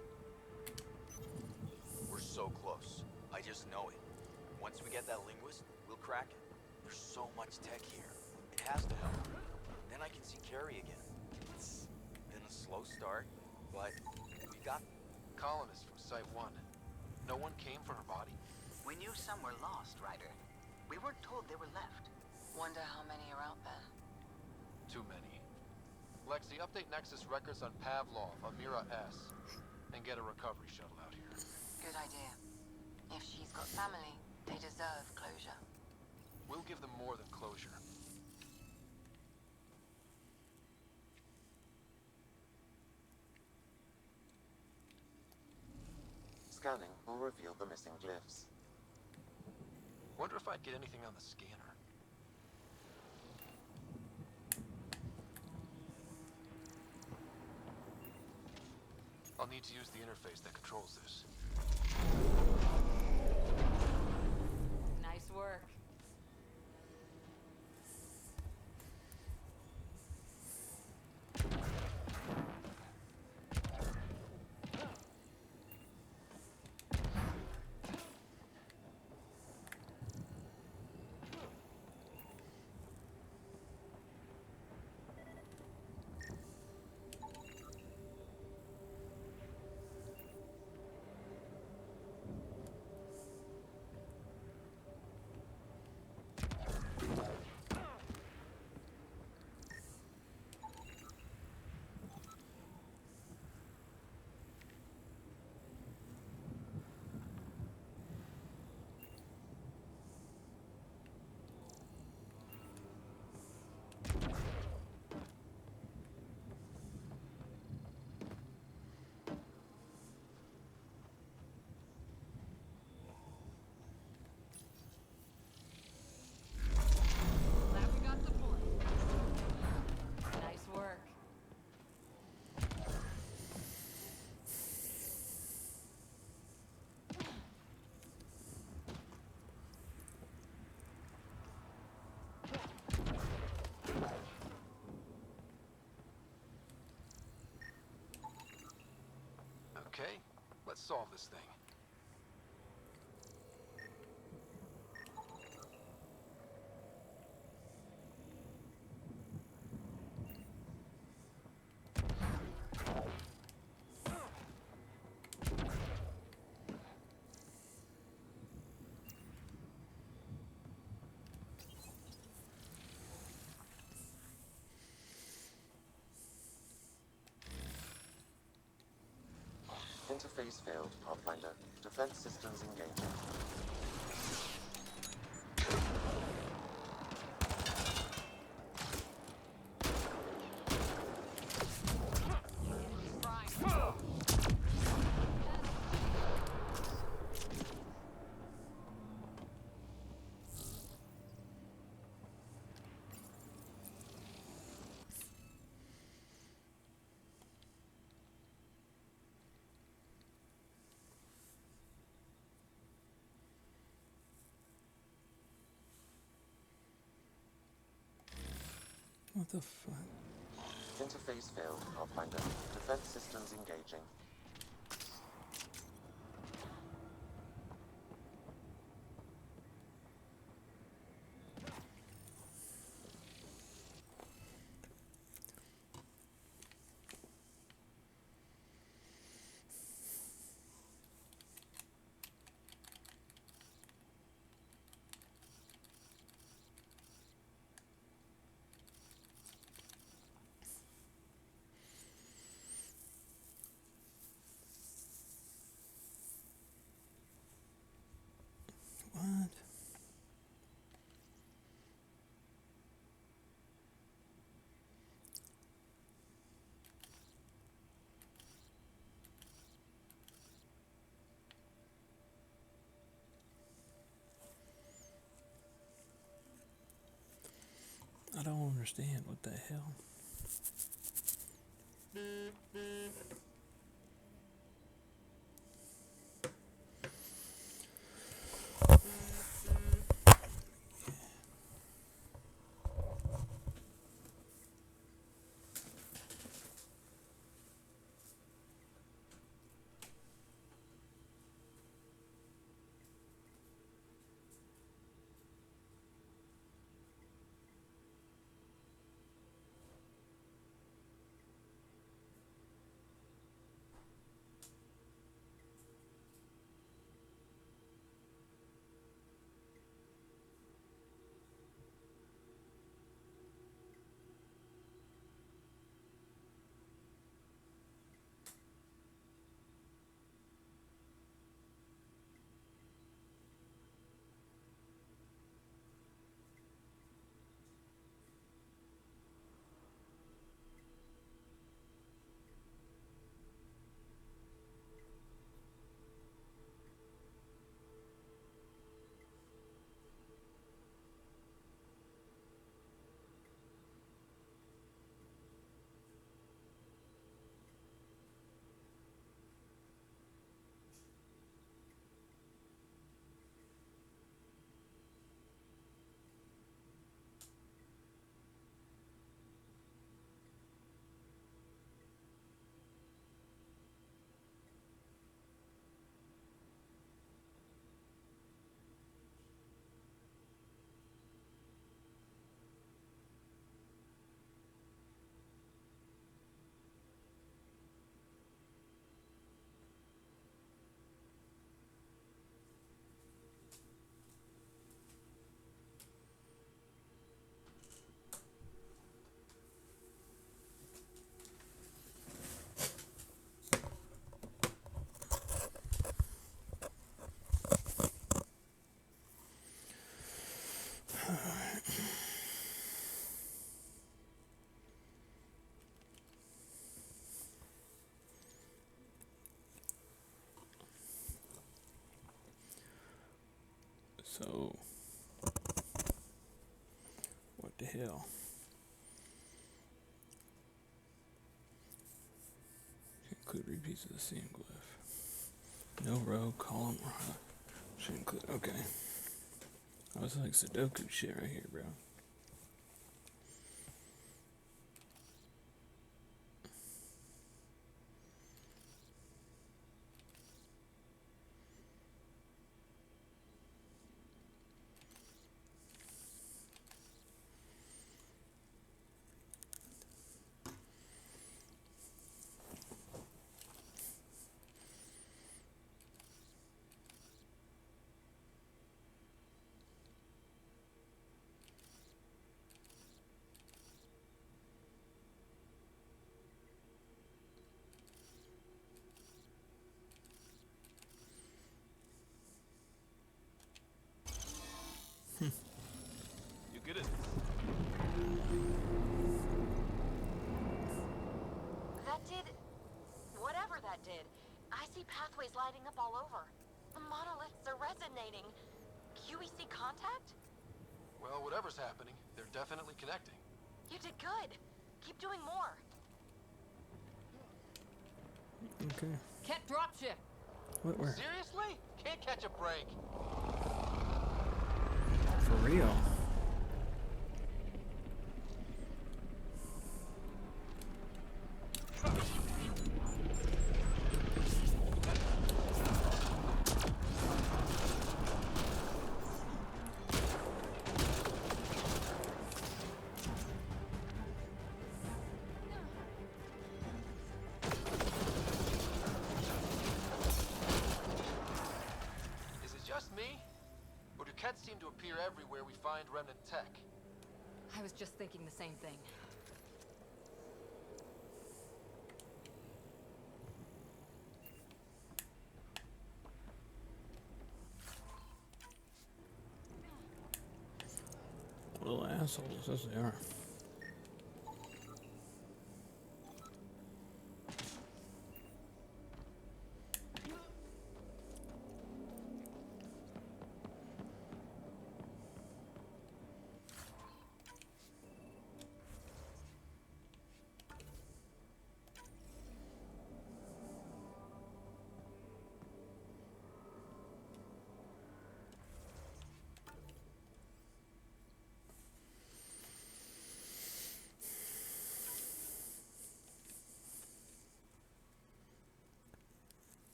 We're so close. I just know it. Once we get that linguist, we'll crack it. There's so much tech here. It has to help. Then I can see Carrie again. It's been a slow start, but we got Colonists from Site 1. No one came for her body? We knew some were lost, Ryder. We weren't told they were left. Wonder how many are out there. Too many. Lexi, update Nexus records on Pavlov, Amira S. And get a recovery shuttle out here. Good idea. If she's got family, they deserve closure. We'll give them more than closure. Scanning will reveal the missing glyphs. Wonder if I'd get anything on the scanner. I'll need to use the interface that controls this. Nice work. Okay, let's solve this thing. Interface failed, Pathfinder. Defense systems engaging. What the fuck? Interface failed, Pathfinder. Defense systems engaging. What? I don't understand. What the hell? So, what the hell? Include repeats of the same glyph. No row, column, or high. Should include. Okay. I was like Sudoku shit right here, bro. You good at this? That did... whatever that did. I see pathways lighting up all over. The monoliths are resonating. QEC contact? Well, whatever's happening, they're definitely connecting. You did good. Keep doing more. Okay. Ket dropship. What were? Seriously? Can't catch a break. For real. Is it just me? Or do Kets seem to appear everywhere we find remnant tech? I was just thinking the same thing. Little assholes, as they are.